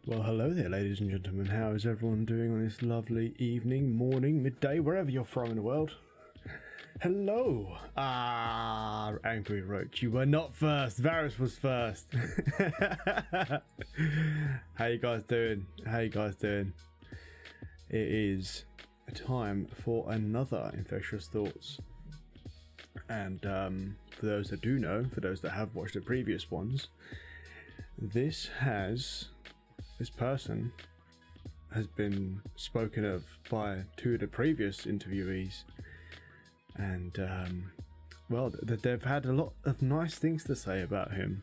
Well, hello there, ladies and gentlemen. How is everyone doing on this lovely evening, morning, midday, wherever you're from in the world? Hello! Angry Roach, you were not first. Varus was first. How you guys doing? It is time for another Infectious Thoughts. And for those that do know, for those that have watched the previous ones, this person has been spoken of by two of the previous interviewees, and well, they've had a lot of nice things to say about him,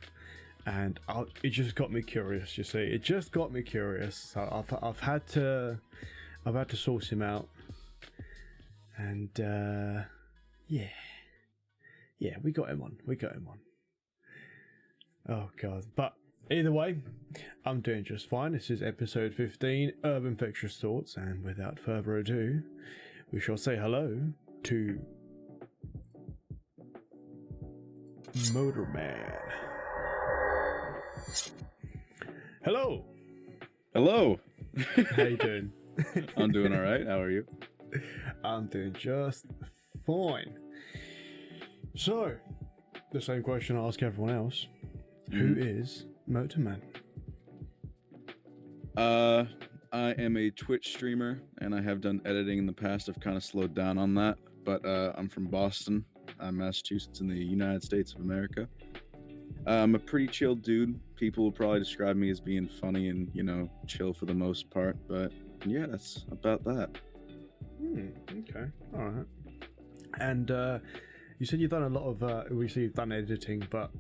and it just got me curious. You see, it just got me curious. So I've had to source him out, and yeah, we got him on. Oh god, but either way, I'm doing just fine. This is episode 15 of Infectious Thoughts, and without further ado, we shall say hello to Motorman. Hello. How you doing? I'm doing all right. How are you? I'm doing just fine. So, the same question I ask everyone else. Who is Motorman? I am a Twitch streamer, and I have done editing in the past. I've kind of slowed down on that, but I'm from Boston, Massachusetts, in the United States of America. I'm a pretty chill dude. People will probably describe me as being funny and, chill for the most part, but yeah, that's about that. Okay, all right. And you said you've done a lot of, we see you've done editing, but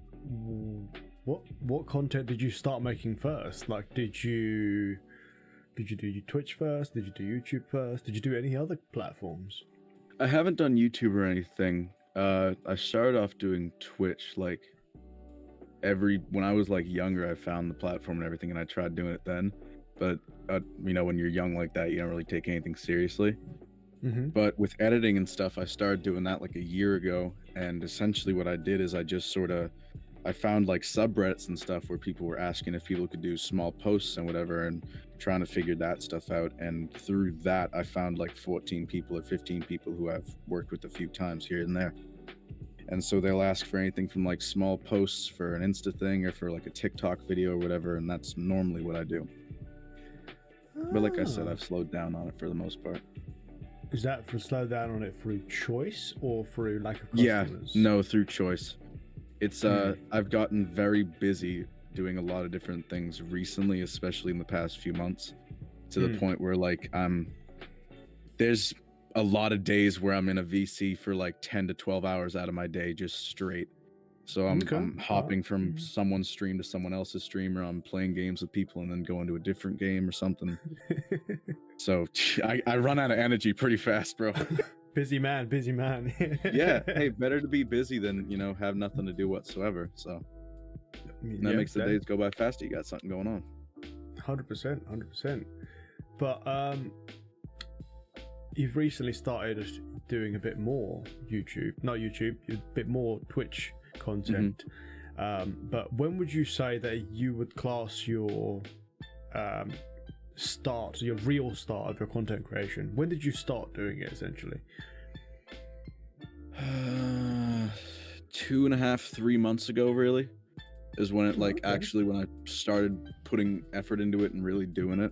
what content did you start making first? Like, did you do Twitch first? Did you do YouTube first? Did you do any other platforms? I haven't done YouTube or anything. I started off doing Twitch when I was younger. I found the platform and everything, and I tried doing it then. But when you're young like that, you don't really take anything seriously. Mm-hmm. But with editing and stuff, I started doing that a year ago, and essentially what I did is I just I found subreddits and stuff where people were asking if people could do small posts and whatever, and trying to figure that stuff out. And through that, I found 14 people or 15 people who I've worked with a few times here and there. And so they'll ask for anything from small posts for an Insta thing or for a TikTok video or whatever, and that's normally what I do. But like I said, I've slowed down on it for the most part. Is that for slow down on it through choice or through lack of customers? Yeah, no, through choice. It's I've gotten very busy doing a lot of different things recently, especially in the past few months, to the point where there's a lot of days where I'm in a VC for 10 to 12 hours out of my day just straight. So I'm hopping from someone's stream to someone else's stream, or I'm playing games with people and then going to a different game or something. So I run out of energy pretty fast, bro. Busy man. Yeah, hey, better to be busy than have nothing to do whatsoever. So that makes the days go by faster. You got something going on. 100%. But you've recently started doing a bit more a bit more Twitch content. But when would you say that you would class your real start of your content creation? When did you start doing it, essentially? 2.5, 3 months ago, really, is when it actually when I started putting effort into it and really doing it.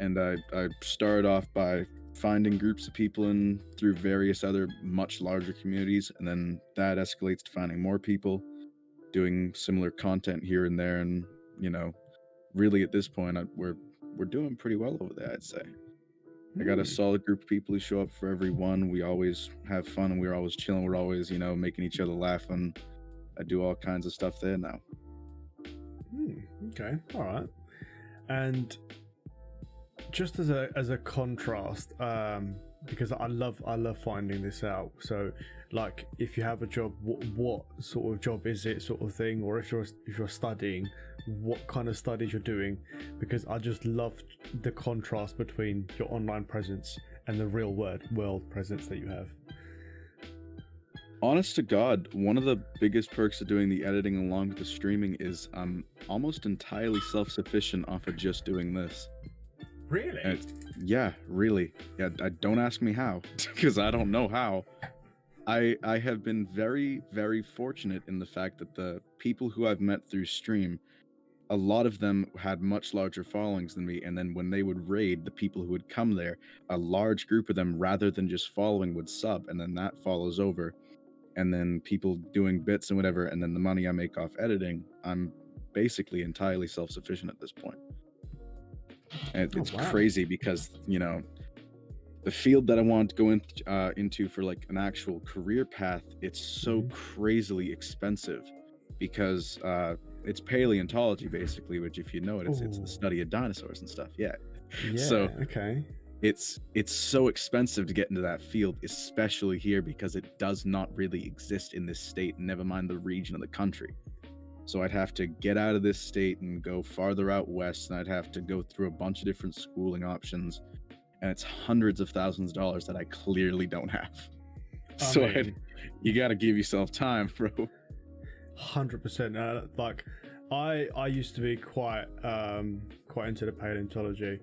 And I started off by finding groups of people and through various other much larger communities, and then that escalates to finding more people doing similar content here and there, and really at this point we're doing pretty well over there, I'd say. I got a solid group of people who show up for every one. We always have fun, and we're always chilling. We're always making each other laugh, and I do all kinds of stuff there now. Okay, all right. And just as a contrast, because I love finding this out. So, if you have a job, what sort of job is it, sort of thing, or if you're studying, what kind of studies you're doing? Because I just love the contrast between your online presence and the real world presence that you have. Honest to God, one of the biggest perks of doing the editing along with the streaming is I'm almost entirely self-sufficient off of just doing this. Really? Yeah, really. Yeah, don't ask me how, because I don't know how. I have been very, very fortunate in the fact that the people who I've met through stream, a lot of them had much larger followings than me, and then when they would raid, the people who would come there, a large group of them, rather than just following, would sub, and then that follows over. And then people doing bits and whatever, and then the money I make off editing, I'm basically entirely self-sufficient at this point. And it's crazy because, you know, the field that I want to go into for like an actual career path, it's so crazily expensive because it's paleontology basically, which if you know it, it's the study of dinosaurs and stuff. Yeah. So okay. It's so expensive to get into that field, especially here because it does not really exist in this state, never mind the region of the country. So I'd have to get out of this state and go farther out west, and I'd have to go through a bunch of different schooling options, and it's hundreds of thousands of dollars that I clearly don't have. So you got to give yourself time, bro. 100%. Like I used to be quite into the paleontology.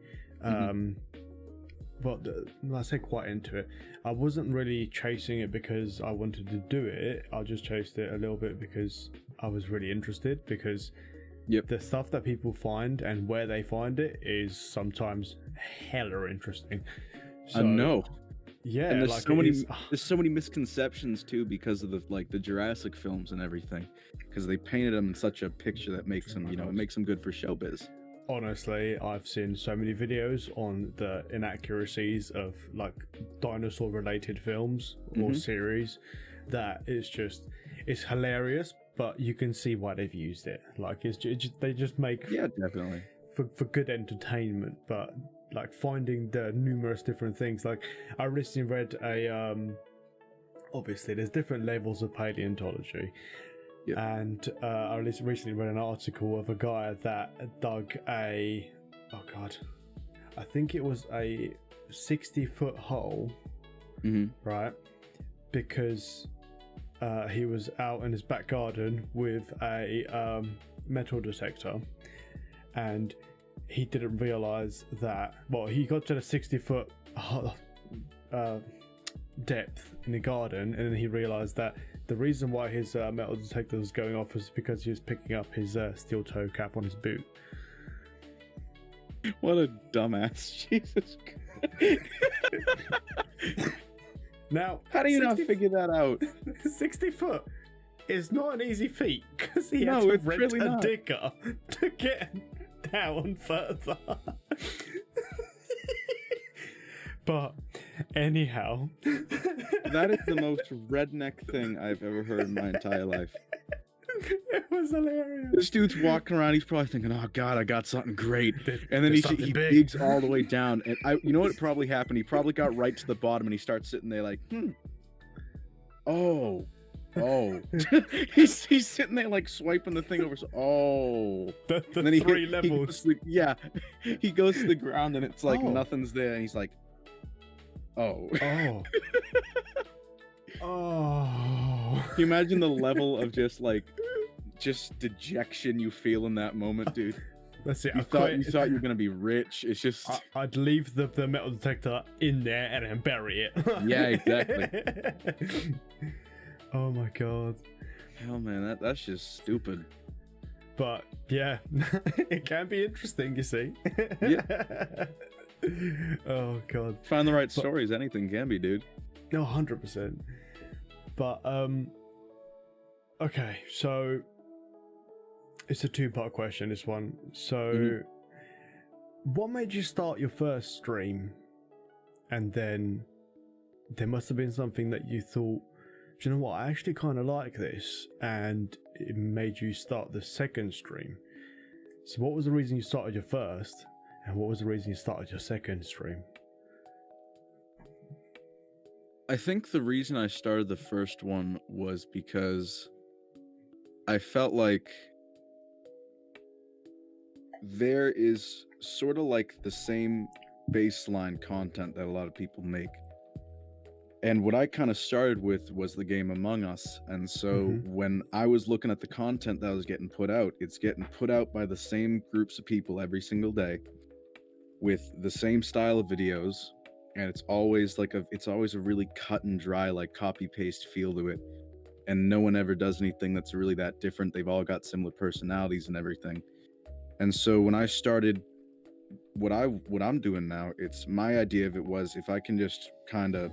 But when I say quite into it, I wasn't really chasing it because I wanted to do it. I just chased it a little bit because I was really interested, because the stuff that people find and where they find it is sometimes hella interesting. So, I know. Yeah, and there's so many misconceptions too because of the Jurassic films and everything, because they painted them in such a picture that makes them, it makes them good for showbiz. Honestly, I've seen so many videos on the inaccuracies of like dinosaur related films or series that it's hilarious, but you can see why they've used it. Like they just make definitely for good entertainment, but like finding the numerous different things. Like I recently read obviously there's different levels of paleontology. Yep. And I recently read an article of a guy that dug I think it was a 60-foot hole, right? Because he was out in his back garden with a metal detector, and he didn't realize that. Well, he got to the 60-foot depth in the garden, and then he realized that the reason why his metal detector was going off was because he was picking up his steel toe cap on his boot. What a dumbass. Jesus Christ. Now, how do you not figure that out? 60 foot is not an easy feat, because he had to rent a digger to get down further. But anyhow, that is the most redneck thing I've ever heard in my entire life. It was hilarious. This dude's walking around, he's probably thinking, oh god, I got something great, and then he digs all the way down, and you know what probably happened, he probably got right to the bottom and he starts sitting there like oh he's sitting there like swiping the thing over, the and then three levels. He goes to the ground and it's like nothing's there, and he's like oh. Can you imagine the level of just dejection you feel in that moment, dude? That's it. You thought you were gonna be rich. It's just I'd leave the metal detector in there and then bury it. Yeah, exactly. Oh my god. Hell, man, that's just stupid. But yeah, it can be interesting, you see. Yeah. Oh god. Find the right stories, anything can be, dude. No, 100%. But okay, so it's a two-part question, this one. So what made you start your first stream? And then there must have been something that you thought, do you know what, I actually kind of like this, and it made you start the second stream. So what was the reason you started your first, and what was the reason you started your second stream? I think the reason I started the first one was because I felt like there is sort of like the same baseline content that a lot of people make. And what I kind of started with was the game Among Us. And so when I was looking at the content that was getting put out, it's getting put out by the same groups of people every single day with the same style of videos. And it's always a really cut and dry, like copy paste feel to it. And no one ever does anything that's really that different. They've all got similar personalities and everything. And so when I started what I'm doing now, it's my idea of it was, if I can just kind of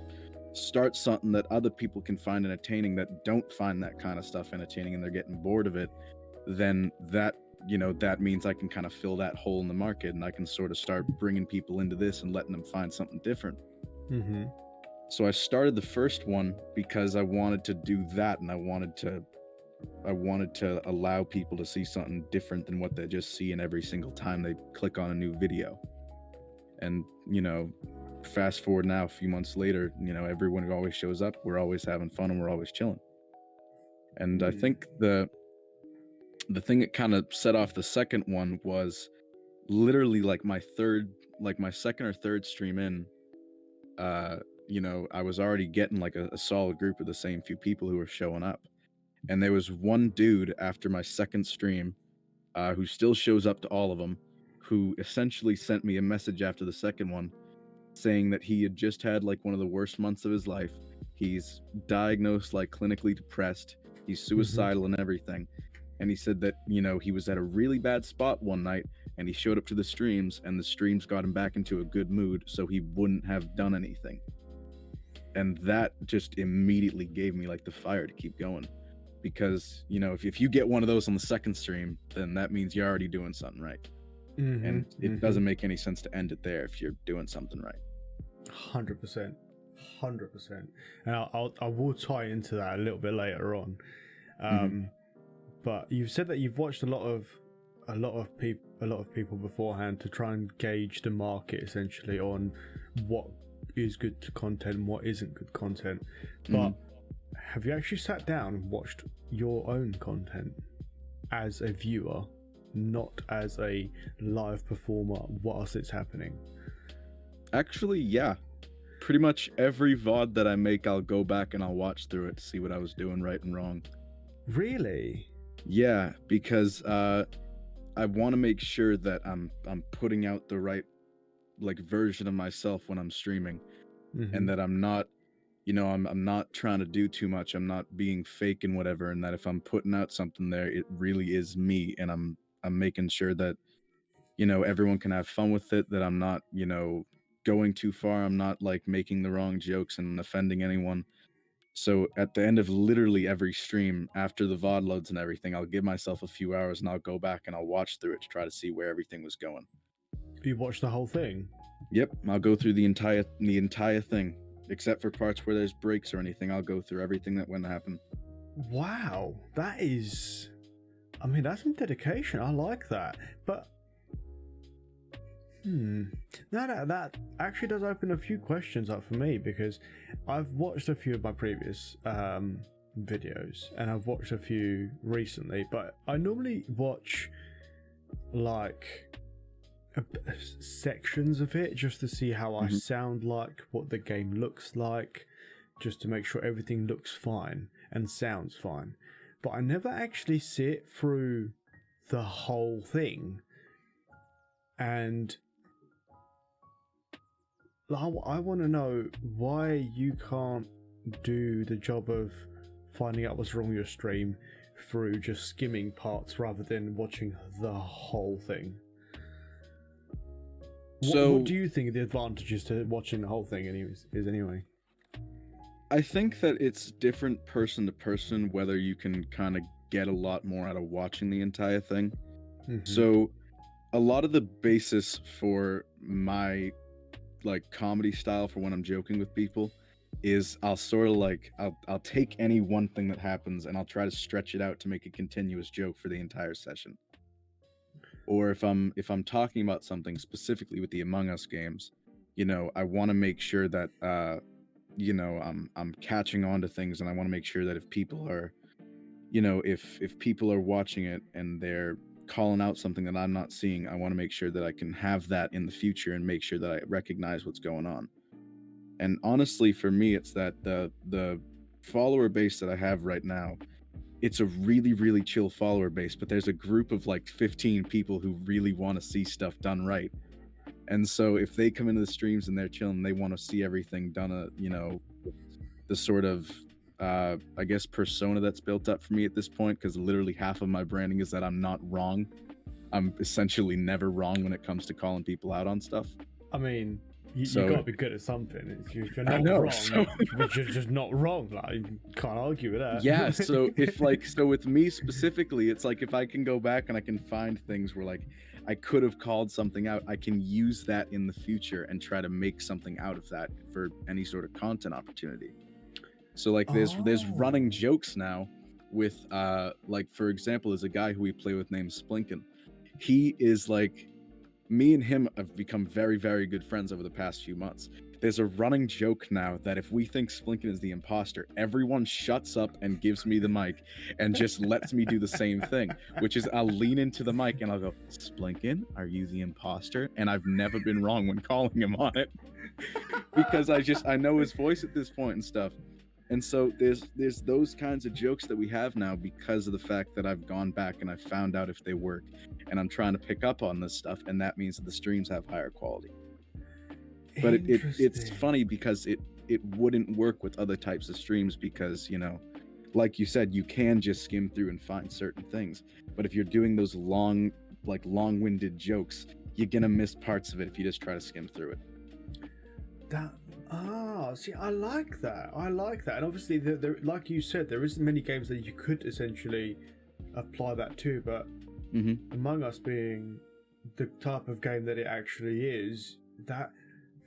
start something that other people can find entertaining that don't find that kind of stuff entertaining and they're getting bored of it, then that means I can kind of fill that hole in the market, and I can sort of start bringing people into this and letting them find something different. So I started the first one because I wanted to do that, and I wanted to allow people to see something different than what they're just seeing every single time they click on a new video. And fast forward now, a few months later, everyone who always shows up, we're always having fun and we're always chilling. And I think the thing that kind of set off the second one was literally like my second or third stream in. I was already getting like a solid group of the same few people who were showing up. And there was one dude after my second stream who still shows up to all of them, who essentially sent me a message after the second one saying that he had just had like one of the worst months of his life. He's diagnosed like clinically depressed. He's suicidal and everything. And he said that, he was at a really bad spot one night, and he showed up to the streams, and the streams got him back into a good mood, so he wouldn't have done anything. And that just immediately gave me like the fire to keep going. Because, if you get one of those on the second stream, then that means you're already doing something right. And it doesn't make any sense to end it there if you're doing something right. 100%. And I will tie into that a little bit later on. But you've said that you've watched a lot of people beforehand to try and gauge the market essentially on what is good content and what isn't good content. But have you actually sat down and watched your own content as a viewer, not as a live performer whilst it's happening? Actually, yeah. Pretty much every VOD that I make, I'll go back and I'll watch through it to see what I was doing right and wrong. Really? Yeah, because I want to make sure that I'm putting out the right like version of myself when I'm streaming, and that I'm not, I'm not trying to do too much. I'm not being fake and whatever, and that if I'm putting out something there, it really is me, and I'm making sure that everyone can have fun with it, that I'm not going too far. I'm not like making the wrong jokes and offending anyone. So at the end of literally every stream, after the VOD loads and everything, I'll give myself a few hours and I'll go back and I'll watch through it to try to see where everything was going. You watched the whole thing? Yep, I'll go through the entire thing, except for parts where there's breaks or anything. I'll go through everything that went to happen. Wow, that's some dedication. I like that. But that actually does open a few questions up for me, because I've watched a few of my previous videos and I've watched a few recently, but I normally watch like sections of it just to see how I sound like, what the game looks like, just to make sure everything looks fine and sounds fine. But I never actually sit through the whole thing. And I want to know why you can't do the job of finding out what's wrong with your stream through just skimming parts rather than watching the whole thing. So, what do you think the advantages to watching the whole thing is anyway? I think that it's different person to person whether you can kind of get a lot more out of watching the entire thing. So a lot of the basis for my like comedy style for when I'm joking with people is I'll sort of like I'll take any one thing that happens and I'll try to stretch it out to make a continuous joke for the entire session. Or if I'm talking about something specifically with the Among Us games, I want to make sure that I'm catching on to things, and I want to make sure that if people are if people are watching it and they're calling out something that I'm not seeing, I want to make sure that I can have that in the future and make sure that I recognize what's going on. And honestly, for me, it's that the follower base that I have right now, it's a really, really chill follower base, but there's a group of like 15 people who really want to see stuff done right. And so if they come into the streams and they're chilling, they want to see everything done, the sort of, I guess, persona that's built up for me at this point, because literally half of my branding is that I'm not wrong. I'm essentially never wrong when it comes to calling people out on stuff. I mean, you got to be good at something. If you're not wrong, you're just not wrong. Like, you can't argue with that. Yeah, so so with me specifically, it's like if I can go back and I can find things where like I could have called something out, I can use that in the future and try to make something out of that for any sort of content opportunity. So like there's running jokes now with like, for example, there's a guy who we play with named Splinkin. He is like, me and him have become very, very good friends over the past few months. There's a running joke now that if we think Splinkin is the imposter, everyone shuts up and gives me the mic and just lets me do the same thing, which is I'll lean into the mic and I'll go, Splinkin, are you the imposter? And I've never been wrong when calling him on it because I know his voice at this point and stuff. And so there's those kinds of jokes that we have now because of the fact that I've gone back and I've found out if they work, and I'm trying to pick up on this stuff, and that means that the streams have higher quality. But it's funny because it wouldn't work with other types of streams because, like you said, you can just skim through and find certain things. But if you're doing those long-winded jokes, you're gonna miss parts of it if you just try to skim through it. See, I like that. And obviously, there, like you said, there isn't many games that you could essentially apply that to. But Among Us being the type of game that it actually is, that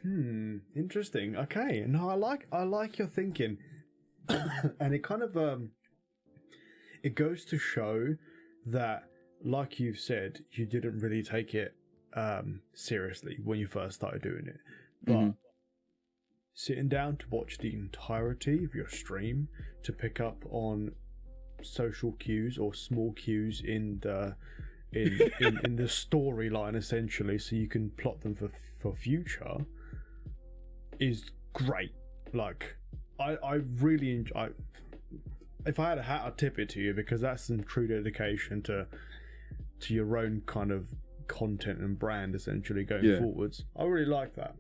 interesting. Okay, no, I like your thinking, and it kind of it goes to show that, like you've said, you didn't really take it seriously when you first started doing it, but sitting down to watch the entirety of your stream to pick up on social cues or small cues in the in the storyline, essentially, so you can plot them for future, is great. Like, I really enjoy. If I had a hat, I'd tip it to you, because that's some true dedication to your own kind of content and brand, essentially, going forwards. I really like that.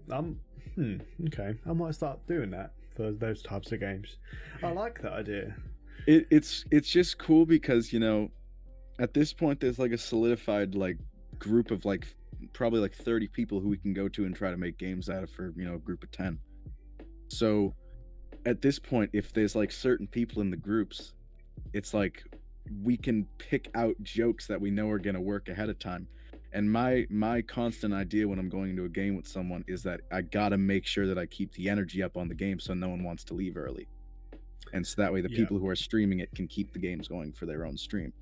Okay, I might start doing that for those types of games. I like that idea. It's just cool because, at this point there's like a solidified like group of like probably like 30 people who we can go to and try to make games out of for, a group of 10. So at this point, if there's like certain people in the groups, it's like we can pick out jokes that we know are going to work ahead of time. And my constant idea when I'm going into a game with someone is that I gotta make sure that I keep the energy up on the game so no one wants to leave early. And so that way the people who are streaming it can keep the games going for their own stream.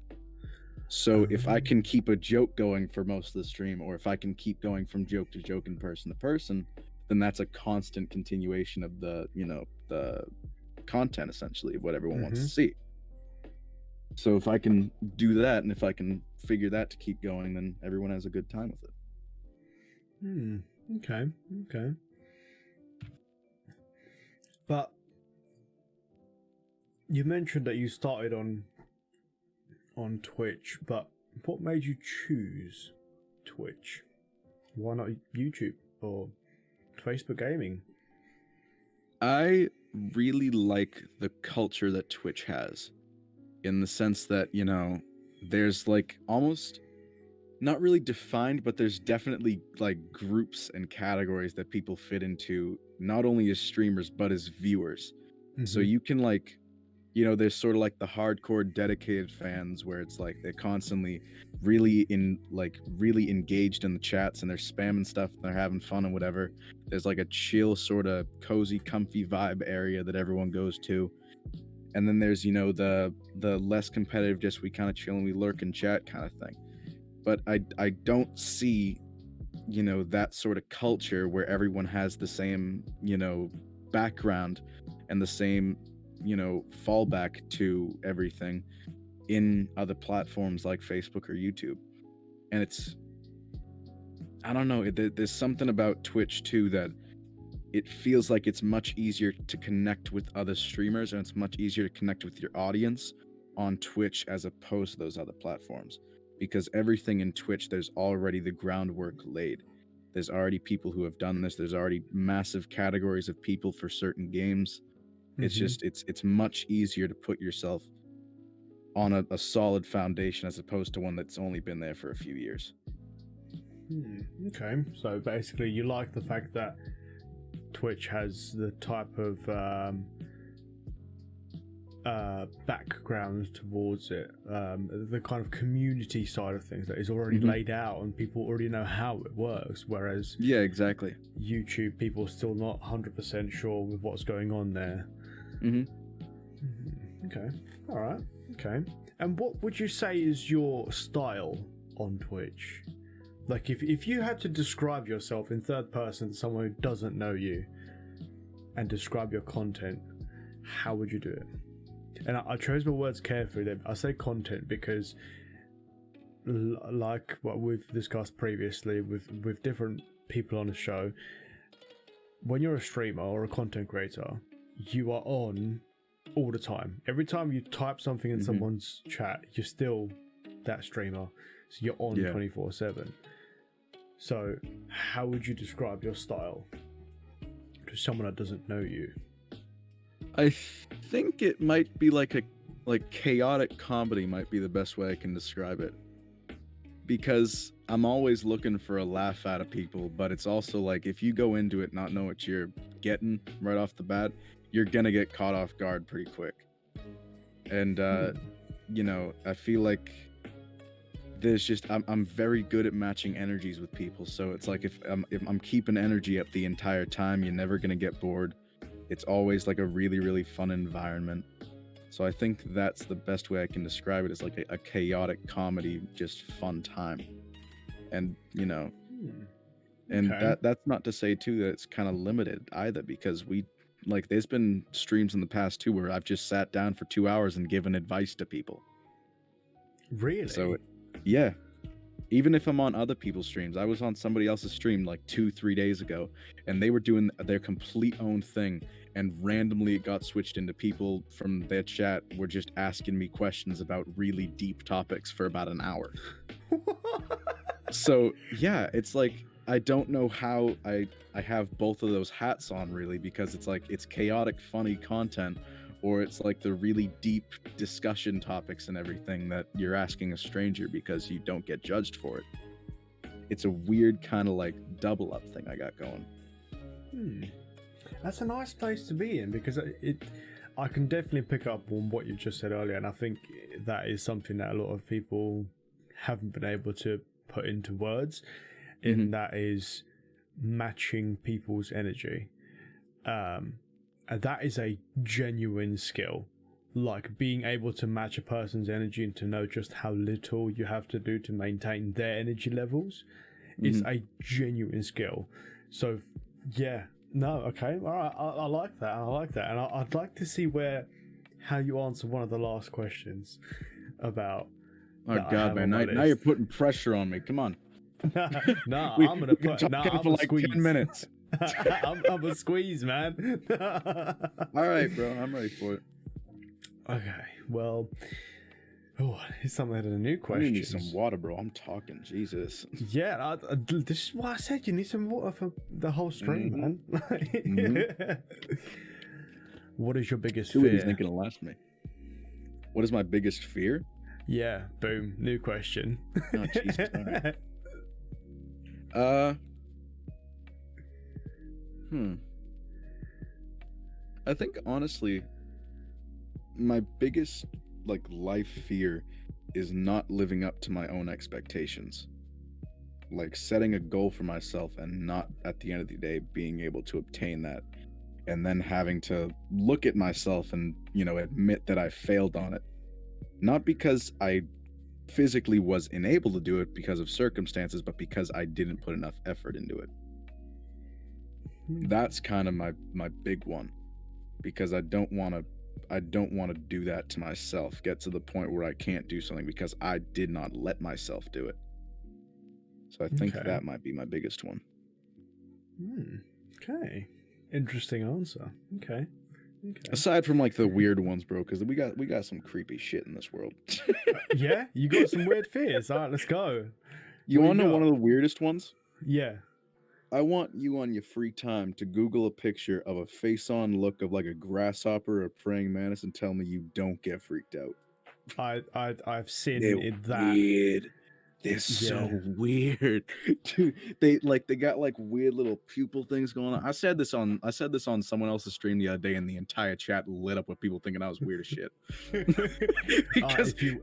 So if I can keep a joke going for most of the stream, or if I can keep going from joke to joke and person to person, then that's a constant continuation of the content, essentially, of what everyone wants to see. So if I can do that, and if I can figure that to keep going, then everyone has a good time with it. Okay. But you mentioned that you started on Twitch, but what made you choose Twitch? Why not YouTube or Facebook gaming? I really like the culture that Twitch has, in the sense that, there's like almost not really defined, but there's definitely like groups and categories that people fit into, not only as streamers, but as viewers. So you can like, there's sort of like the hardcore dedicated fans where it's like they're constantly really engaged in the chats and they're spamming stuff and they're having fun and whatever. There's like a chill, sort of cozy, comfy vibe area that everyone goes to. And then there's, the less competitive, just we kind of chill and we lurk and chat kind of thing. But I don't see, that sort of culture where everyone has the same, background and the same, fallback to everything in other platforms like Facebook or YouTube. And I don't know, there's something about Twitch too that it feels like it's much easier to connect with other streamers, and it's much easier to connect with your audience on Twitch as opposed to those other platforms. Because everything in Twitch, there's already the groundwork laid. There's already people who have done this. There's already massive categories of people for certain games. It's just, it's much easier to put yourself on a solid foundation as opposed to one that's only been there for a few years. Okay, so basically you like the fact that Twitch has the type of background towards it, the kind of community side of things that is already laid out and people already know how it works, whereas yeah, exactly, YouTube, people are still not 100% sure with what's going on there. Okay, all right, okay. And what would you say is your style on Twitch? Like, if you had to describe yourself in third person to someone who doesn't know you and describe your content, how would you do it? And I chose my words carefully there. I say content because, like what we've discussed previously with different people on the show, when you're a streamer or a content creator, you are on all the time. Every time you type something in someone's chat, you're still that streamer. So you're on 24/7. So how would you describe your style to someone that doesn't know you? I think it might be like chaotic comedy might be the best way I can describe it. Because I'm always looking for a laugh out of people, but it's also like if you go into it not knowing what you're getting right off the bat, you're gonna get caught off guard pretty quick. And you know, I feel like there's just I'm very good at matching energies with people. So it's like if I'm keeping energy up the entire time, you're never gonna get bored. It's always like a really, really fun environment. So I think that's the best way I can describe it, is like a chaotic comedy, just fun time. And you know, and that's not to say too that it's kind of limited either, because there's been streams in the past too where I've just sat down for 2 hours and given advice to people. Really? So yeah, even if I'm on other people's streams, I was on somebody else's stream like 2-3 days ago, and they were doing their complete own thing, and randomly it got switched into people from their chat were just asking me questions about really deep topics for about an hour. So yeah, it's like I don't know how I have both of those hats on really, because it's like it's chaotic funny content, or it's like the really deep discussion topics and everything that you're asking a stranger because you don't get judged for it. It's a weird kind of like double up thing I got going. That's a nice place to be in, because I can definitely pick up on what you just said earlier, and I think that is something that a lot of people haven't been able to put into words, and that is matching people's energy. And that is a genuine skill. Like being able to match a person's energy and to know just how little you have to do to maintain their energy levels is a genuine skill. So yeah, no, okay, all right, I like that. I like that, and I'd like to see how you answer one of the last questions about. Oh God, man! Now you're putting pressure on me. Come on. No, I'm gonna put. talking for like squeeze. 10 minutes. I'm a squeeze, man. All right, bro. I'm ready for it. Okay, well, here's something that a new question. I need some water, bro. I'm talking, Jesus. Yeah, this is why I said you need some water for the whole stream, man. What is your biggest fear? He's not gonna last me. What is my biggest fear? Yeah, boom, new question. Oh, Jesus. All right. I think honestly, my biggest life fear is not living up to my own expectations. Like setting a goal for myself and not at the end of the day being able to obtain that, and then having to look at myself and, admit that I failed on it. Not because I physically was unable to do it because of circumstances, but because I didn't put enough effort into it. That's kind of my big one, because I don't want to do that to myself, get to the point where I can't do something because I did not let myself do it. So I think that might be my biggest one. Okay. Interesting answer. Okay. Aside from like the weird ones, bro, because we got some creepy shit in this world. Yeah, you got some weird fears. All right, let's go. You want to know one of the weirdest ones? Yeah. I want you on your free time to Google a picture of a face-on look of like a grasshopper or a praying mantis and tell me you don't get freaked out. I've seen that. Weird. They're so weird, dude. They got like weird little pupil things going on. I said this on someone else's stream the other day, and the entire chat lit up with people thinking I was weird as shit. Because if you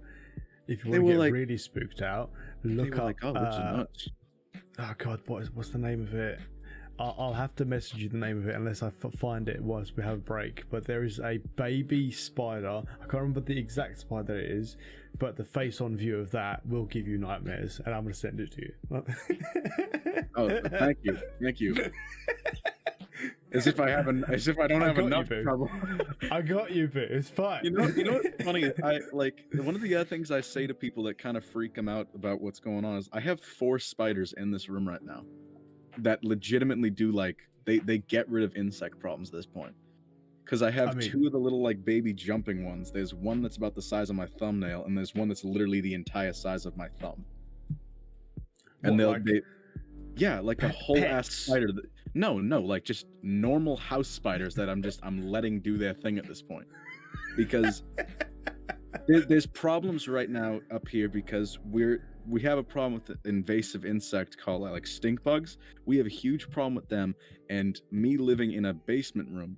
want to get like, really spooked out, look up. Like, oh, which is nuts. Oh God, what's the name of it? I'll have to message you the name of it unless I find it whilst we have a break. But there is a baby spider. I can't remember the exact spider it is, but the face-on view of that will give you nightmares, and I'm going to send it to you. Oh, thank you. As if I don't have enough trouble. I got you, boo. It's fine. You know what's funny? I like one of the other things I say to people that kind of freak them out about what's going on is I have 4 spiders in this room right now that legitimately do like they get rid of insect problems at this point. Because I have 2 of the little like baby jumping ones. There's one that's about the size of my thumbnail, and there's one that's literally the entire size of my thumb. And like a whole ass spider. No, like just normal house spiders that I'm letting do their thing at this point. Because there's problems right now up here because we have a problem with the invasive insect called like stink bugs. We have a huge problem with them, and me living in a basement room,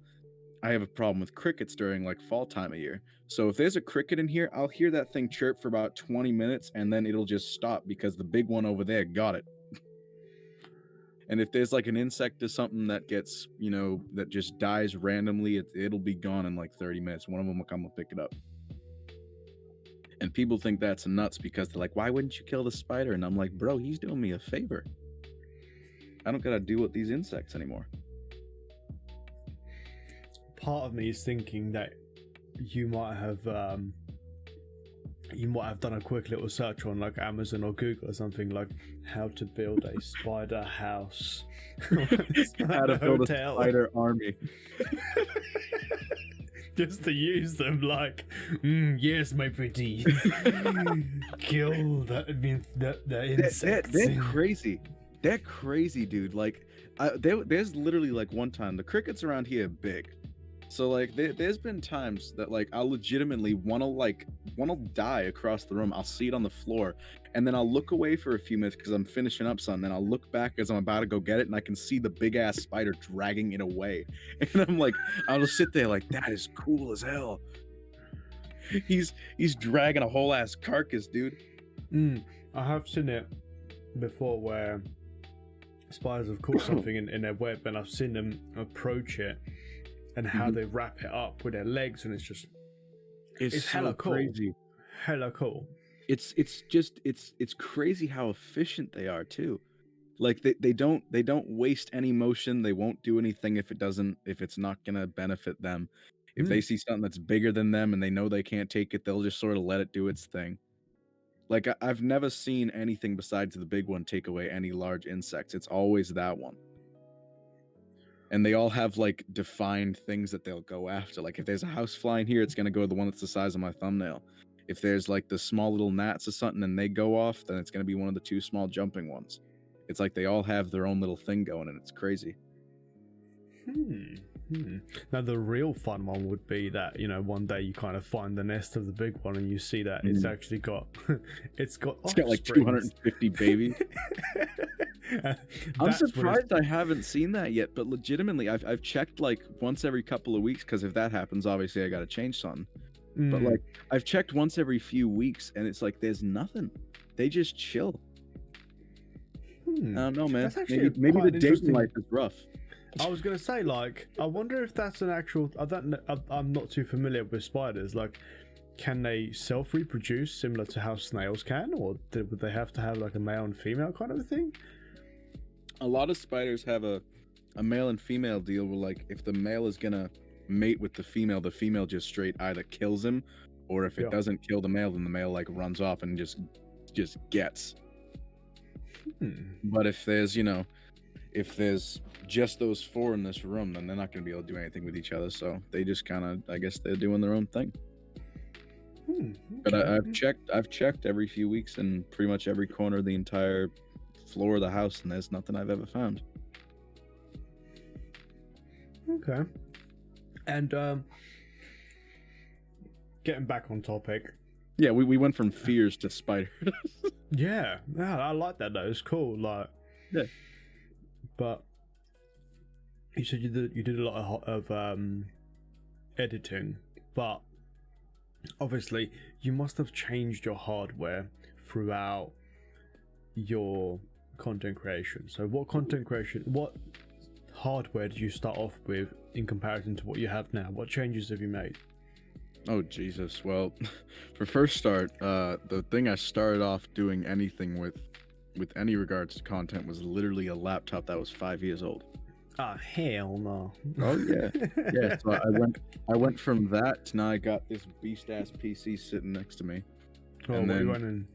I have a problem with crickets during like fall time of year. So if there's a cricket in here, I'll hear that thing chirp for about 20 minutes and then it'll just stop because the big one over there got it. And if there's like an insect or something that gets, that just dies randomly, it'll be gone in like 30 minutes. One of them will come and pick it up. And people think that's nuts because they're like, why wouldn't you kill the spider? And I'm like, bro, he's doing me a favor. I don't gotta deal with these insects anymore. Part of me is thinking that you might have done a quick little search on like Amazon or Google or something, like how to build a spider house. How to build a spider army. Just to use them like, yes, my pretty. Kill the insects. They're crazy. They're crazy, dude. Like, there's literally like one time the crickets around here are big. So like there's been times that like I'll legitimately one will die across the room. I'll see it on the floor, and then I'll look away for a few minutes because I'm finishing up something. Then I'll look back as I'm about to go get it, and I can see the big ass spider dragging it away. And I'm like, I'll just sit there like, that is cool as hell. He's dragging a whole ass carcass, dude. I have seen it before where spiders have caught something in their web, and I've seen them approach it. And how they wrap it up with their legs, and it's hella cool. Crazy. Hella cool. It's crazy how efficient they are too. Like they don't waste any motion. They won't do anything if it's not gonna benefit them. If they see something that's bigger than them and they know they can't take it, they'll just sort of let it do its thing. Like I've never seen anything besides the big one take away any large insects. It's always that one. And they all have like defined things that they'll go after. Like if there's a housefly in here, it's gonna go to the one that's the size of my thumbnail. If there's like the small little gnats or something and they go off, then it's gonna be one of the 2 small jumping ones. It's like they all have their own little thing going, and it's crazy. Now the real fun one would be that one day you kind of find the nest of the big one and you see that it's actually got it's got like 250 babies. I'm surprised I haven't seen that yet, but legitimately I've checked like once every couple of weeks, because if that happens, obviously I gotta change something. But like I've checked once every few weeks and it's like there's nothing. They just chill. I don't know, man. Maybe the dating life is rough. I was gonna say, like, I wonder if that's an actual. I don't know. I'm not too familiar with spiders. Like, can they self-reproduce similar to how snails can, or would they have to have like a male and female kind of a thing? A lot of spiders have a male and female deal where, like, if the male is gonna mate with the female just straight either kills him, or if it doesn't kill the male, then the male like runs off and just gets. But if there's if there's just those four in this room, then they're not going to be able to do anything with each other. So they just kind of, I guess they're doing their own thing. Okay. But I've checked every few weeks in pretty much every corner of the entire floor of the house, and there's nothing I've ever found. Okay. And getting back on topic. Yeah, we went from fears to spiders. Yeah, I like that though. It's cool. Like, yeah. But you said you did a lot of editing, but obviously you must have changed your hardware throughout your content creation. So what hardware did you start off with in comparison to what you have now? What changes have you made? Oh Jesus! Well, for first start, the thing I started off doing anything with any regards to content was literally a laptop that was 5 years old. Ah, hell no! Oh yeah, yeah. So I went from that to now I got this beast ass PC sitting next to me. Oh, and what then, you running?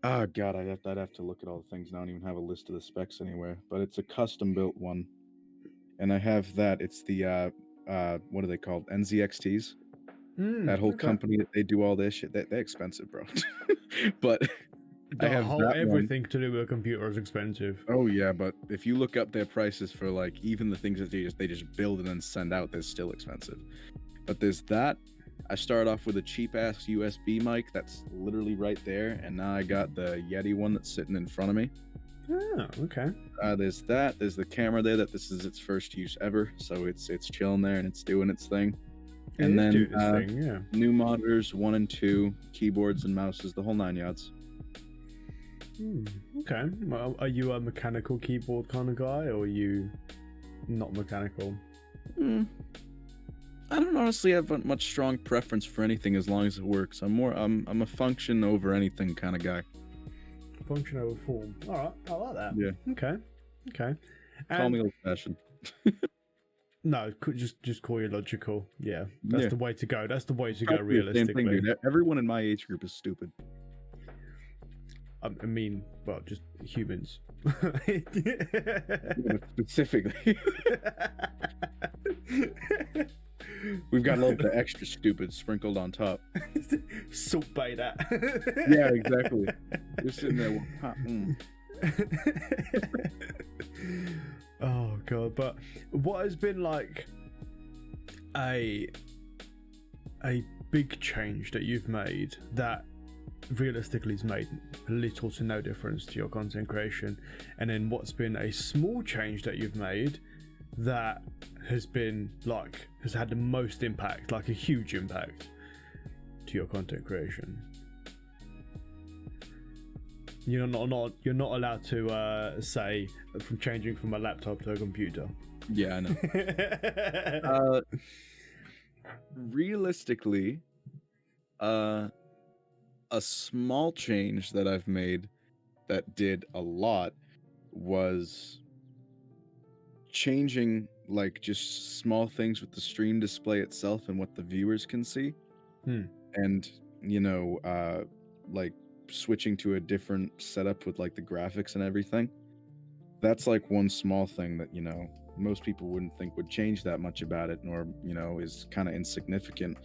Oh god, I'd have to look at all the things. I don't even have a list of the specs anywhere, but it's a custom built one, and I have that. It's the what are they called? NZXTs. That whole company that they do all this shit. They're expensive, bro. But I have everything to do with a computer is expensive. Oh yeah, but if you look up their prices for like even the things that they just build and then send out, they're still expensive. But there's that. I started off with a cheap ass USB mic that's literally right there, and now I got the Yeti one that's sitting in front of me. Oh, okay. There's that. There's the camera there that this is its first use ever, so it's chilling there and it's doing its thing. And then new monitors 1 and 2, keyboards and mouses, the whole 9 yards. Okay. Well, are you a mechanical keyboard kind of guy, or are you not mechanical? I don't honestly have much strong preference for anything as long as it works. I'm a function over anything kind of guy. Function over form. All right, I like that. Yeah. Okay. Call me old-fashioned. No, just call you logical. Yeah, that's the way to go. That's the way to go. Realistically, same thing, dude. Everyone in my age group is stupid. I mean, well, just humans. Specifically. We've got a little bit of extra stupid sprinkled on top. Salt bay that. Yeah, exactly. You're sitting there. Oh god, but what has been like a big change that you've made that realistically has made little to no difference to your content creation, and then what's been a small change that you've made that has been like has had the most impact, like a huge impact to your content creation? You're not allowed to say from changing from a laptop to a computer. Yeah, I know. Realistically, a small change that I've made that did a lot was changing like just small things with the stream display itself and what the viewers can see. And like switching to a different setup with like the graphics and everything. That's like one small thing that most people wouldn't think would change that much about it, nor is kind of insignificant,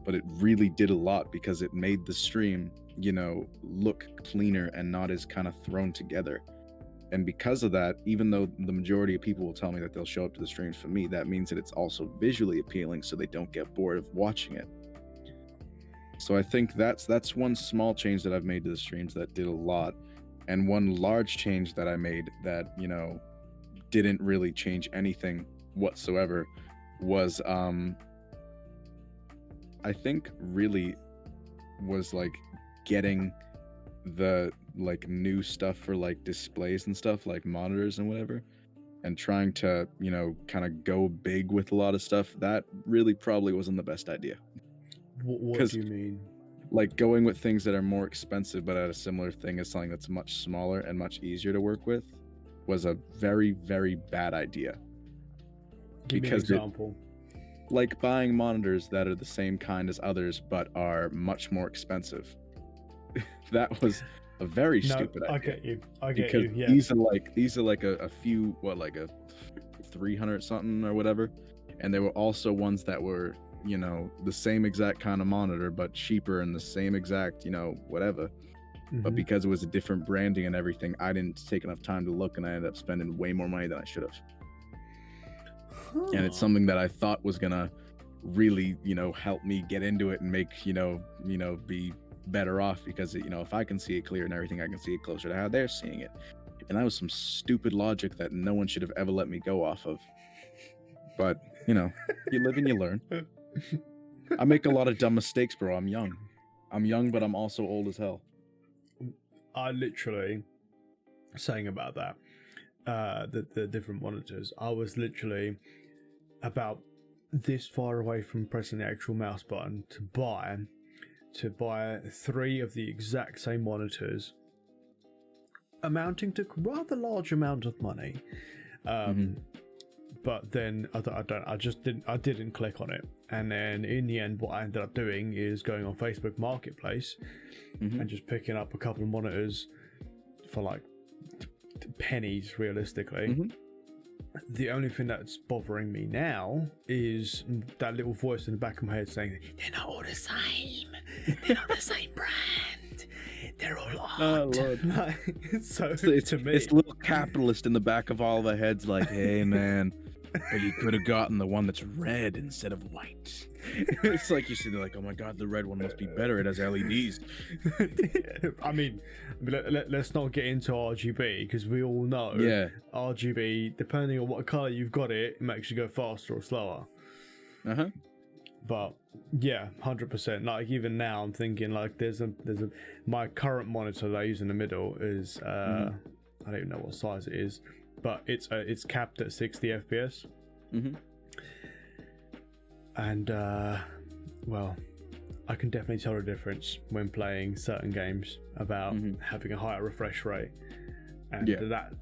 but it really did a lot because it made the stream look cleaner and not as kind of thrown together. And because of that, even though the majority of people will tell me that they'll show up to the streams, for me that means that it's also visually appealing so they don't get bored of watching it. So I think that's one small change that I've made to the streams that did a lot. And one large change that I made that, didn't really change anything whatsoever was, I think really was like getting the like new stuff for like displays and stuff like monitors and whatever, and trying to, kind of go big with a lot of stuff. That really probably wasn't the best idea. What do you mean? Like going with things that are more expensive but at a similar thing as something that's much smaller and much easier to work with was a very, very bad idea. Give me an example. Like buying monitors that are the same kind as others but are much more expensive. That was a very No, stupid idea. I get you. I get Because you. Yeah. these are like a few, what, like a 300 something or whatever, and there were also ones that were, you know, the same exact kind of monitor but cheaper and the same exact, you know, whatever. But because it was a different branding and everything, I didn't take enough time to look, and I ended up spending way more money than I should have. And it's something that I thought was gonna really, you know, help me get into it and make, you know, be better off, because you know, if I can see it clear and everything, I can see it closer to how they're seeing it. And that was some stupid logic that no one should have ever let me go off of. But you know, you live and you learn. I make a lot of dumb mistakes, bro. I'm young, but I'm also old as hell. I literally saying about that, the different monitors. I was literally about this far away from pressing the actual mouse button to buy 3 of the exact same monitors, amounting to rather large amount of money. But then I didn't click on it. And then in the end, what I ended up doing is going on Facebook Marketplace and just picking up a couple of monitors for like pennies, realistically. The only thing that's bothering me now is that little voice in the back of my head saying, they're not all the same. They're not the same brand. They're all odd. Oh, Lord. So it's to me, it's a little capitalist in the back of all of our heads, like, hey man, but you could have gotten the one that's red instead of white. It's like you're sitting there like, oh my god, the red one must be better. It has LEDs. I mean, let's not get into RGB, because we all know RGB, depending on what color you've got it makes you go faster or slower. But yeah, 100%. Like even now, I'm thinking like there's a my current monitor that I use in the middle is I don't even know what size it is, but it's capped at 60 FPS. And well, I can definitely tell the difference when playing certain games about having a higher refresh rate, and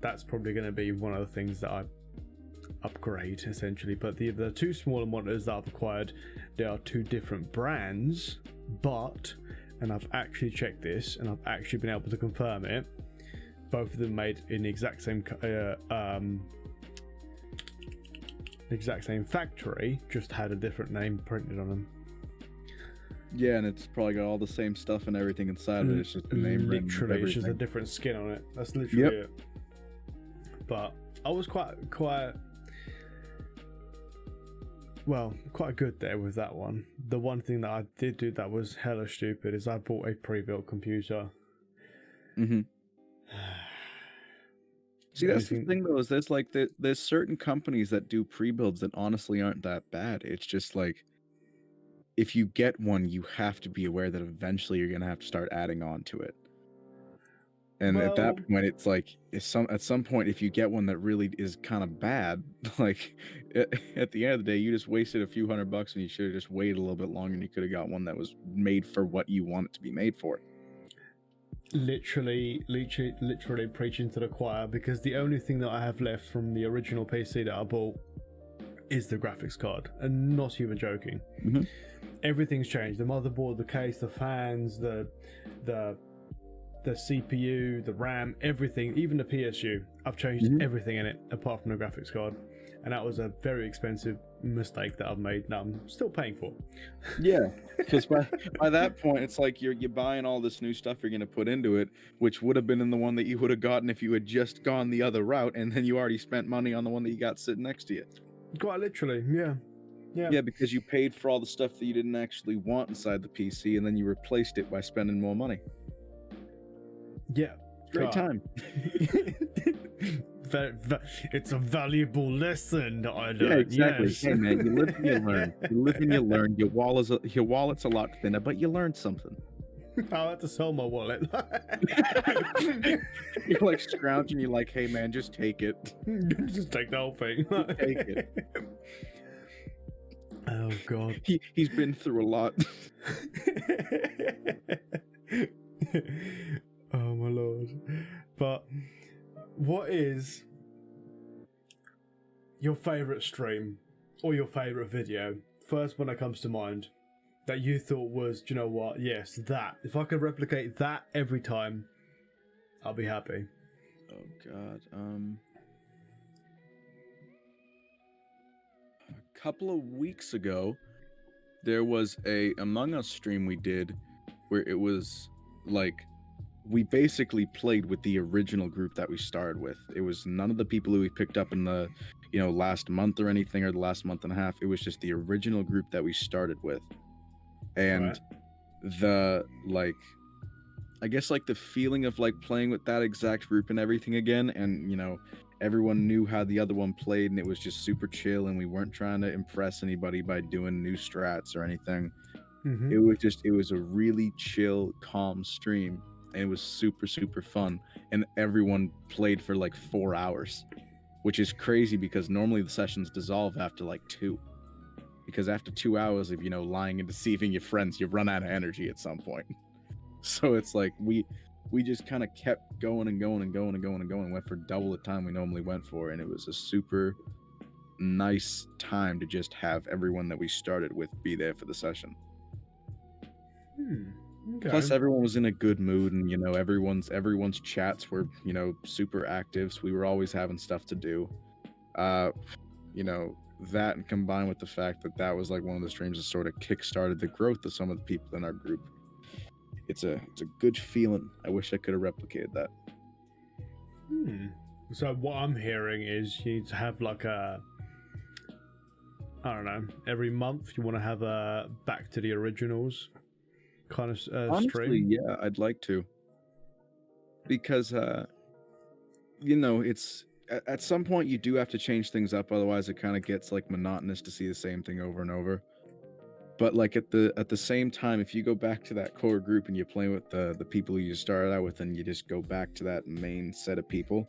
that's probably going to be one of the things that I upgrade essentially. But the 2 smaller monitors that I've acquired, they are 2 different brands, but, and I've actually checked this and I've actually been able to confirm it, both of them made in the exact same factory, just had a different name printed on them. Yeah, and it's probably got all the same stuff and everything inside of it. It's just the name. Literally, it's just a different skin on it. That's literally it. But I was quite good there with that one. The one thing that I did do that was hella stupid is I bought a pre-built computer. See, that's the thing though, is there's certain companies that do pre-builds that honestly aren't that bad. It's just like, if you get one, you have to be aware that eventually you're gonna have to start adding on to it. And at that point, it's like, at some point, if you get one that really is kind of bad, like at the end of the day, you just wasted a few $100 and you should have just waited a little bit longer, and you could have got one that was made for what you want it to be made for. Literally preaching to the choir, because the only thing that I have left from the original PC that I bought is the graphics card, and not even joking. Everything's changed: the motherboard, the case, the fans, the CPU, the RAM, everything, even the PSU. I've changed everything in it apart from the graphics card, and that was a very expensive mistake that I've made that I'm still paying for. Yeah, because by that point, it's like you're buying all this new stuff you're going to put into it, which would have been in the one that you would have gotten if you had just gone the other route, and then you already spent money on the one that you got sitting next to you. Quite literally, yeah, because you paid for all the stuff that you didn't actually want inside the PC, and then you replaced it by spending more money. Yeah, great time. It's a valuable lesson that I learned. Yeah, exactly. Yes. Hey man, you live and you learn. You live and you learn. Your wallet's a lot thinner, but you learned something. I had to sell my wallet. You're like scrounging. You're like, hey man, just take it. Just take the whole thing. Take it. Oh god. He's been through a lot. Oh my lord. But what is your favourite stream or your favourite video? First one that comes to mind that you thought was, do you know what? Yes, that. If I could replicate that every time, I'll be happy. Oh God. A couple of weeks ago, there was a Among Us stream we did where it was like we basically played with the original group that we started with. It was none of the people who we picked up in the, last month or anything, or the last month and a half. It was just the original group that we started with. And the, like, I guess, like, the feeling of, like, playing with that exact group and everything again, and, everyone knew how the other one played, and it was just super chill, and we weren't trying to impress anybody by doing new strats or anything. Mm-hmm. It was a really chill, calm stream, and it was super, super fun, and everyone played for, like, 4 hours, which is crazy because normally the sessions dissolve after, like, 2. Because after 2 hours of, lying and deceiving your friends, you run out of energy at some point. So it's like we just kind of kept going and going and going and going and going, went for double the time we normally went for, and it was a super nice time to just have everyone that we started with be there for the session. Okay. Plus everyone was in a good mood, and everyone's chats were super active, so we were always having stuff to do. That, and combined with the fact that was like one of the streams that sort of kickstarted the growth of some of the people in our group. It's a good feeling. I wish I could have replicated that. So what I'm hearing is you need to have like I don't know, every month you want to have a back to the originals kind of Honestly, stream. Yeah, I'd like to. Because it's at some point you do have to change things up, otherwise it kind of gets like monotonous to see the same thing over and over. But like at the same time, if you go back to that core group and you play with the people you started out with, and you just go back to that main set of people,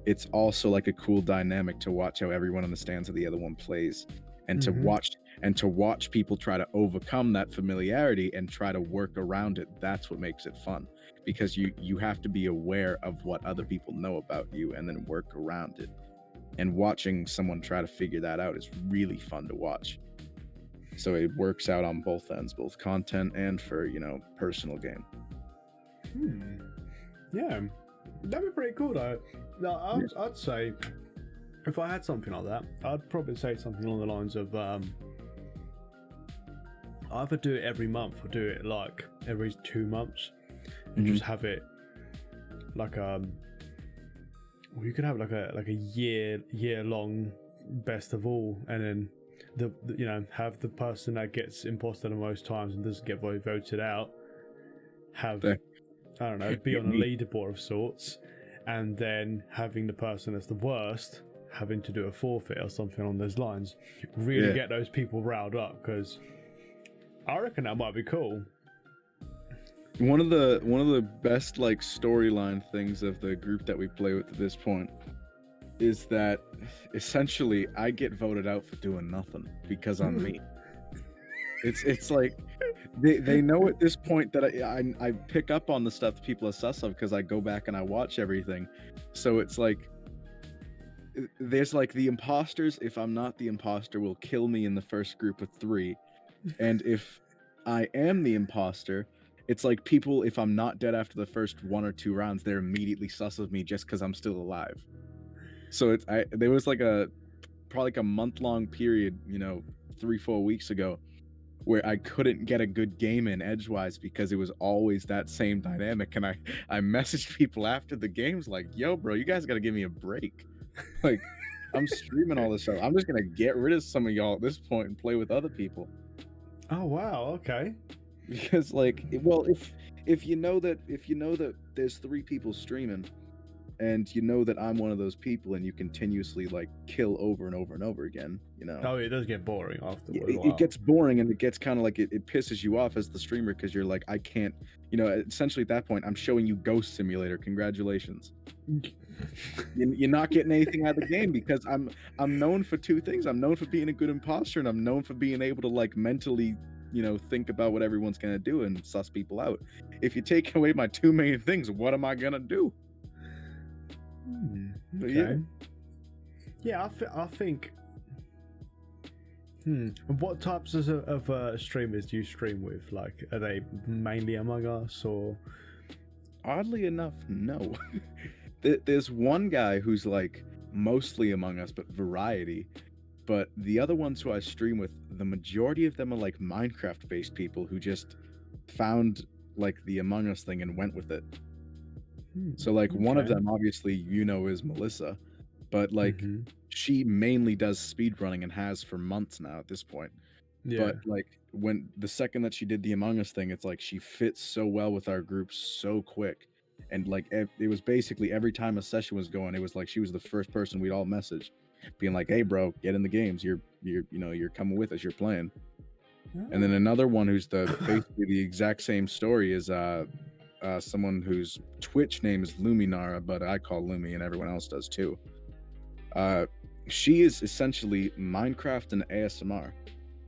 it's also like a cool dynamic to watch how everyone understands how the other one plays, and to watch people try to overcome that familiarity and try to work around it. That's what makes it fun, because you have to be aware of what other people know about you and then work around it. And watching someone try to figure that out is really fun to watch. So it works out on both ends, both content and for, personal game. Yeah, that'd be pretty cool though. No, I'd say if I had something like that, I'd probably say something along the lines of either do it every month or do it like every 2 months, and just have it like you could have like a year long best of all, and then have the person that gets imposter the most times and doesn't get voted out be on a leaderboard of sorts, and then having the person that's the worst having to do a forfeit or something on those lines. Really get those people riled up, because I reckon that might be cool. One of the best like storyline things of the group that we play with at this point is that essentially I get voted out for doing nothing because I'm me. It's like they know at this point that I pick up on the stuff that people are sus of, because I go back and I watch everything. So it's like there's like the imposters. If I'm not the imposter, will kill me in the first group of 3, and if I am the imposter, it's like people, if I'm not dead after the first 1 or 2 rounds, they're immediately sus of me just because I'm still alive. So there was like probably like a month-long period, 3-4 weeks ago, where I couldn't get a good game in edgewise because it was always that same dynamic. And I messaged people after the games like, yo, bro, you guys got to give me a break. Like, I'm streaming all this stuff. I'm just going to get rid of some of y'all at this point and play with other people. Oh, wow. Okay. Because like, well, if you know that there's 3 people streaming, and you know that I'm one of those people, and you continuously like kill over and over and over again, Oh, it does get boring afterwards. It gets boring, and it gets kind of like it pisses you off as the streamer, because you're like, I can't, essentially at that point I'm showing you Ghost Simulator. Congratulations. You're not getting anything out of the game, because I'm known for 2 things. I'm known for being a good imposter, and I'm known for being able to like mentally think about what everyone's gonna do and suss people out. If you take away my 2 main things, what am I gonna do? Okay. Yeah, I think. What types of streamers do you stream with? Like, are they mainly Among Us, or? oddly enough, no. There's one guy who's like mostly Among Us, but variety. But the other ones who I stream with, the majority of them are like Minecraft-based people who just found like the Among Us thing and went with it. So like one of them, obviously, is Melissa, but like she mainly does speedrunning and has for months now at this point. Yeah. But like when the second that she did the Among Us thing, it's like she fits so well with our group so quick. And like it was basically every time a session was going, it was like she was the first person we'd all message, being like, "Hey, bro, get in the games. You're coming with us. You're playing." And then another one who's basically the exact same story is someone whose Twitch name is Luminara, but I call Lumi, and everyone else does too. She is essentially Minecraft and ASMR.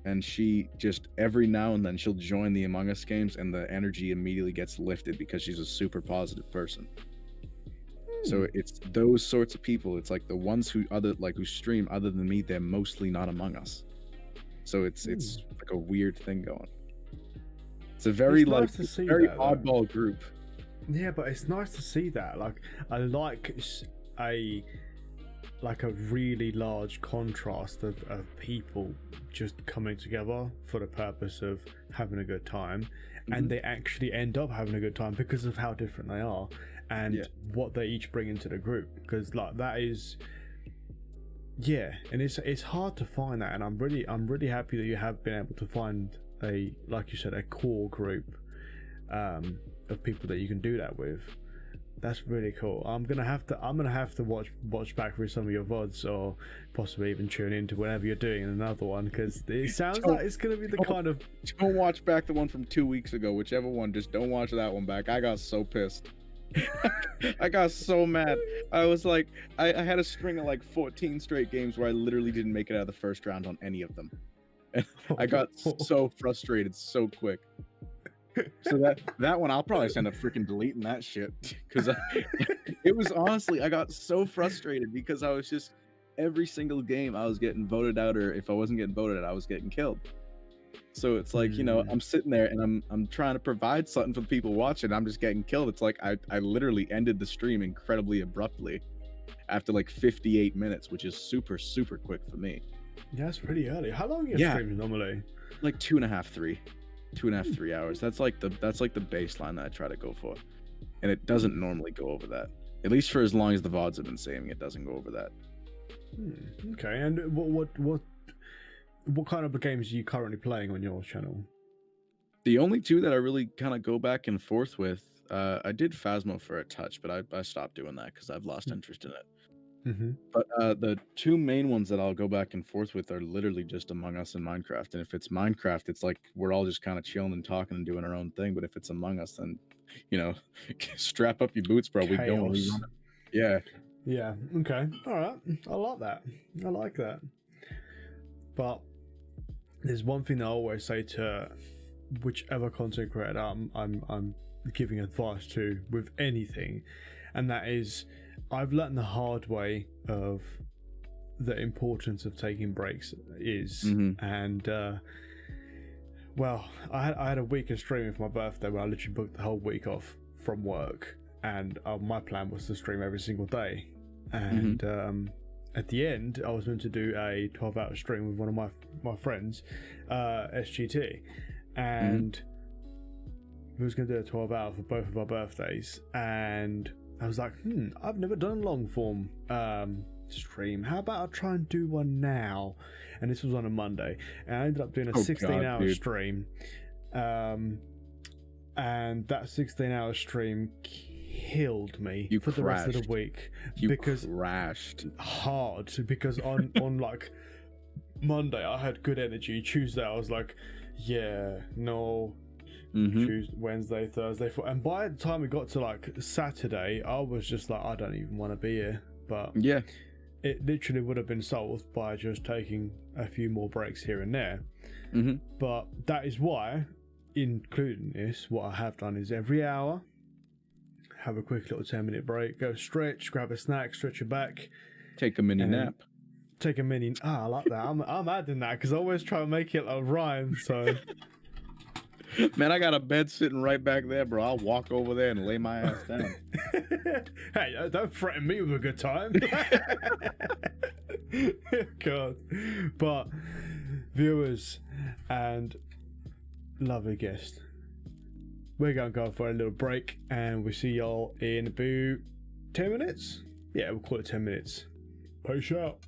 And she just every now and then she'll join the Among Us games and the energy immediately gets lifted because she's a super positive person. So it's those sorts of people. It's like the ones who stream other than me, they're mostly not Among Us. So it's like a weird thing going. It's a very very oddball group. Yeah, but it's nice to see that. Like I like a really large contrast of people just coming together for the purpose of having a good time, and they actually end up having a good time because of how different they are and what they each bring into the group. Because like that is, and it's hard to find that, and I'm really happy that you have been able to find like you said, a core group of people that you can do that with. That's really cool. I'm gonna have to watch back through some of your VODs, or possibly even tune into whenever you're doing another one, because it sounds like it's gonna be the kind of. Don't watch back the one from 2 weeks ago, whichever one. Just don't watch that one back. I got so pissed. I got so mad. I was like, I had a string of like 14 straight games where I literally didn't make it out of the first round on any of them. And I got so frustrated so quick. So that one, I'll probably end up freaking deleting that shit, because it was honestly, I got so frustrated because I was just every single game I was getting voted out, or if I wasn't getting voted out, I was getting killed. So it's like, I'm sitting there and I'm trying to provide something for the people watching. I'm just getting killed. It's like I literally ended the stream incredibly abruptly after like 58 minutes, which is super, super quick for me. Yeah, that's pretty early. How long are your streams normally? Like 2.5, 3. 2.5, 3 hours. That's like the baseline that I try to go for, and it doesn't normally go over that. At least for as long as the VODs have been saying, it doesn't go over that. Okay, and what kind of games are you currently playing on your channel? The only two that I really kind of go back and forth with, I did Phasmo for a touch, but I stopped doing that because I've lost interest in it. But the two main ones that I'll go back and forth with are literally just Among Us and Minecraft. And if it's Minecraft, it's like we're all just kind of chilling and talking and doing our own thing. But if it's Among Us, then strap up your boots, bro. We go. Yeah. Okay. All right. I like that. I like that. But there's one thing that I always say to whichever content creator I'm giving advice to with anything, and that is, I've learned the hard way of the importance of taking breaks is, and well, I had a week of streaming for my birthday where I literally booked the whole week off from work, and my plan was to stream every single day, and at the end I was meant to do a 12-hour stream with one of my friends, SGT, and we was going to do a 12-hour for both of our birthdays, and I was like, I've never done a long form stream. How about I try and do one now? And this was on a Monday, and I ended up doing a 16-hour stream. And that 16-hour stream killed me for the rest of the week. Because crashed hard. Because on like Monday I had good energy. Tuesday I was like, Tuesday, Wednesday, Thursday, and by the time we got to like Saturday, I was just like, I don't even want to be here. But it literally would have been solved by just taking a few more breaks here and there. But that is why, including this, what I have done is every hour have a quick little 10-minute break, go stretch, grab a snack, stretch your back, take a mini nap. Take a mini. I like that. I'm adding that because I always try to make it a rhyme. So. Man, I got a bed sitting right back there, bro. I'll walk over there and lay my ass down. Hey, don't threaten me with a good time. God. But viewers and lovely guest, we're going to go for a little break, and we'll see y'all in about 10 minutes. Yeah, we'll call it 10 minutes. Peace out.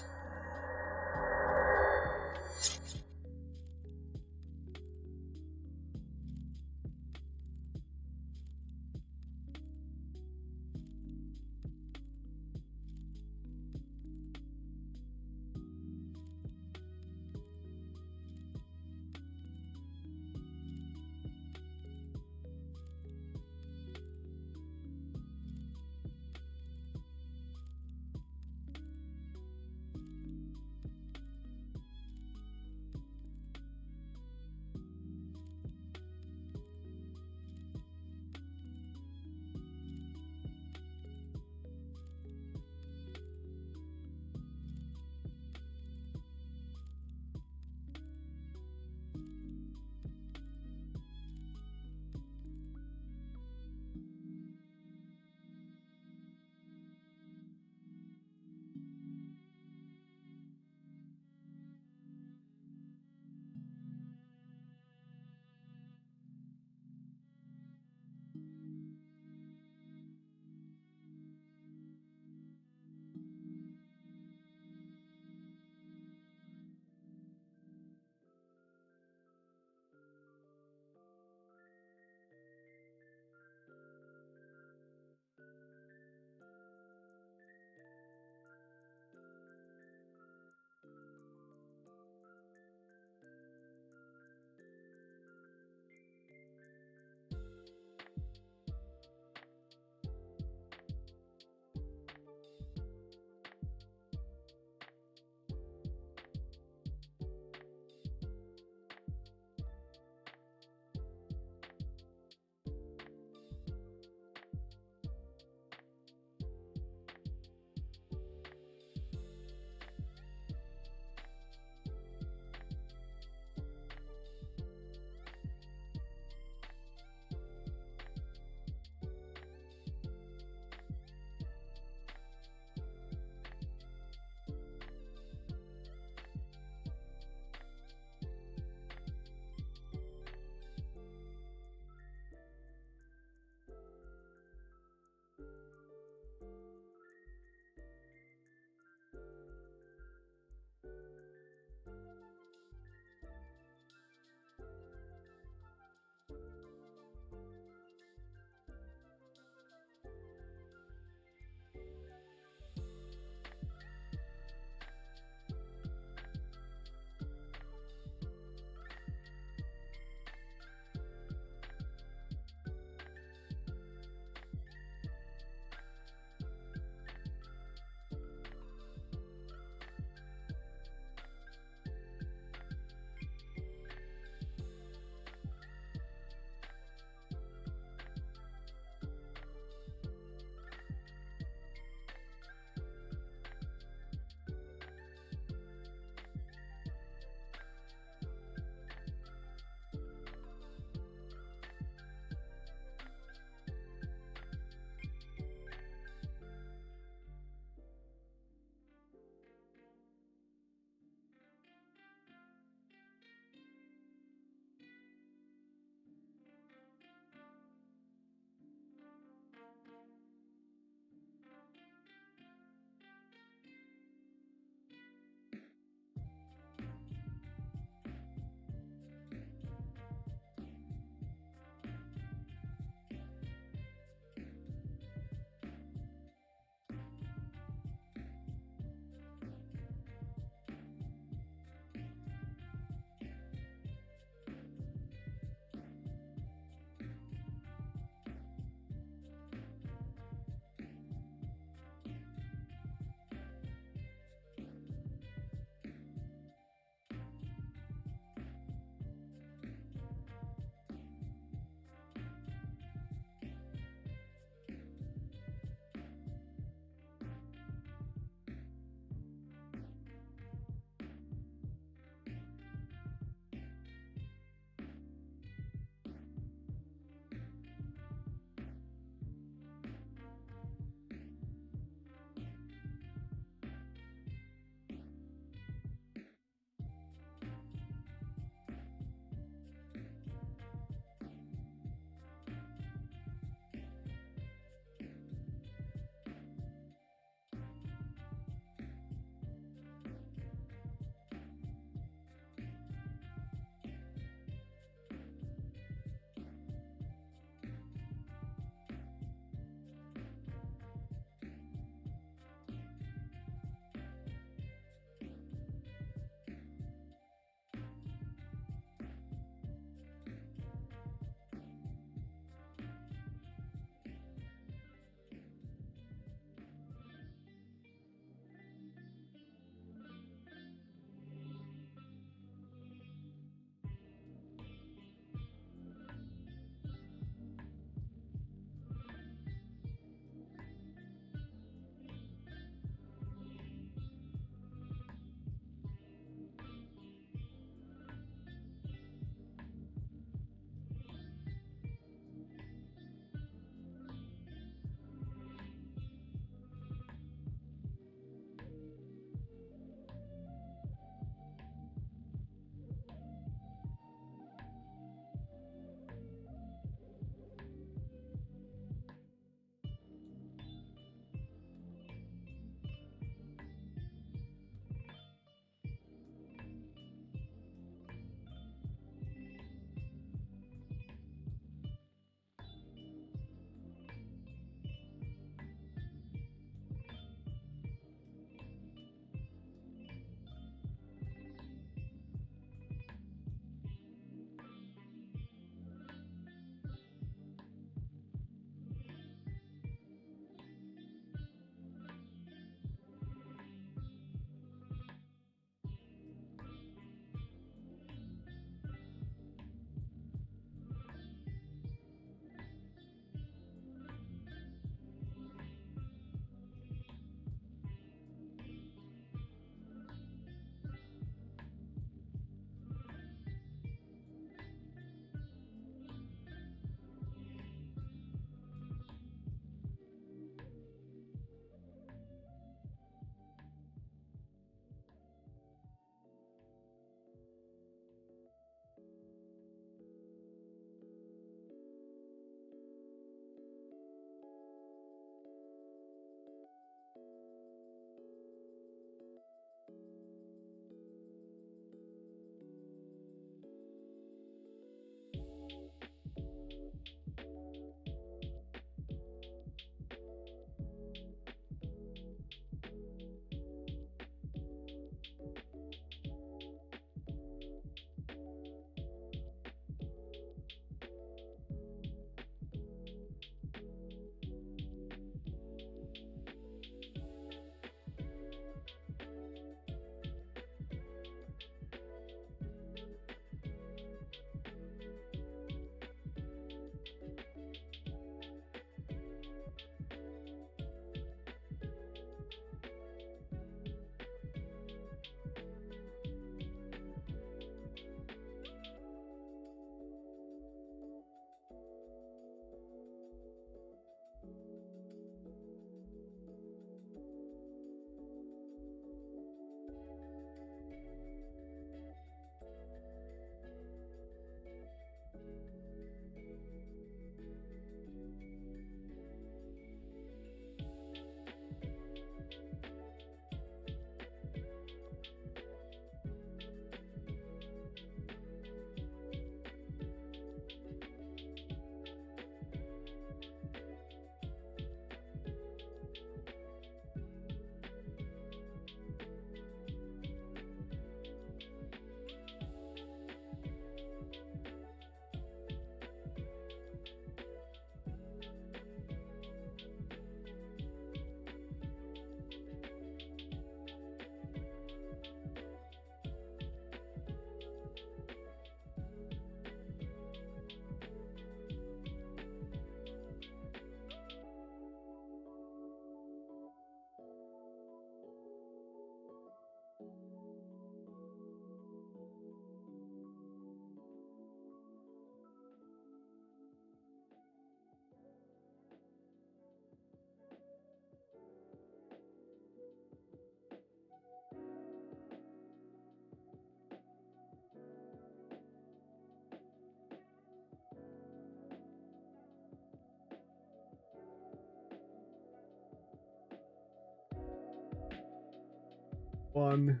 One.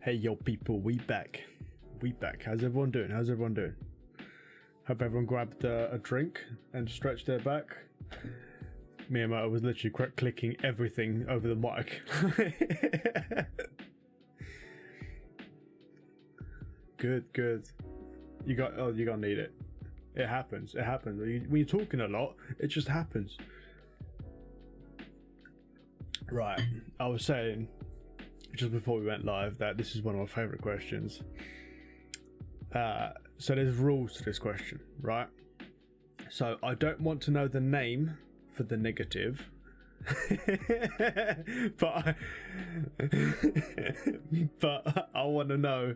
Hey, yo, people, we back. How's everyone doing? Hope everyone grabbed a drink and stretched their back. Miyamoto was literally clicking everything over the mic. Good. You're gonna need it. It happens. When you're talking a lot, it just happens. Right. I was saying just before we went live that this is one of my favorite questions. So there's rules to this question, right? So I don't want to know the name for the negative, but I want to know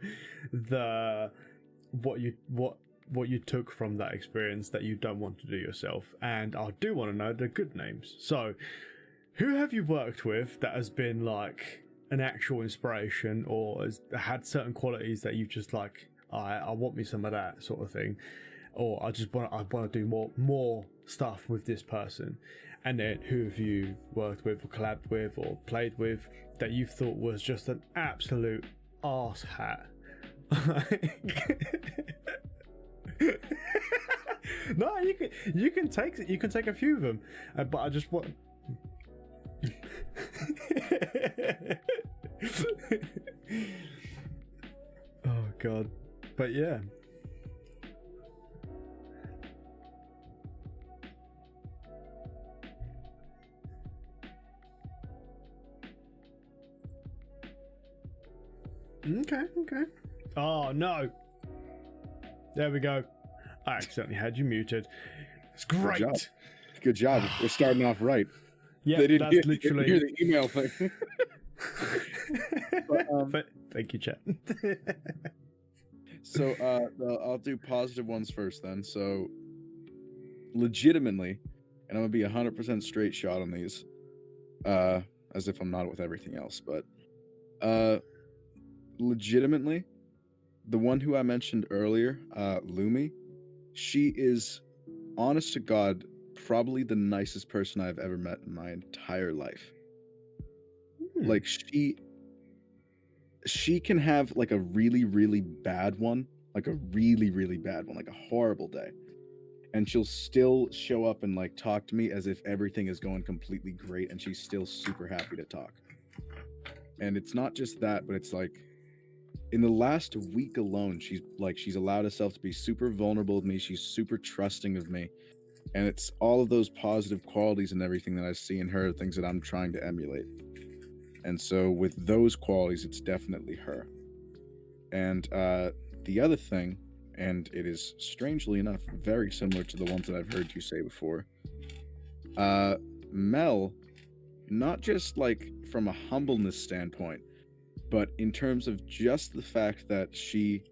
what you took from that experience that you don't want to do yourself, and I do want to know the good names. So, who have you worked with that has been like an actual inspiration, or has had certain qualities that you just like? I want me some of that sort of thing, or I want to do more stuff with this person. And then who have you worked with or collabed with or played with that you thought was just an absolute arse hat? No, you can take a few of them, but I just want. Oh god. But yeah. Okay. Oh no. There we go. I accidentally had you muted. It's great. Good job. We're starting off right. Yeah, they didn't literally hear the email thing. But thank you, chat. So I'll do positive ones first then. So legitimately, and I'm gonna be 100% straight shot on these, as if I'm not with everything else, but legitimately, the one who I mentioned earlier, Lumi, she is, honest to God, probably the nicest person I've ever met in my entire life. Like she can have like a really, really bad one, like a horrible day, and she'll still show up and like talk to me as if everything is going completely great, and she's still super happy to talk. And it's not just that, but it's like in the last week alone, she's allowed herself to be super vulnerable with me. She's super trusting of me, and it's all of those positive qualities and everything that I see in her, things that I'm trying to emulate. And so with those qualities, it's definitely her. And the other thing, and it is strangely enough very similar to the ones that I've heard you say before, Mel, not just like from a humbleness standpoint, but in terms of just the fact that she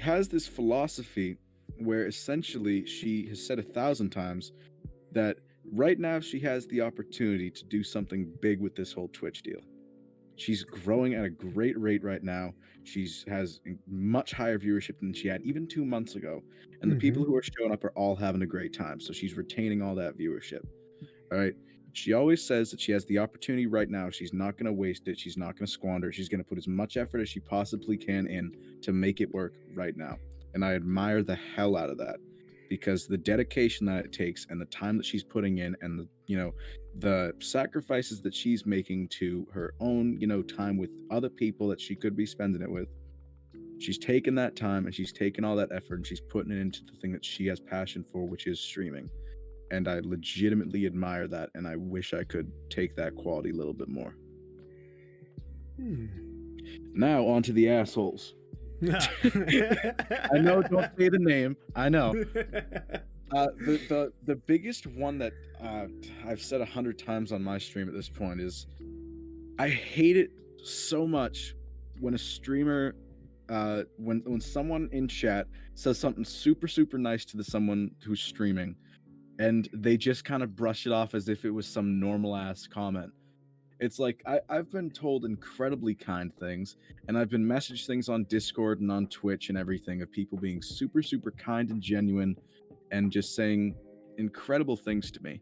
has this philosophy where essentially she has said 1,000 times that right now she has the opportunity to do something big with this whole Twitch deal. She's growing at a great rate right now. She has much higher viewership than she had even 2 months ago. And the people who are showing up are all having a great time. So she's retaining all that viewership. All right. She always says that she has the opportunity right now. She's not going to waste it. She's not going to squander. She's going to put as much effort as she possibly can in to make it work right now. And I admire the hell out of that, because the dedication that it takes and the time that she's putting in, and the sacrifices that she's making to her own, time with other people that she could be spending it with. She's taken that time and she's taken all that effort and she's putting it into the thing that she has passion for, which is streaming. And I legitimately admire that, and I wish I could take that quality a little bit more. Now on to the assholes. I know, don't say the name. I know. The biggest one that I've said 100 times on my stream at this point is I hate it so much when a streamer, when someone in chat says something super, super nice to someone who's streaming, and they just kind of brush it off as if it was some normal ass comment. It's like I've been told incredibly kind things, and I've been messaged things on Discord and on Twitch and everything of people being super, super kind and genuine and just saying incredible things to me.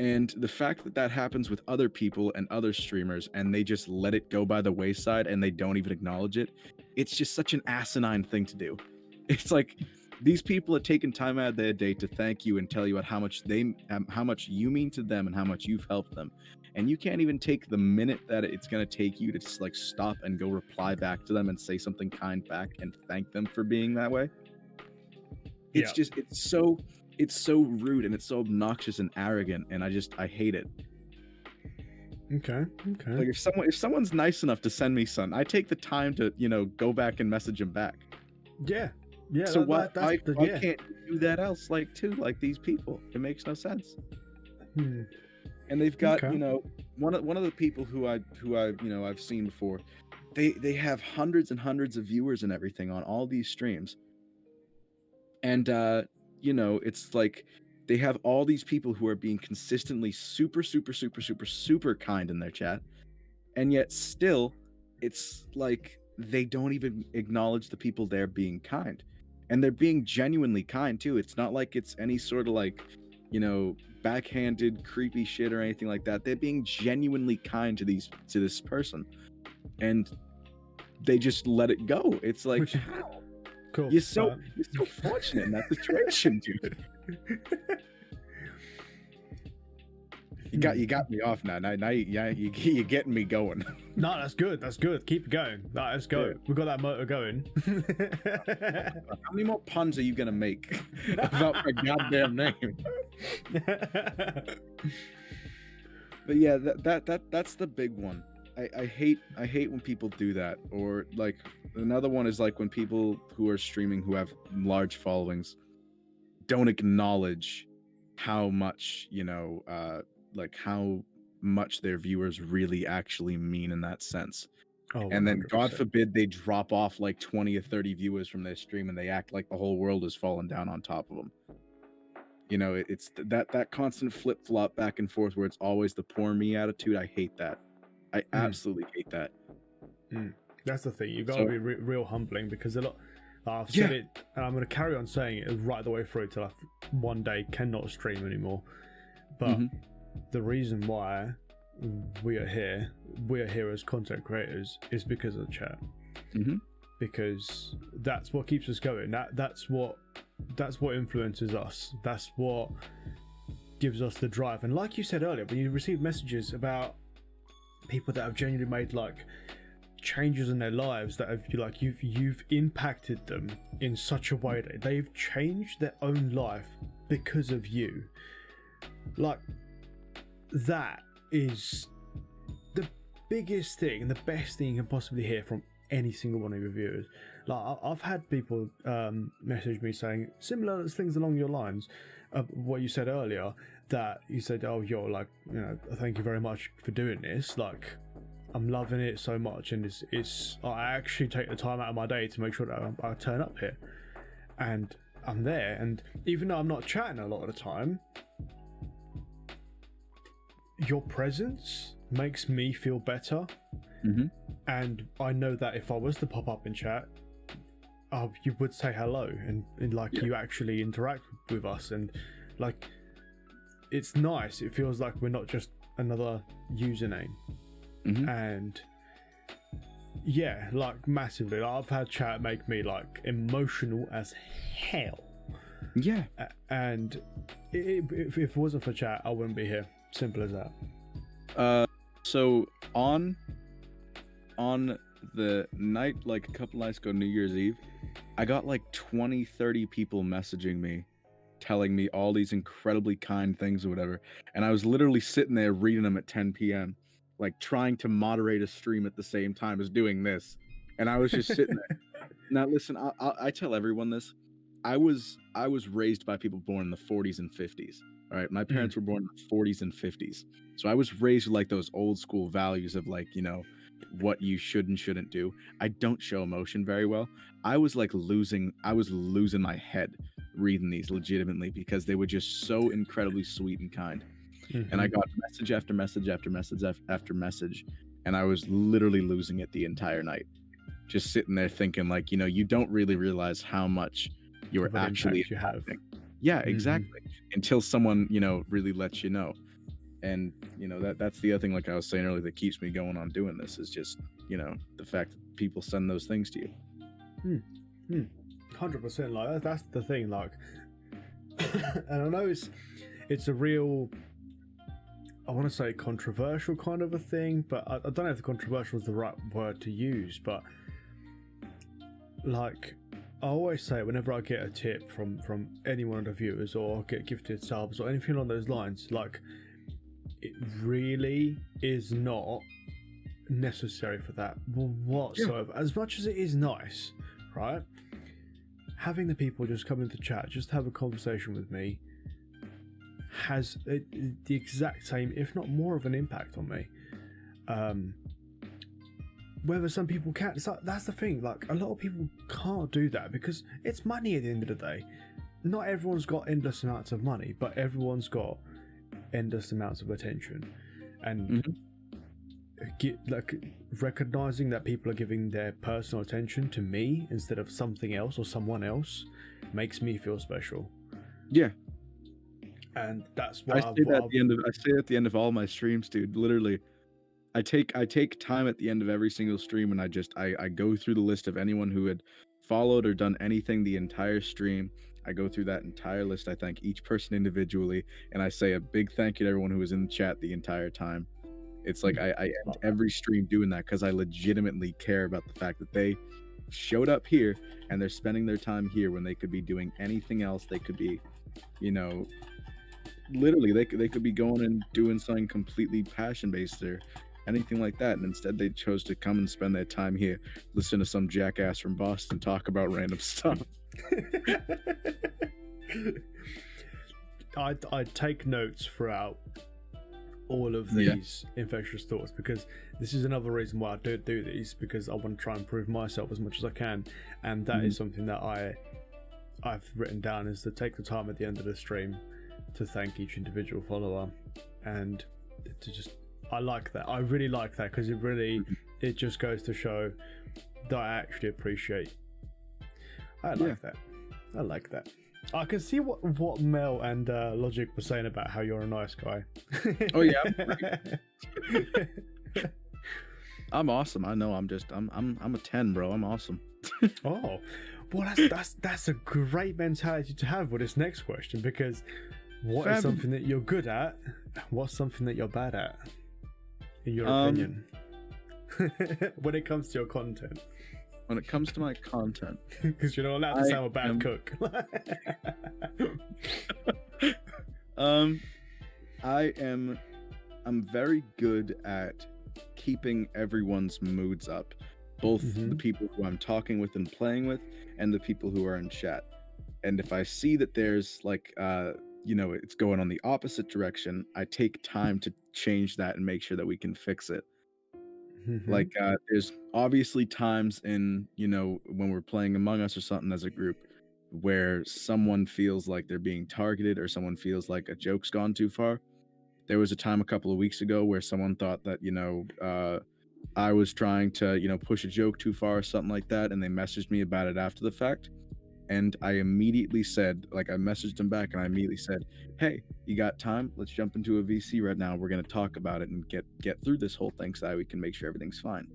And the fact that that happens with other people and other streamers, and they just let it go by the wayside and they don't even acknowledge it, it's just such an asinine thing to do. It's like these people are taking time out of their day to thank you and tell you about how much you mean to them and how much you've helped them, and you can't even take the minute that it's going to take you to just like stop and go reply back to them and say something kind back and thank them for being that way. It's just it's so rude and it's so obnoxious and arrogant, and I hate it. Okay. Like if someone's nice enough to send me something, I take the time to go back and message them back. Yeah. So why can't you do that else like these people? It makes no sense. And they've got one of the people who I've seen before. They have hundreds and hundreds of viewers and everything on all these streams, and it's like they have all these people who are being consistently super kind in their chat, and yet still it's like they don't even acknowledge the people there being kind, and they're being genuinely kind too. It's not like it's any sort of like backhanded creepy shit or anything like that. They're being genuinely kind to this person, and they just let it go. It's like, how? Cool. You're so fortunate in that situation, dude. You got me off now. Now you're getting me going. No, that's good. That's good. Keep going. No, let's go. Yeah. We've got that motor going. How many more puns are you gonna make about my goddamn name? But yeah, that's the big one. I hate when people do that. Or like another one is like when people who are streaming who have large followings don't acknowledge how much like how much their viewers really actually mean in that sense. Oh, and then 100%. God forbid they drop off like 20 or 30 viewers from their stream and they act like the whole world is falling down on top of them. It's that constant flip-flop back and forth where it's always the poor me attitude. I hate that. I absolutely hate that. That's the thing. You've got to be real humbling, because I've said it, and I'm going to carry on saying it right the way through till I one day cannot stream anymore. But the reason why we are here as content creators is because of the chat. Because that's what keeps us going. That's what influences us. That's what gives us the drive. And like you said earlier, when you receive messages about people that have genuinely made like changes in their lives, that have you've impacted them in such a way that they've changed their own life because of you, like that is the biggest thing and the best thing you can possibly hear from any single one of your viewers. Like I've had people message me saying similar things along your lines of what you said earlier, that you said, oh, you're like, thank you very much for doing this, like I'm loving it so much, and it's I actually take the time out of my day to make sure that I turn up here and I'm there, and even though I'm not chatting a lot of the time, your presence makes me feel better. And I know that if I was to pop up in chat, you would say hello and you actually interact with us, and like it's nice. It feels like we're not just another username. And yeah, like massively, like, I've had chat make me like emotional as hell. Yeah. And if it wasn't for chat, I wouldn't be here. Simple as that. So on the night, like a couple nights ago, New Year's Eve, I got like 20-30 people messaging me, telling me all these incredibly kind things or whatever, and I was literally sitting there reading them at 10 p.m. like trying to moderate a stream at the same time as doing this, and I was just sitting there. Now listen, I tell everyone this. I was raised by people born in the 40s and 50s. All right, my parents were born in the 40s and 50s, so I was raised with like those old school values of like, what you should and shouldn't do. I don't show emotion very well. I was losing my head reading these legitimately, because they were just so incredibly sweet and kind. And I got message after message after message after message, and I was literally losing it the entire night, just sitting there thinking like, you don't really realize how much you're actually you have. Yeah, exactly. Until someone really lets you know. And that's the other thing, like I was saying earlier, that keeps me going on doing this, is just the fact that people send those things to you. 100%. Like that's the thing. Like, and I know it's a real, I want to say controversial kind of a thing, but I don't know if the controversial is the right word to use. But like, I always say, whenever I get a tip from any one of the viewers, or get gifted subs or anything along those lines, like, it really is not necessary for that whatsoever. Yeah. As much as it is nice, right? Having the people just come into chat, just have a conversation with me, has the exact same, if not more, of an impact on me. Whether some people can, that's the thing. Like, a lot of people can't do that because it's money at the end of the day. Not everyone's got endless amounts of money, but everyone's got endless amounts of attention, and recognizing that people are giving their personal attention to me instead of something else or someone else makes me feel special. Yeah. And that's why I say that at the end of all my streams, dude. Literally, I take time at the end of every single stream, and I go through the list of anyone who had followed or done anything the entire stream. I go through that entire list. I thank each person individually, and I say a big thank you to everyone who was in the chat the entire time. It's like I end every stream doing that because I legitimately care about the fact that they showed up here and they're spending their time here when they could be doing anything else. They could be, literally they could be going and doing something completely passion-based or anything like that, and instead they chose to come and spend their time here, listen to some jackass from Boston talk about random stuff. I take notes throughout all of these infectious thoughts, because this is another reason why I do these, because I want to try and improve myself as much as I can, and that is something that I've written down, is to take the time at the end of the stream to thank each individual follower, and to just, I like that. I really like that, because it just goes to show that I actually appreciate. I like that. I can see what Mel and Logic were saying about how you're a nice guy. Oh yeah. I'm awesome. I know. I'm a 10, bro. I'm awesome. Oh, well, that's a great mentality to have with this next question, because what is something that you're good at? What's something that you're bad at, in your opinion? When it comes to your content. When it comes to my content, because you're not allowed to sound a bad cook. I'm very good at keeping everyone's moods up, both the people who I'm talking with and playing with, and the people who are in chat. And if I see that there's like it's going on the opposite direction, I take time to change that and make sure that we can fix it. Like there's obviously times in when we're playing Among Us or something as a group where someone feels like they're being targeted, or someone feels like a joke's gone too far. There was a time a couple of weeks ago where someone thought that I was trying to push a joke too far or something like that, and they messaged me about it after the fact. And I immediately said, I messaged them back, and I immediately said, hey, you got time? Let's jump into a VC right now. We're going to talk about it and get through this whole thing so that we can make sure everything's fine.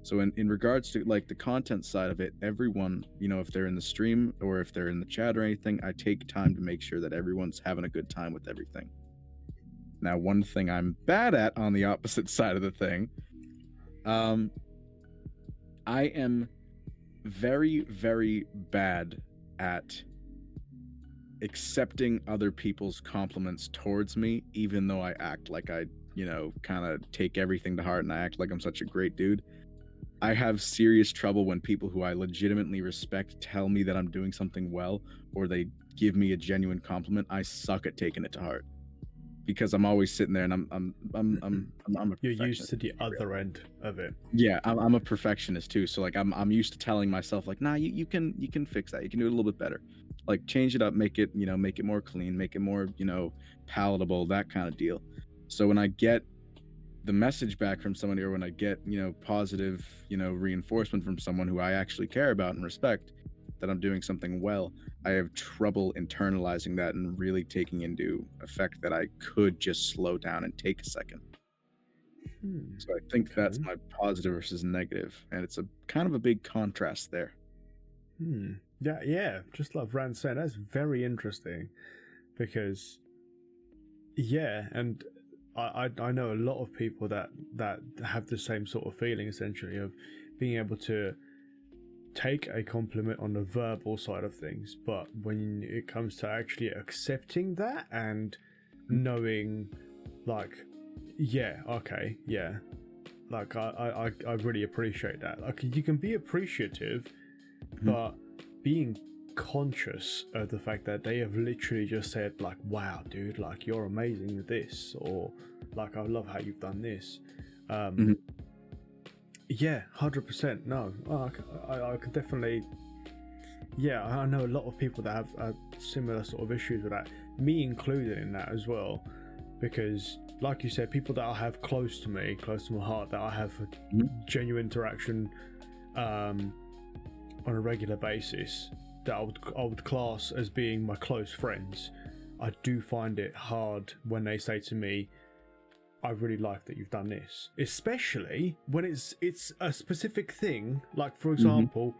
So in regards to the content side of it, everyone, if they're in the stream or if they're in the chat or anything, I take time to make sure that everyone's having a good time with everything. Now, one thing I'm bad at on the opposite side of the thing, I am very, very bad at accepting other people's compliments towards me, even though I act like I, kind of take everything to heart and I act like I'm such a great dude. I have serious trouble when people who I legitimately respect tell me that I'm doing something well, or they give me a genuine compliment. I suck at taking it to heart, because I'm always sitting there and I'm a You're used to the other end of it. Yeah, I'm a perfectionist too. So I'm used to telling myself nah, you can fix that. You can do it a little bit better. Change it up, make it more clean, make it more palatable, that kind of deal. So when I get the message back from somebody, or when I get positive reinforcement from someone who I actually care about and respect, that I'm doing something well, I have trouble internalizing that and really taking into effect that I could just slow down and take a second. So I think that's my positive versus negative, and it's a kind of a big contrast there. Yeah. Just like Rand said, that's very interesting because, and I know a lot of people that have the same sort of feeling, essentially, of being able to take a compliment on the verbal side of things, but when it comes to actually accepting that and knowing, like, like I really appreciate that. Like, you can be appreciative, but being conscious of the fact that they have literally just said, like, wow, dude, like, you're amazing at this, or like, I love how you've done this. Yeah, 100%. No, I could definitely. Yeah, I know a lot of people that have similar sort of issues with that, me included in that as well, because, like you said, people that I have close to me, close to my heart, that I have genuine interaction on a regular basis, that I would class as being my close friends. I do find it hard when they say to me, I really like that you've done this, especially when it's a specific thing. Like, for example,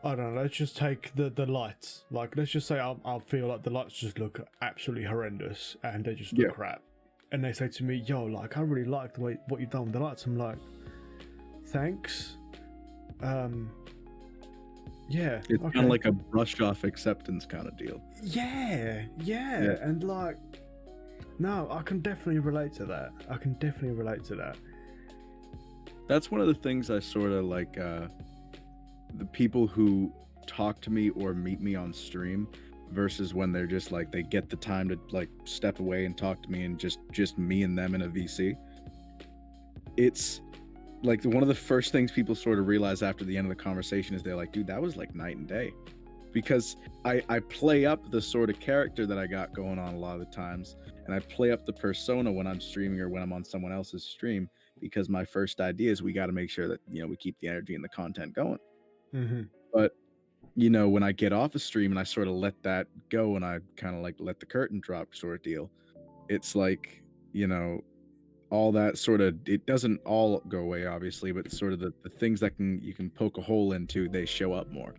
I don't know, let's just take the lights. Like, let's just say I feel like the lights just look absolutely horrendous and they just look crap. And they say to me, yo, like, I really like the way what you've done with the lights. I'm like, thanks. Yeah. It's kind of like a brush off acceptance kind of deal. Yeah. And like, no, I can definitely relate to that. That's one of the things I sort of like, the people who talk to me or meet me on stream versus when they're just like, they get the time to like step away and talk to me and just me and them in a VC. It's like one of the first things people sort of realize after the end of the conversation is they're like, dude, that was like night and day. Because I play up the sort of character that I got going on a lot of the times, and I play up the persona when I'm streaming or when I'm on someone else's stream, because my first idea is we got to make sure that, you know, we keep the energy and the content going. But, you know, when I get off a stream and I sort of let that go and I kind of like let the curtain drop sort of deal, it's like, you know, all that sort of, it doesn't all go away, obviously, but sort of the things that you can poke a hole into, they show up more.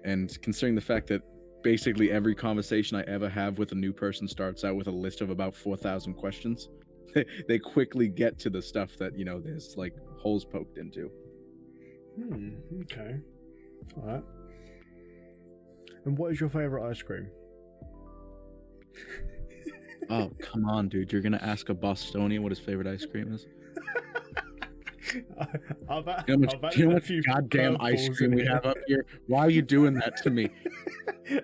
And considering the fact that basically every conversation I ever have with a new person starts out with a list of about 4,000 questions, they quickly get to the stuff that, you know, there's like holes poked into. Okay. All right. And what is your favorite ice cream? Oh, come on, dude. You're going to ask a Bostonian what his favorite ice cream is? I've had a few goddamn ice cream we have up here. Why are you doing that to me?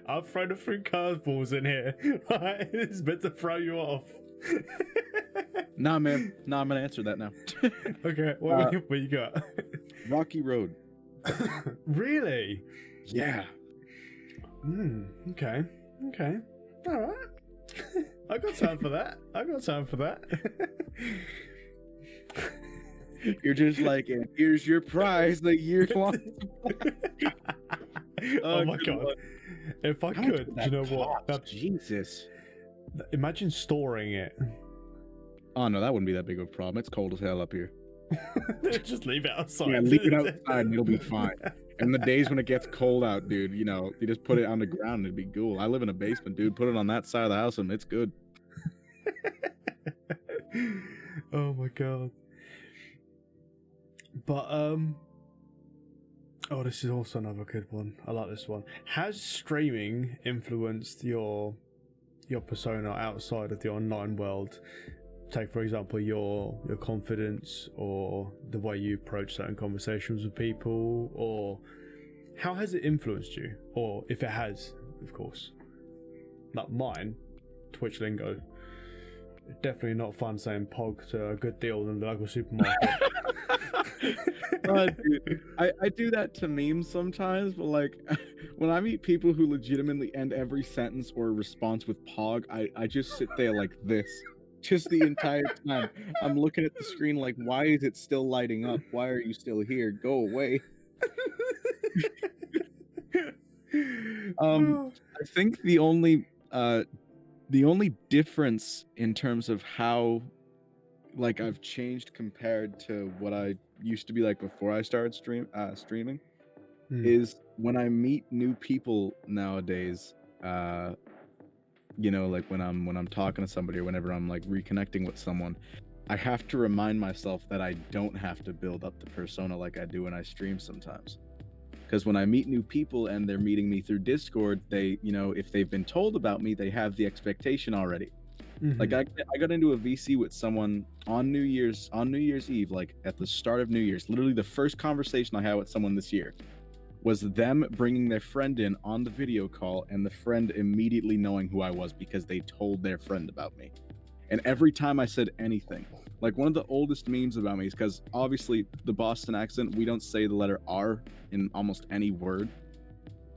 I've thrown a few curveballs in here. Right? It's meant to throw you off. Nah, man. Nah, I'm gonna answer that now. Okay, what you got? Rocky Road. Really? Yeah. Okay. All right. I got time for that. You're just like, and here's your prize that you want. Oh my god! If I could, do you know what? Jesus. Imagine storing it. Oh no, that wouldn't be that big of a problem. It's cold as hell up here. Just leave it outside. Yeah, leave it outside and it'll be fine. And the days when it gets cold out, dude, you know, you just put it on the ground and it'd be cool. I live in a basement, dude. Put it on that side of the house and it's good. Oh my god. But oh, this is also another good one. I like this one. Has streaming influenced your persona outside of the online world? Take, for example, your confidence or the way you approach certain conversations with people, or how has it influenced you? Or if it has, of course. Like mine, Twitch lingo. Definitely not fun saying POG to a good deal in the local supermarket. Dude, I do that to memes sometimes, but like when I meet people who legitimately end every sentence or response with POG, I just sit there like this. Just the entire time. I'm looking at the screen like, why is it still lighting up? Why are you still here? Go away. I think the only difference in terms of how like I've changed compared to what I used to be like before I started streaming is when I meet new people nowadays, you know, like when I'm talking to somebody or whenever I'm like reconnecting with someone, I have to remind myself that I don't have to build up the persona like I do when I stream sometimes. Because when I meet new people and they're meeting me through Discord, they, you know, if they've been told about me, they have the expectation already. Like I got into a VC with someone on New Year's Eve, like at the start of New Year's. Literally the first conversation I had with someone this year was them bringing their friend in on the video call and the friend immediately knowing who I was because they told their friend about me. And every time I said anything, like one of the oldest memes about me is because obviously the Boston accent, we don't say the letter R in almost any word.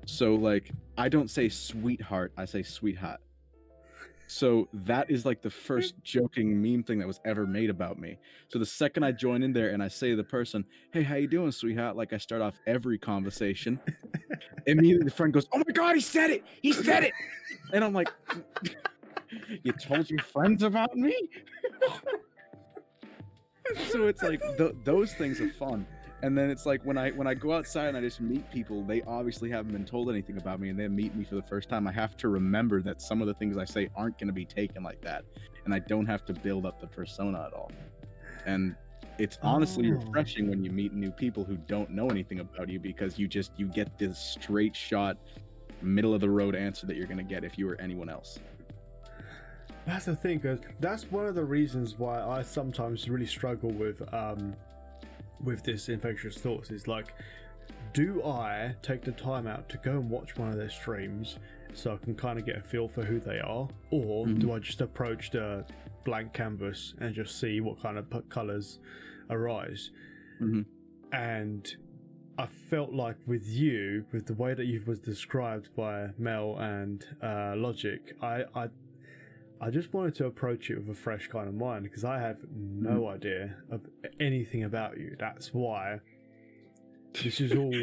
So like I don't say sweetheart, I say sweetheart. So that is like the first joking meme thing that was ever made about me. So the second I join in there and I say to the person, "Hey, how you doing, sweetheart?" Like I start off every conversation, immediately the friend goes, "Oh my God, he said it! He said it!" And I'm like, "You told your friends about me?" So it's like those things are fun. And then it's like when I go outside and I just meet people, they obviously haven't been told anything about me and they meet me for the first time. I have to remember that some of the things I say aren't going to be taken like that. And I don't have to build up the persona at all. And it's honestly refreshing when you meet new people who don't know anything about you because you get this straight shot, middle of the road answer that you're going to get if you were anyone else. That's the thing, because that's one of the reasons why I sometimes really struggle with this Infectious Thoughts is like, do I take the time out to go and watch one of their streams so I can kind of get a feel for who they are, or do I just approach the blank canvas and just see what kind of colors arise? And I felt like with you, with the way that you was described by Mel and Logic, I just wanted to approach it with a fresh kind of mind because I have no idea of anything about you. That's why this is all.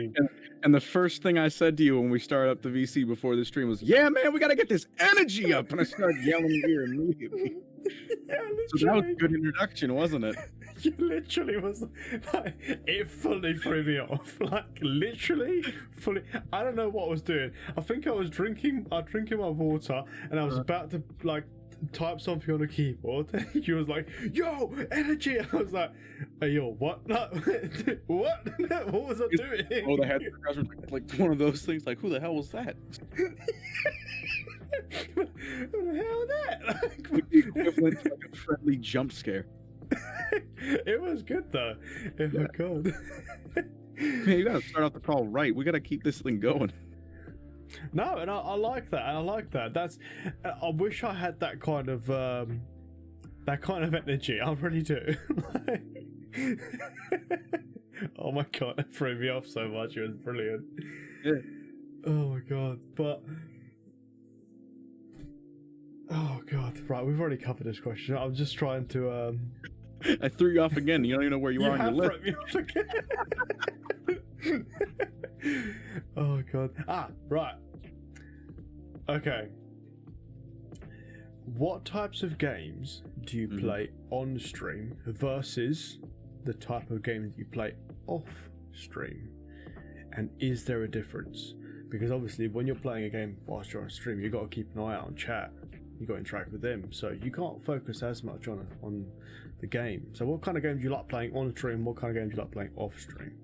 And the first thing I said to you when we started up the VC before the stream was, "Yeah, man, we got to get this energy up." And I started yelling at you immediately. Yeah, literally. So that was a good introduction, wasn't it? You literally was like, it fully threw me off. Like literally, fully. I don't know what I was doing. I think I was drinking my water, and I was about to like type something on the keyboard. And you was like, "Yo, energy!" I was like, "Hey, yo, what? No, what? What was I doing?" Oh, the head like one of those things. Like, who the hell was that? What the hell was that? Like the equivalent to like a friendly jump scare. It was good though. Oh my God. Man, you gotta start off the call right. We gotta keep this thing going. No, and I like that. And I like that. I wish I had that kind of energy. I really do. Oh my God, it threw me off so much. It was brilliant. Yeah. Oh my God, but. Oh God, right, we've already covered this question. I'm just trying to I threw you off again. You don't even know where you are on your list. Me off again. Oh God. Right. Okay. What types of games do you play on stream versus the type of games you play off stream? And is there a difference? Because obviously when you're playing a game whilst you're on stream, you've got to keep an eye out on chat. You got to interact with them, so you can't focus as much on the game. So what kind of games do you like playing on stream? What kind of games do you like playing off stream?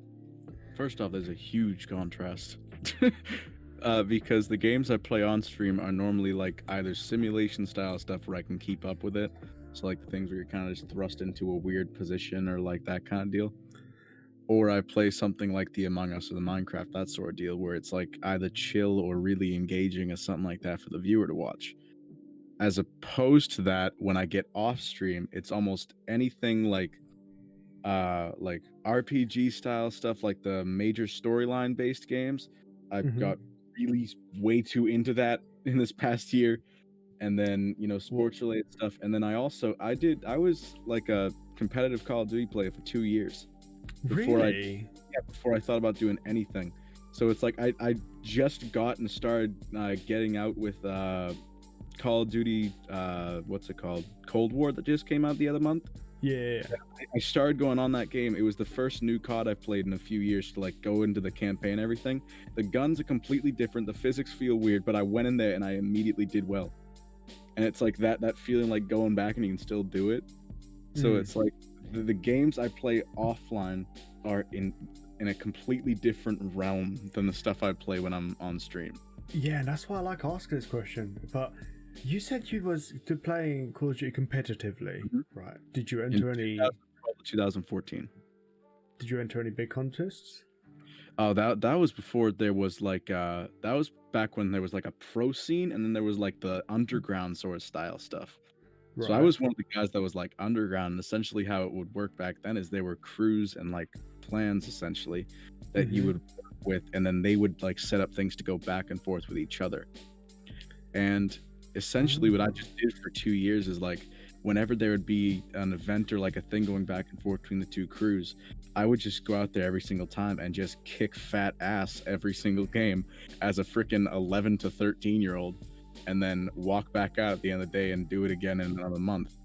First off, there's a huge contrast. Because the games I play on stream are normally like either simulation style stuff where I can keep up with it. So like the things where you're kind of just thrust into a weird position or like that kind of deal. Or I play something like the Among Us or the Minecraft, that sort of deal, where it's like either chill or really engaging as something like that for the viewer to watch. As opposed to that, when I get off stream, it's almost anything like RPG style stuff, like the major storyline based games. I've got really way too into that in this past year. And then, you know, sports related stuff. And then I was like a competitive Call of Duty player for 2 years. Before Really? Before I thought about doing anything. So it's like I just got and started getting out with Call of Duty, what's it called? Cold War that just came out the other month. Yeah. I started going on that game. It was the first new COD I've played in a few years to like go into the campaign and everything. The guns are completely different. The physics feel weird, but I went in there and I immediately did well. And it's like that feeling like going back and you can still do it. So it's like the games I play offline are in a completely different realm than the stuff I play when I'm on stream. Yeah, and that's why I like asking this question. But you said you was playing Call of Duty competitively, right? Did you enter any? 2014. Did you enter any big contests? Oh, that was before there was like that was back when there was like a pro scene, and then there was like the underground sort of style stuff. Right. So I was one of the guys that was like underground, and essentially how it would work back then is there were crews and like plans essentially that you would work with, and then they would like set up things to go back and forth with each other. And essentially what I just did for 2 years is like whenever there would be an event or like a thing going back and forth between the two crews, I would just go out there every single time and just kick fat ass every single game as a freaking 11 to 13 year old, and then walk back out at the end of the day and do it again in another month.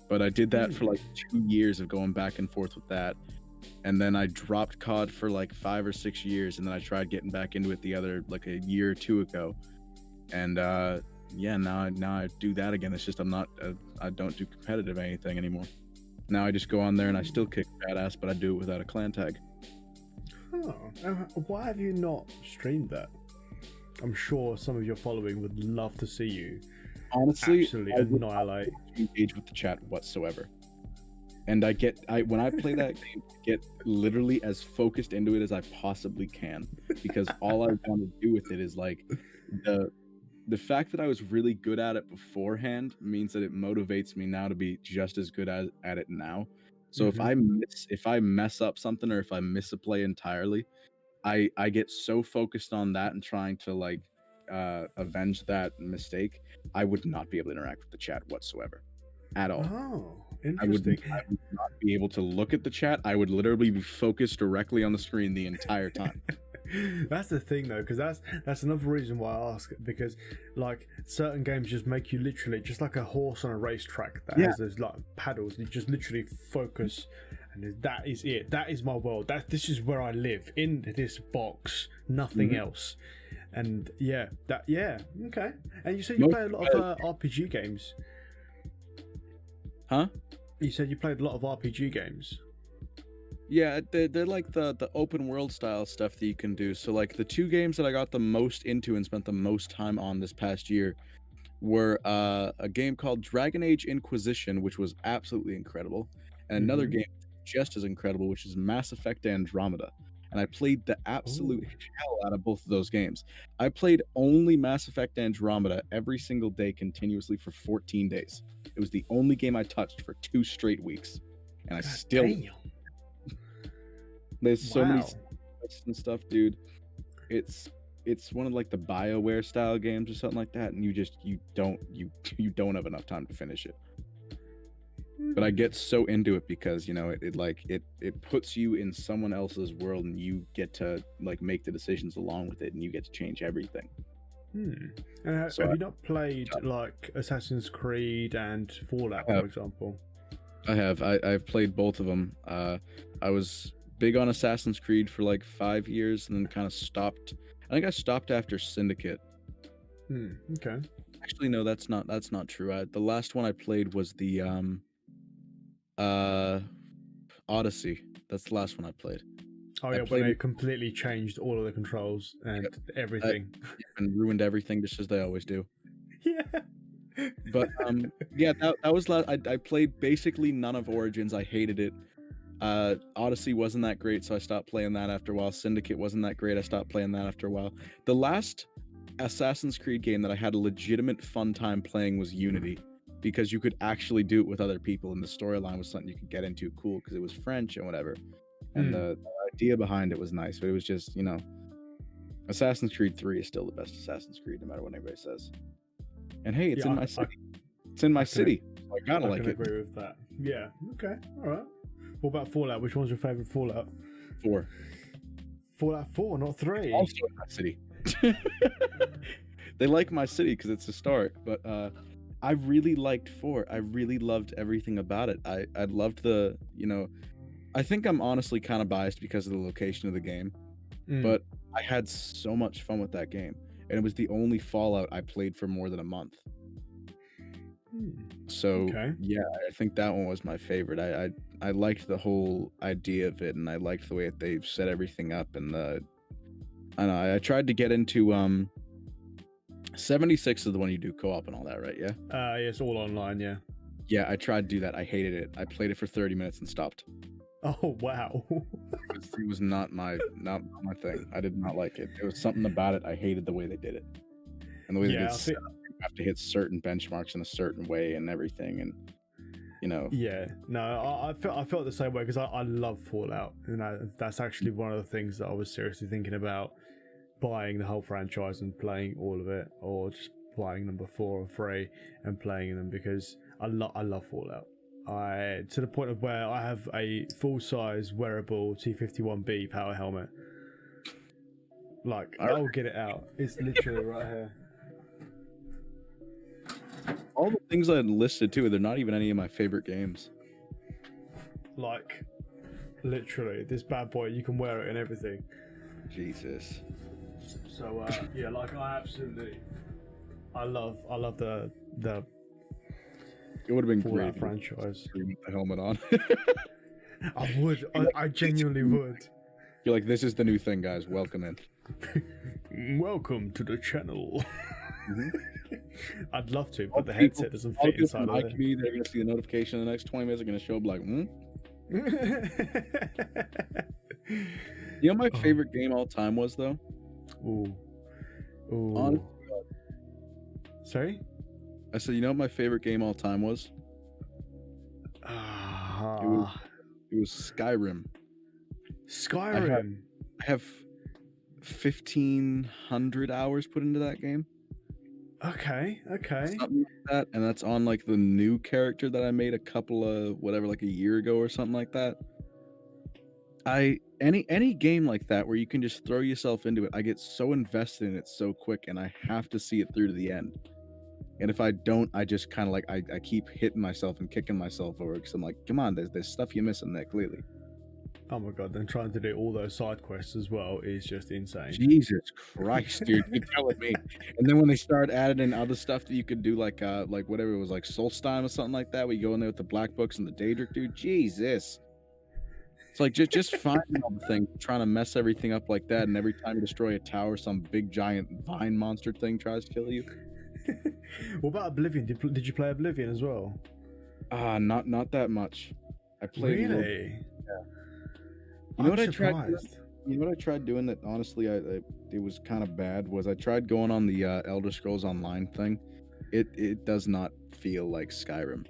But I did that for like 2 years of going back and forth with that. And then I dropped COD for like 5 or 6 years, and then I tried getting back into it the other like a year or two ago. And now I do that again. It's just I don't do competitive anything anymore. Now I just go on there and I still kick badass, but I do it without a clan tag. Oh, why have you not streamed that? I'm sure some of your following would love to see you. Honestly, absolutely annihilate. Engage with the chat whatsoever. And when I play that game, I get literally as focused into it as I possibly can, because all I want to do with it is like the fact that I was really good at it beforehand means that it motivates me now to be just as good at it now. So if I mess up something, or if I miss a play entirely, I get so focused on that and trying to like avenge that mistake, I would not be able to interact with the chat whatsoever at all. Oh, interesting. I would not be able to look at the chat. I would literally be focused directly on the screen the entire time. That's the thing though, because that's another reason why I ask, because like certain games just make you literally just like a horse on a racetrack that has those like paddles. You just literally focus, and that is it. That is my world. This is where I live, in this box, nothing else. And okay. And you said you play a lot of RPG games. Huh? You said you played a lot of RPG games. Yeah, they're like the open world style stuff that you can do. So like the two games that I got the most into and spent the most time on this past year were a game called Dragon Age Inquisition, which was absolutely incredible, and another game just as incredible, which is Mass Effect Andromeda. And I played the absolute hell out of both of those games. I played only Mass Effect Andromeda every single day continuously for 14 days. It was the only game I touched for 2 straight weeks. And I still... Damn. There's so many and stuff, dude. It's one of like the BioWare style games or something like that, and you don't have enough time to finish it. But I get so into it because, you know, it puts you in someone else's world, and you get to like make the decisions along with it, and you get to change everything. And have you not played like Assassin's Creed and Fallout, for example? I have. I've played both of them. I was big on Assassin's Creed for like 5 years, and then kind of stopped. I think I stopped after Syndicate. Okay. Actually, no, that's not true. The last one I played was the Odyssey. That's the last one I played. Oh yeah, when they completely changed all of the controls and everything. And ruined everything just as they always do. Yeah. But that was I played basically none of Origins. I hated it. Odyssey wasn't that great, so I stopped playing that after a while. Syndicate wasn't that great. I stopped playing that after a while. The last Assassin's Creed game that I had a legitimate fun time playing was Unity, because you could actually do it with other people, and the storyline was something you could get into cool because it was French and whatever. And the idea behind it was nice, but it was just, you know, Assassin's Creed 3 is still the best Assassin's Creed, no matter what anybody says. And hey, it's in my city. It's in my city. So I gotta like it. I agree with that. Yeah. Okay. All right. What about Fallout? Which one's your favorite Fallout? 4. Fallout 4, not 3. Also in my city. They like my city because it's a start, but I really liked 4. I really loved everything about it. I loved the, I think I'm honestly kind of biased because of the location of the game, but I had so much fun with that game, and it was the only Fallout I played for more than a month. So yeah, I think that one was my favorite. I liked the whole idea of it, and I liked the way that they set everything up, and I don't know, I tried to get into 76 is the one you do co-op and all that, right? Yeah. Yeah, it's all online. Yeah. Yeah, I tried to do that. I hated it. I played it for 30 minutes and stopped. Oh wow. It was not my thing. I did not like it. There was something about it. I hated the way they did it, and the way they did set up. You have to hit certain benchmarks in a certain way and everything, and Yeah, no, I felt the same way because I love Fallout, and that's actually one of the things that I was seriously thinking about buying the whole franchise and playing all of it, or just buying number 4 or 3 and playing them, because I love Fallout. To the point of where I have a full-size wearable T-51B power helmet. Like, I'll get it out. It's literally right here. All the things I had listed too, they're not even any of my favorite games. Like, literally, this bad boy, you can wear it and everything. Jesus. So yeah, like I love the it would have been Fallout great franchise with the helmet on. I would. I genuinely would. You're like, this is the new thing, guys. Welcome in. Welcome to the channel. Mm-hmm. I'd love to, but the headset doesn't fit inside of it. They're gonna see the notification in the next 20 minutes. They're gonna show up like, You know my favorite game all time was though? Ooh. Sorry? I said, you know what my favorite game all time was? It was Skyrim. Skyrim. I have 1,500 hours put into that game. Okay. Something like that, and that's on like the new character that I made like a year ago or something like that. Any game like that where you can just throw yourself into it, I get so invested in it so quick, and I have to see it through to the end. And if I don't, I just kind of like I keep hitting myself and kicking myself over because I'm like, come on, there's stuff you're missing there clearly. Oh my god, then trying to do all those side quests as well is just insane. Jesus Christ, dude, you're telling me. And then when they start adding in other stuff that you could do, like whatever it was, like Solstheim or something like that, where you go in there with the black books and the Daedric, dude, Jesus. It's like just finding all the things, trying to mess everything up like that, and every time you destroy a tower, some big giant vine monster thing tries to kill you. What about Oblivion? Did you play Oblivion as well? Not that much. I played really. Yeah. You know what surprised. You know what I tried doing that honestly it was kind of bad was I tried going on the Elder Scrolls Online thing. It does not feel like Skyrim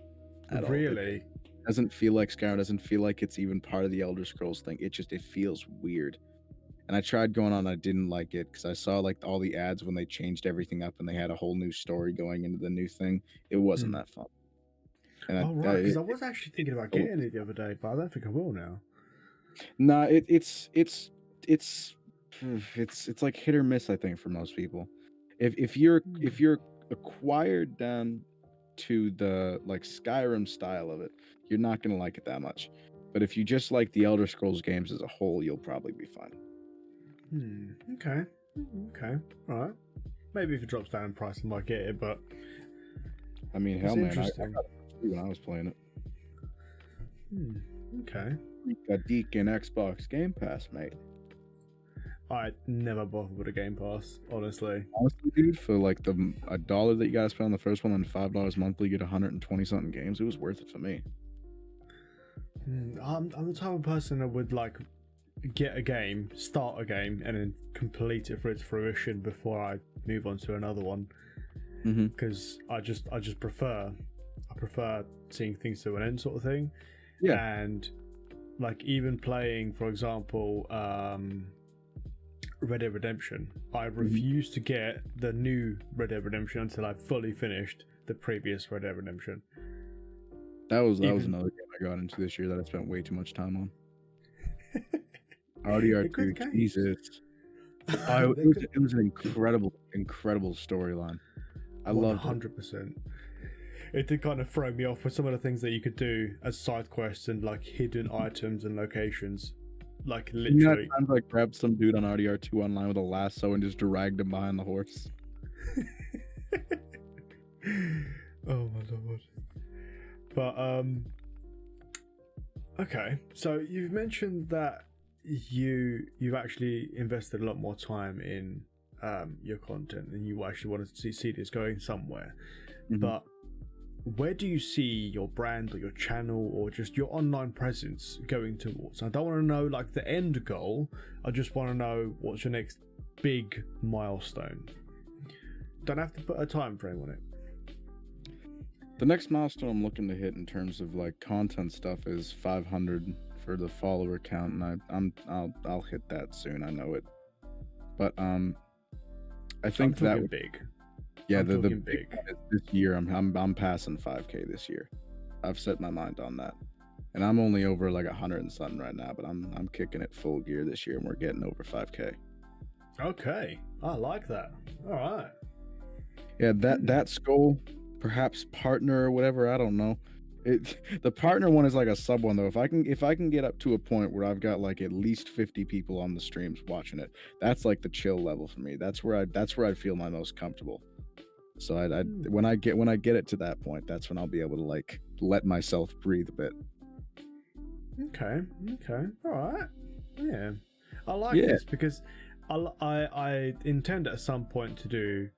at all. Really? It doesn't feel like Skyrim. It doesn't feel like it's even part of the Elder Scrolls thing. It feels weird. And I tried going on. I didn't like it because I saw like all the ads when they changed everything up and they had a whole new story going into the new thing. It wasn't that fun. And right, because I was actually thinking about getting it the other day, but I don't think I will now. Nah, it's like hit or miss, I think, for most people. If you're acquired down to the like Skyrim style of it, you're not gonna like it that much. But if you just like the Elder Scrolls games as a whole, you'll probably be fine. Okay. All right. Maybe if it drops down in price, I might get it. But I mean, hell, man, I got it when I was playing it. Okay. Got Deacon Xbox Game Pass, mate. I never bothered with a Game Pass, honestly. Honestly, dude, for like $1 that you gotta spend on the first one and $5 monthly, you get 120 something games. It was worth it for me. I'm the type of person that would like get a game, start a game, and then complete it for its fruition before I move on to another one. Because I just prefer seeing things to an end, sort of thing. Yeah. And like even playing, for example, Red Dead Redemption, I refused to get the new Red Dead Redemption until I fully finished the previous Red Dead Redemption. That was another game I got into this year that I spent way too much time on. They're RDR2, good games. Jesus. It was an incredible storyline. I loved it. 100%. It did kind of throw me off with some of the things that you could do as side quests and like hidden items and locations. Like literally. Times I grabbed some dude on RDR2 online with a lasso and just dragged him behind the horse. Oh my lord. But okay, so you've mentioned that you've actually invested a lot more time in your content and you actually want to see this going somewhere. Mhm. But where do you see your brand or your channel or just your online presence going towards? I don't want to know like the end goal. I just want to know what's your next big milestone. Don't have to put a time frame on it. The next milestone I'm looking to hit in terms of like content stuff is 500 for the follower count, and I'll hit that soon. I know it. But I think I'm that big. yeah, I'm the talking big big. one is this year I'm passing 5K this year. I've set my mind on that, and I'm only over like 100 and something right now, but I'm kicking it full gear this year, and we're getting over 5K. Okay, I like that. All right. Yeah, that's goal. Perhaps partner or whatever. I don't know. The partner one is like a sub one though. If I can get up to a point where I've got like at least 50 people on the streams watching it, that's like the chill level for me. That's where I feel my most comfortable. So when I get it to that point, that's when I'll be able to like let myself breathe a bit. Okay. All right. Yeah, I like Yeah. this because I intend at some point to do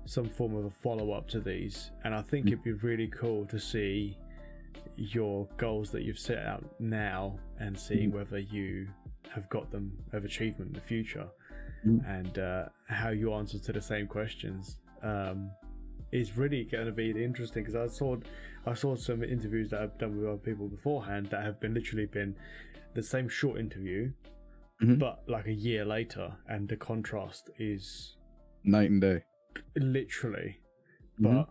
some form of a follow-up to these, and I think it'd be really cool to see your goals that you've set out now and seeing whether you have got them of achievement in the future, and how you answer to the same questions is really going to be interesting, because I saw some interviews that I've done with other people beforehand that have literally been the same short interview but like a year later, and the contrast is night and day. Literally. But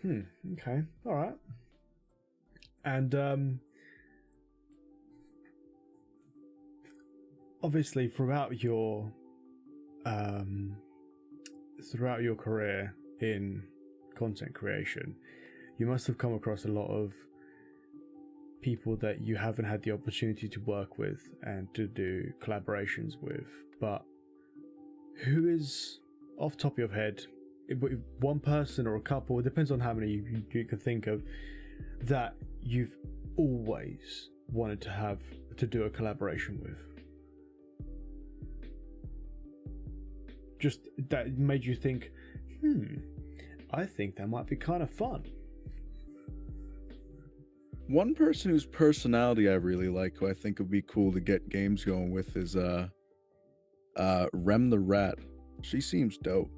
okay, all right. And obviously throughout your career in content creation, you must have come across a lot of people that you haven't had the opportunity to work with and to do collaborations with. But who is, off the top of your head, one person or a couple, it depends on how many you can think of, that you've always wanted to have to do a collaboration with? Just that made you think, I think that might be kind of fun. One person whose personality I really like, who I think would be cool to get games going with, is Rem the Rat. She seems dope.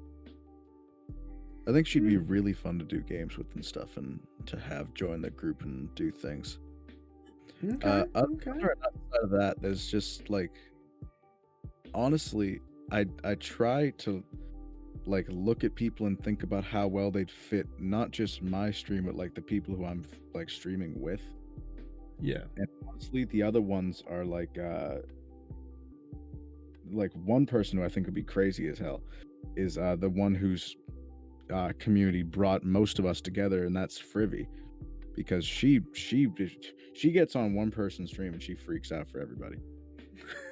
I think she'd be really fun to do games with and stuff, and to have join the group and do things. Okay. Outside of that, there's just like, honestly, I try to like look at people and think about how well they'd fit not just my stream, but like the people who I'm like streaming with. Yeah. And honestly, the other ones are like one person who I think would be crazy as hell is the one whose community brought most of us together, and that's Frivy, because she gets on one person's stream and she freaks out for everybody.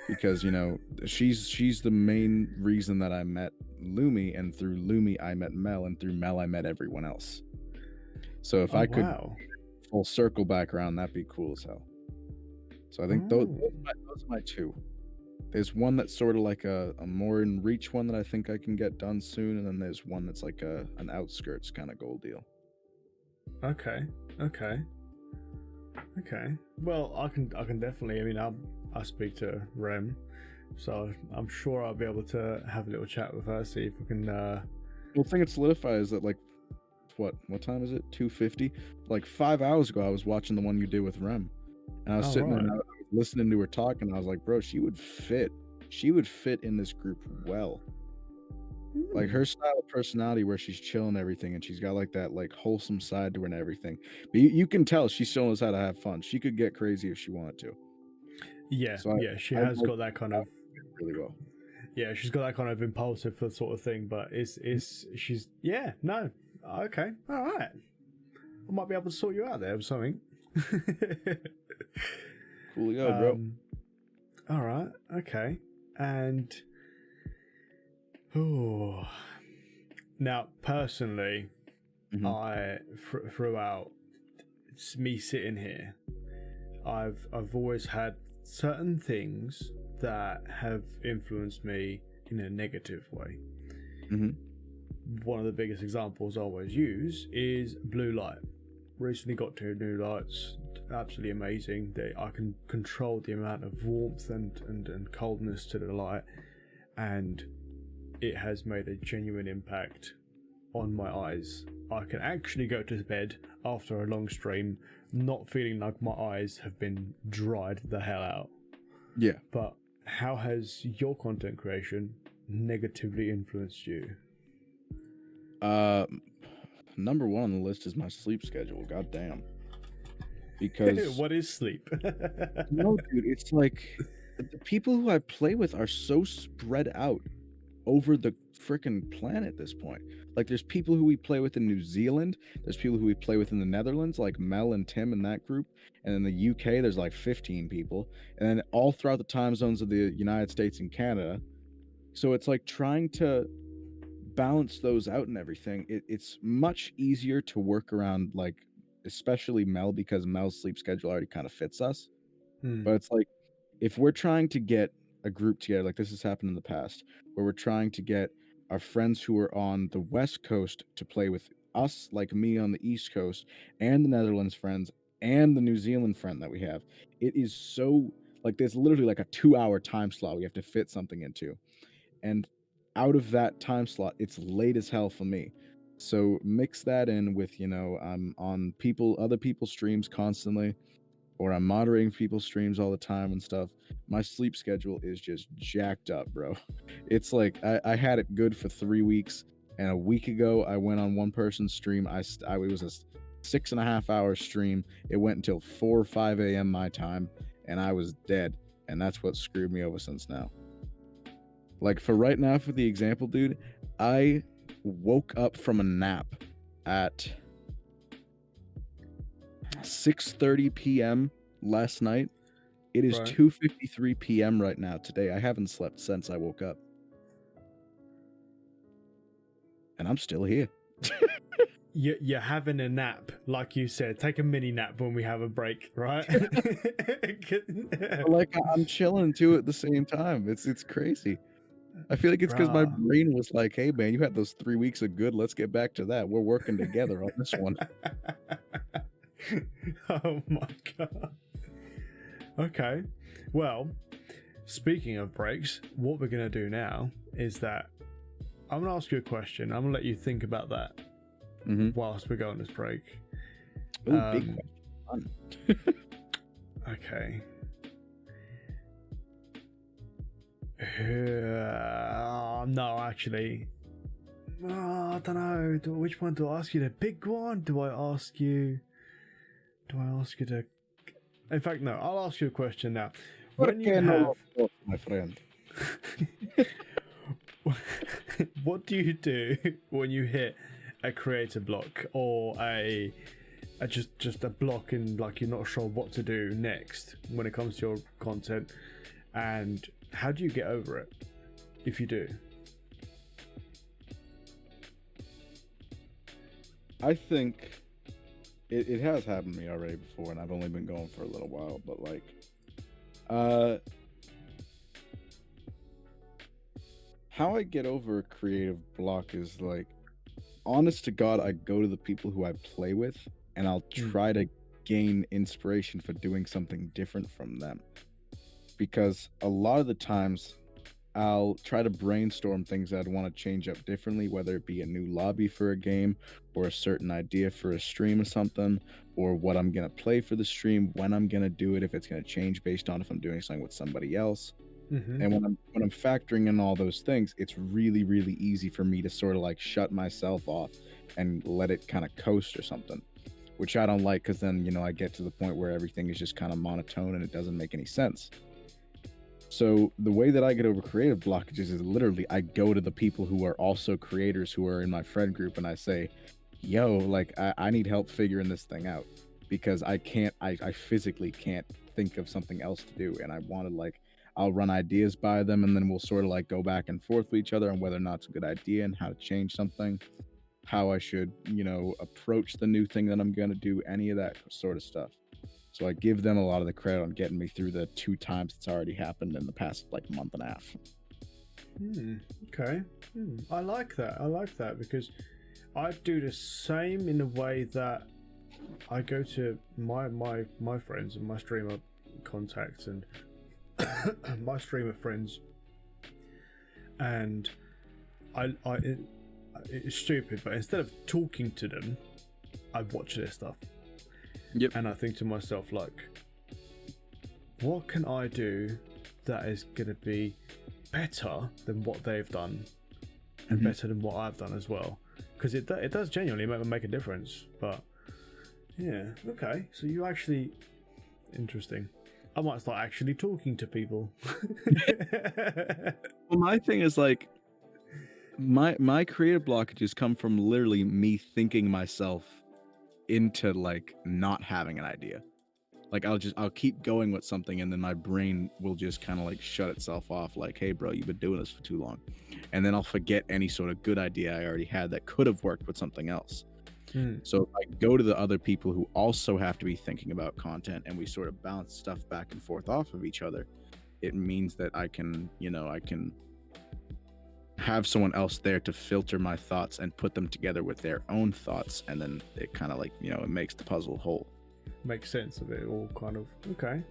Because, you know, she's the main reason that I met Lumi, and through Lumi I met Mel, and through Mel I met everyone else. So if I could full circle back around, that'd be cool as hell. So I think those are my two. There's one that's sort of like a more in reach one that I think I can get done soon, and then there's one that's like an outskirts kind of goal deal. Okay. Well, I can definitely. I mean, I speak to Rem, so I'm sure I'll be able to have a little chat with her, see if we can. Well, the thing that solidifies that, like, what time is it? 2:50. Like 5 hours ago, I was watching the one you did with Rem, and I was sitting there and I was listening to her talk, and I was like, bro, she would fit in this group well. Like her style of personality, where she's chill and everything, and she's got like that like wholesome side to her and everything. But you can tell she still knows how to have fun. She could get crazy if she wanted to. Yeah, So yeah, she I has like got that kind of, really well. yeah, she's got that kind of impulsive sort of thing, but she's, yeah, no, okay, all right. I might be able to sort you out there with something. Coolio, bro. All right, okay. And now personally, throughout me sitting here, I've always had certain things that have influenced me in a negative way. One of the biggest examples I always use is blue light. Recently got 2 new lights, absolutely amazing. I can control the amount of warmth and coldness to the light, and it has made a genuine impact on my eyes. I can actually go to bed after a long stream not feeling like my eyes have been dried the hell out. Yeah. But how has your content creation negatively influenced you? Number 1 on the list is my sleep schedule. God damn. Because what is sleep? no, dude, it's like the people who I play with are so spread out over the freaking planet at this point. Like, there's people who we play with in New Zealand, there's people who we play with in the Netherlands, like Mel and Tim in that group, and in the UK there's like 15 people, and then all throughout the time zones of the United States and Canada. So it's like trying to balance those out and everything. It's much easier to work around, like, especially Mel, because Mel's sleep schedule already kind of fits us. But it's like, if we're trying to get a group together, like this has happened in the past, where we're trying to get our friends who are on the West Coast to play with us, like me on the East Coast, and the Netherlands friends, and the New Zealand friend that we have, it is so, like, there's literally like a 2-hour time slot we have to fit something into. And out of that time slot, it's late as hell for me. So mix that in with, I'm on other people's streams constantly, or I'm moderating people's streams all the time and stuff. My sleep schedule is just jacked up, bro. It's like I had it good for 3 weeks, and a week ago I went on one person's stream. It was a 6.5 hour stream. It went until 4 or 5 a.m. my time, and I was dead. And that's what screwed me over since now. Like, for right now, for the example, dude, I woke up from a nap at 6:30 p.m. last night. It is 2:53 p.m. right now today. I haven't slept since I woke up. And I'm still here. You're having a nap, like you said. Take a mini nap when we have a break, right? Like, I'm chilling too at the same time. It's crazy. I feel like it's because my brain was like, hey, man, you had those 3 weeks of good. Let's get back to that. We're working together on this one. Oh my god. Okay. Well, speaking of breaks, what we're going to do now is that I'm going to ask you a question. I'm going to let you think about that whilst we go on this break. Ooh, big question. Okay. No, actually. I don't know. Which one do I ask you? The big one? Do I ask you to... In fact, no. I'll ask you a question now. When you have... my friend. What do you do when you hit a creator block or just a block and, like, you're not sure what to do next when it comes to your content? And how do you get over it, if you do? I think it has happened to me already before, and I've only been going for a little while, but, like, how I get over a creative block is, like, honest to God, I go to the people who I play with, and I'll try to gain inspiration for doing something different from them. Because a lot of the times I'll try to brainstorm things that I'd want to change up differently, whether it be a new lobby for a game or a certain idea for a stream or something, or what I'm going to play for the stream, when I'm going to do it, if it's going to change based on if I'm doing something with somebody else. And when I'm factoring in all those things, it's really, really easy for me to sort of like shut myself off and let it kind of coast or something, which I don't like, because then, I get to the point where everything is just kind of monotone and it doesn't make any sense. So the way that I get over creative blockages is literally I go to the people who are also creators who are in my friend group and I say, yo, like I need help figuring this thing out because I physically can't think of something else to do. And I want to like, I'll run ideas by them and then we'll sort of like go back and forth with each other on whether or not it's a good idea and how to change something, how I should, approach the new thing that I'm going to do, any of that sort of stuff. So I give them a lot of the credit on getting me through the 2 times it's already happened in the past like month and a half. Okay. I like that because I do the same in a way that I go to my friends and my streamer contacts and my streamer friends, and it's stupid, but instead of talking to them, I watch their stuff. Yep. And I think to myself, like, what can I do that is going to be better than what they've done and better than what I've done as well? Because it does genuinely make a difference. But yeah, okay. So you actually... Interesting. I might start actually talking to people. Well, my thing is like, my creative blockages come from literally me thinking myself into like not having an idea. Like I'll keep going with something and then my brain will just kind of like shut itself off like, hey bro, you've been doing this for too long. And then I'll forget any sort of good idea I already had that could have worked with something else. So I go to the other people who also have to be thinking about content and we sort of bounce stuff back and forth off of each other. It means that I can have someone else there to filter my thoughts and put them together with their own thoughts, and then it kind of like it makes the puzzle whole. Makes sense of it all, kind of. Okay.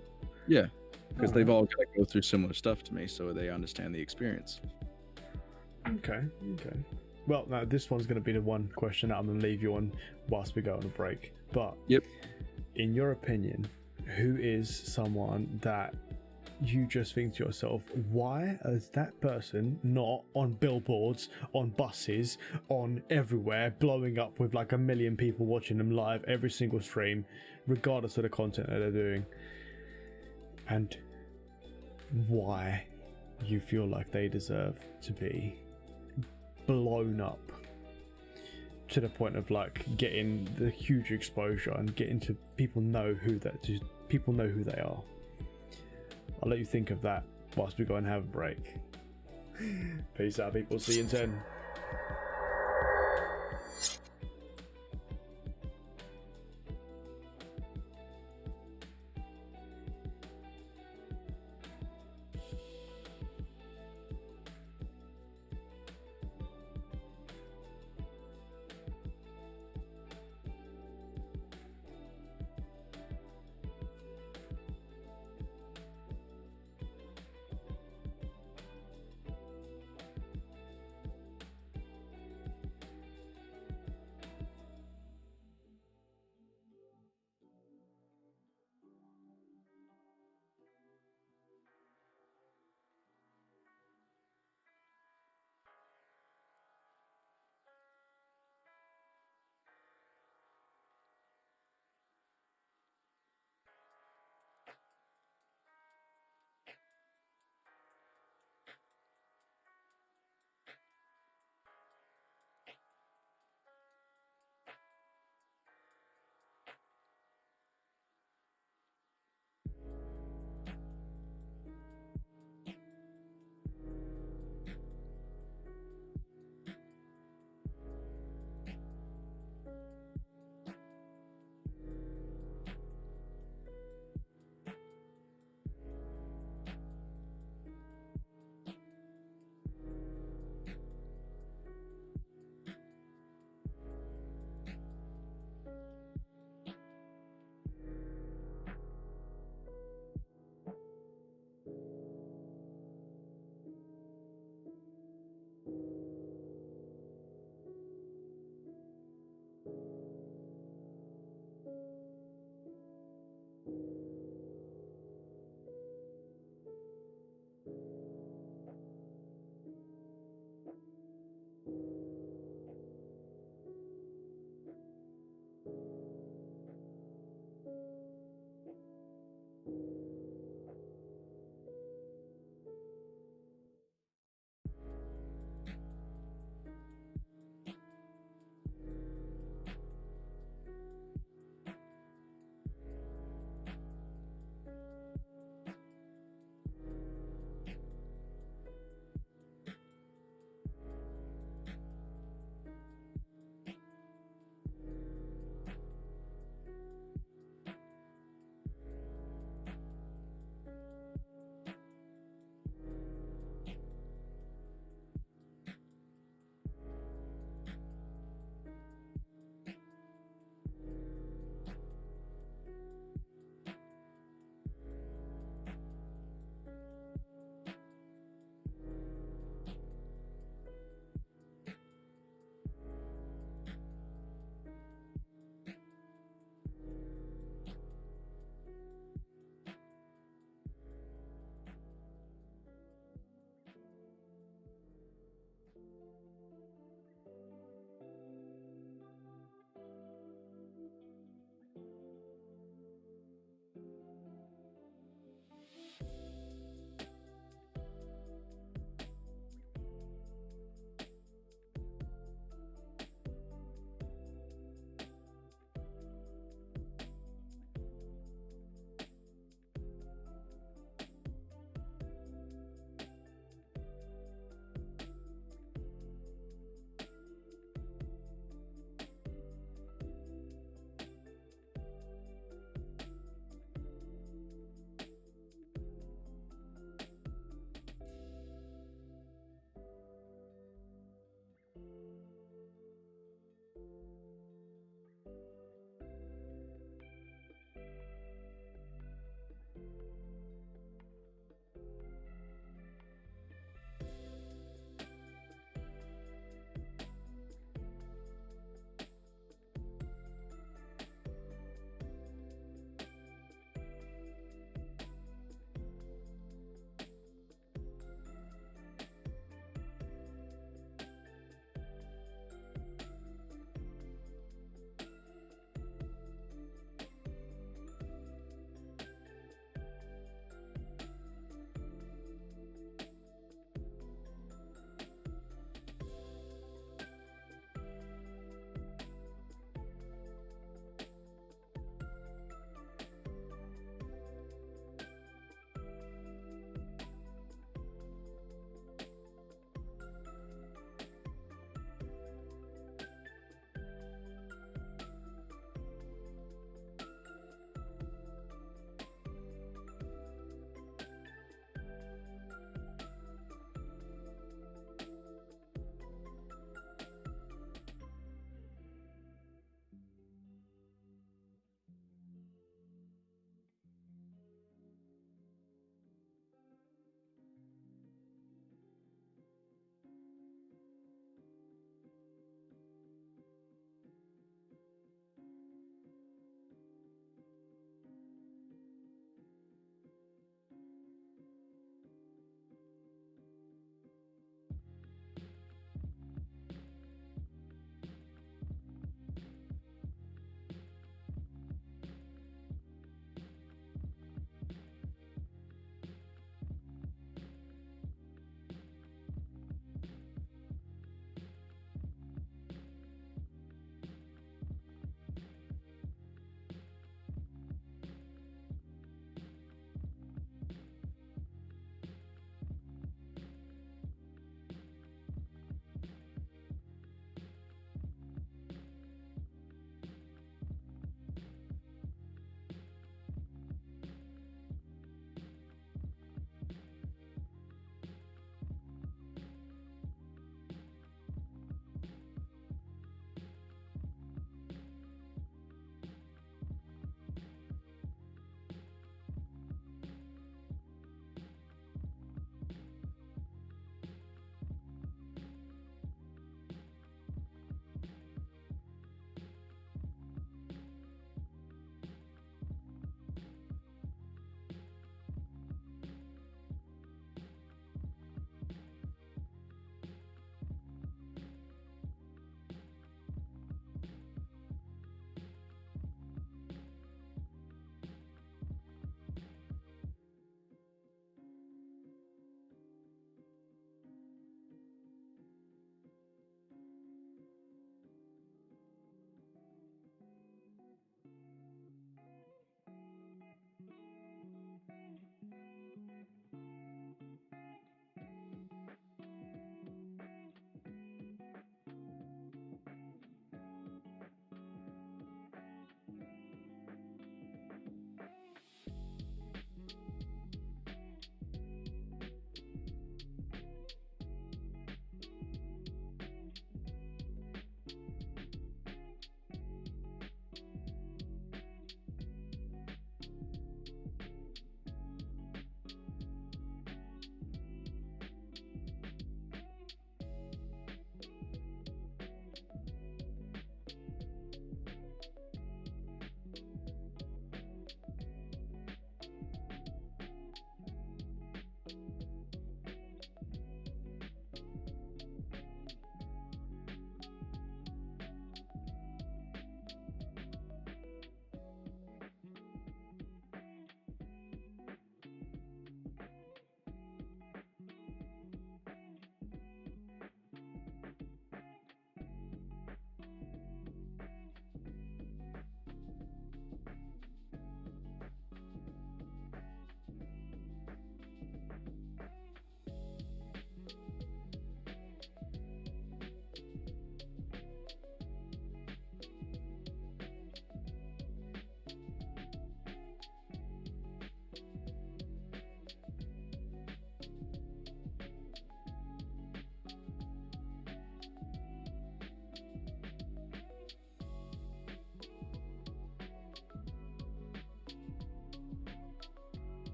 Yeah, because they've all got to go through similar stuff to me, so they understand the experience. Okay. Well, now this one's going to be the one question that I'm going to leave you on whilst we go on a break. But in your opinion, who is someone that you just think to yourself, why is that person not on billboards, on buses, on everywhere, blowing up with like 1 million people watching them live every single stream, regardless of the content that they're doing? And why you feel like they deserve to be blown up to the point of like getting the huge exposure and getting to people know who they are. I'll let you think of that whilst we go and have a break. Peace out, people. See you in 10.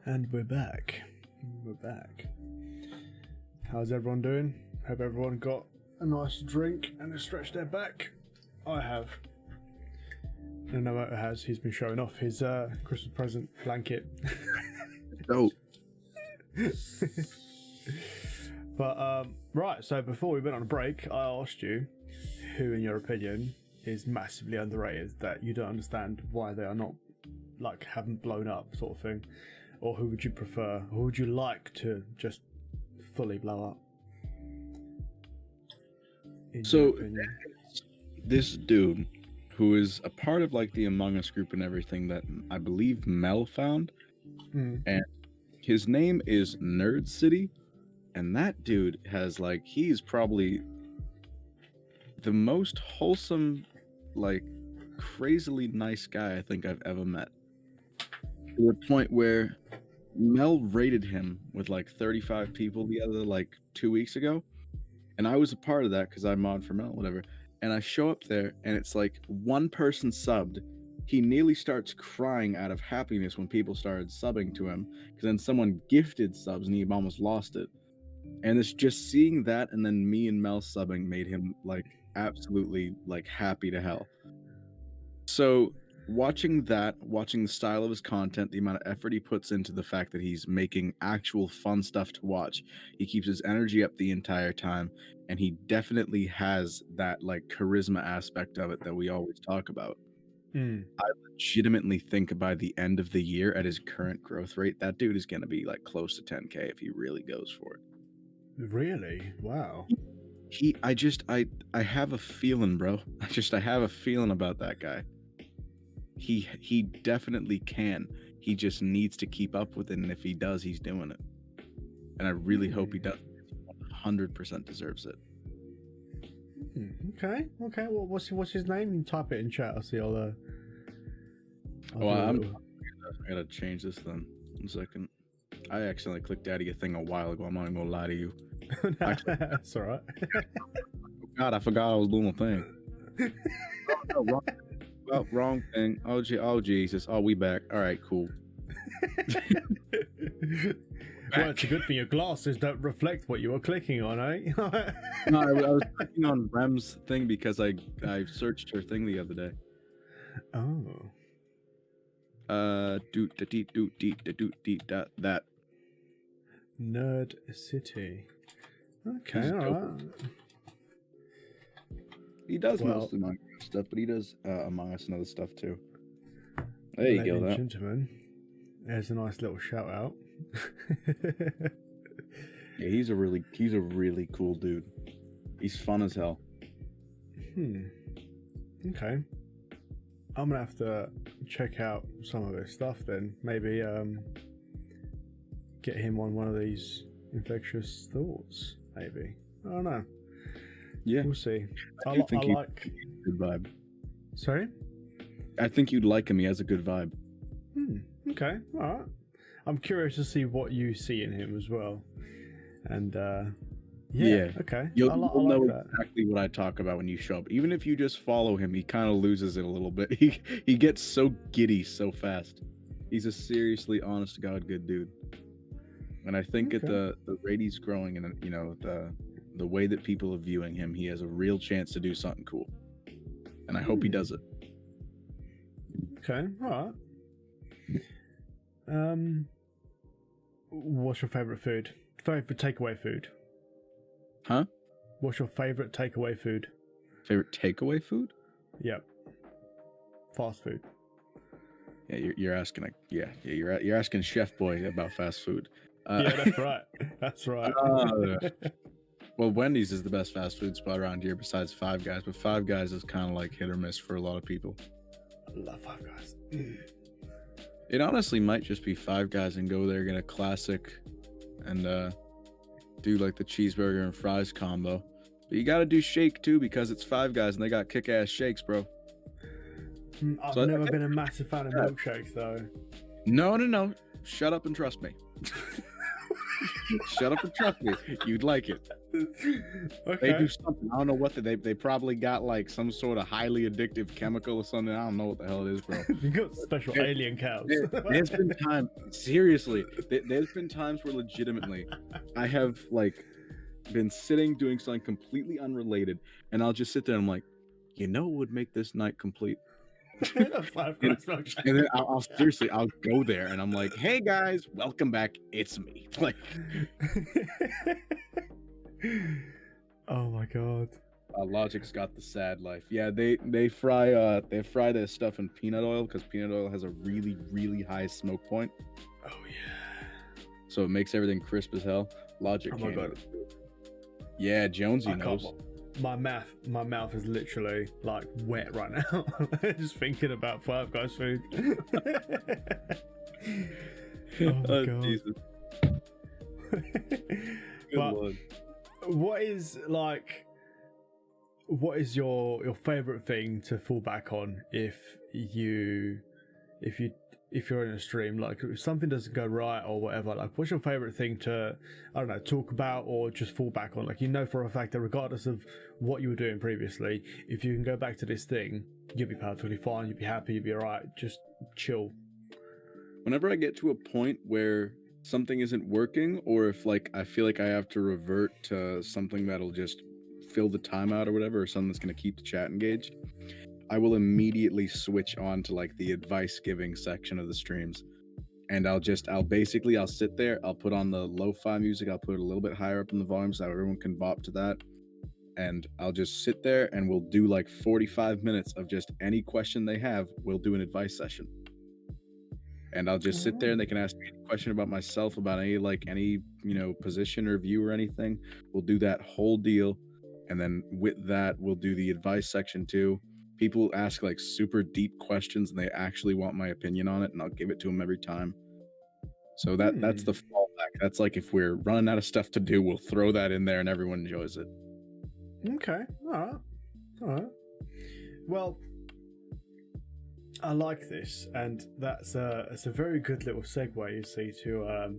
And we're back. How's everyone doing? Hope everyone got a nice drink and has stretched their back. I have. And no matter has, he's been showing off his Christmas present blanket. Dope. But right, so before we went on a break, I asked you who, in your opinion, is massively underrated, that you don't understand why they are not, like, haven't blown up, sort of thing. Or who would you prefer? Who would you like to just fully blow up? So, this dude, who is a part of like the Among Us group and everything, that I believe Mel found, and his name is Nerd City, and that dude has like, he's probably the most wholesome, like crazily nice guy I think I've ever met. To the point where Mel rated him with like 35 people the other like 2 weeks ago, and I was a part of that because I mod for Mel, whatever. And I show up there, and it's like one person subbed. He nearly starts crying out of happiness when people started subbing to him, because then someone gifted subs, and he almost lost it. And it's just seeing that, and then me and Mel subbing made him like absolutely like happy to hell. So watching that, watching the style of his content, the amount of effort he puts into the fact that he's making actual fun stuff to watch, he keeps his energy up the entire time, and he definitely has that like charisma aspect of it that we always talk about. I legitimately think by the end of the year, at his current growth rate, that dude is going to be like close to 10K if he really goes for it. Really? Wow. I have a feeling, bro. I have a feeling about that guy. He definitely can. He just needs to keep up with it, and if he does, he's doing it. And I really hope he does. 100% deserves it. Okay. Well, what's his name? You type it in chat. I'll see. I gotta change this then. 1 second. I accidentally clicked out of your thing a while ago. I'm not even gonna lie to you. That's all right. Oh God, I forgot I was doing a thing. Wrong thing. Oh Jesus. Oh, we back. All right, cool. Well, it's a good thing your glasses don't reflect what you were clicking on, eh? No, I was clicking on Rem's thing because I searched her thing the other day. Oh. That. Nerd City. Okay, alright. He does most Among Us stuff, but he does Among Us and other stuff too. There you go. That. Gentlemen, there's a nice little shout out. Yeah, he's a really cool dude. He's fun as hell. Okay. I'm gonna have to check out some of his stuff then. Maybe get him on one of these Infectious Thoughts. Maybe. I don't know. Yeah, we'll see. I like good vibe. Sorry? I think you'd like him. He has a good vibe. Okay. All right. I'm curious to see what you see in him as well. And yeah. Okay. You'll know that. Exactly what I talk about when you show up. Even if you just follow him, he kind of loses it a little bit. He gets so giddy so fast. He's a seriously honest to God good dude. And I think at the rate he's growing, and you know the way that people are viewing him, he has a real chance to do something cool. And I hope he does it. Okay. All right. What's your favorite food? Favorite takeaway food? Huh? What's your favorite takeaway food? Favorite takeaway food? Yep. Fast food. Yeah, you're asking. You're asking Chef Boy about fast food. Yeah, that's right. That's right. Well, Wendy's is the best fast food spot around here besides Five Guys, but Five Guys is kind of like hit or miss for a lot of people. I love Five Guys. It honestly might just be Five Guys and go there, get a classic, and do like the cheeseburger and fries combo. But you got to do shake too because it's Five Guys and they got kick-ass shakes, bro. I've never been a massive fan of milkshakes though. No. Shut up and trust me. Shut up and trust me. You'd like it. Okay. They do something. I don't know what they probably got like some sort of highly addictive chemical or something. I don't know what the hell it is, bro. You got special alien cows. There's been times, seriously, there's been times where legitimately I have like been sitting doing something completely unrelated, and I'll just sit there and I'm like, you know what would make this night complete? And then I'll seriously, I'll go there and I'm like, hey guys, welcome back. It's me. Like, oh my god. Logic's got the sad life. Yeah, they fry their stuff in peanut oil because peanut oil has a really, really high smoke point. Oh yeah. So it makes everything crisp as hell. Logic. Oh my god. Yeah, Jonesy knows. My mouth is literally like wet right now. Just thinking about Five Guys food. Oh my god. Jesus. But what is your favorite thing to fall back on if you're in a stream, like if something doesn't go right or whatever, like what's your favorite thing to, I don't know, talk about or just fall back on? Like, you know, for a fact that regardless of what you were doing previously, if you can go back to this thing, you'll be perfectly fine, you'll be happy, you'll be alright, just chill. Whenever I get to a point where something isn't working, or if like I feel like I have to revert to something that'll just fill the time out or whatever, or something that's going to keep the chat engaged, I will immediately switch on to like the advice giving section of the streams. And I'll sit there, I'll put on the lo-fi music, I'll put it a little bit higher up in the volume so everyone can bop to that. And I'll just sit there and we'll do like 45 minutes of just any question they have, we'll do an advice session. And I'll just sit there and they can ask me any question about myself, about any, position or view or anything. We'll do that whole deal. And then with that, we'll do the advice section too. People ask like super deep questions and they actually want my opinion on it, and I'll give it to them every time. So that's the fallback. That's like if we're running out of stuff to do, we'll throw that in there and everyone enjoys it. Okay. All right. Well, I like this, and it's a very good little segue, you see, to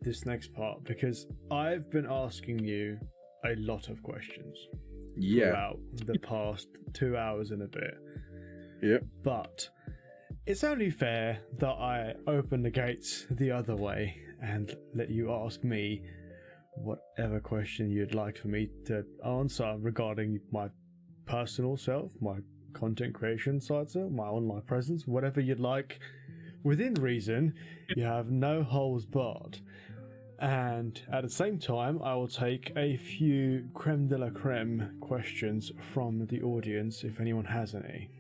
this next part, because I've been asking you a lot of questions throughout the past 2 hours and a bit. Yep. But it's only fair that I open the gates the other way and let you ask me whatever question you'd like for me to answer regarding my personal self, my content creation side, my online presence, whatever you'd like. Within reason, you have no holes barred. And at the same time, I will take a few creme de la creme questions from the audience if anyone has any.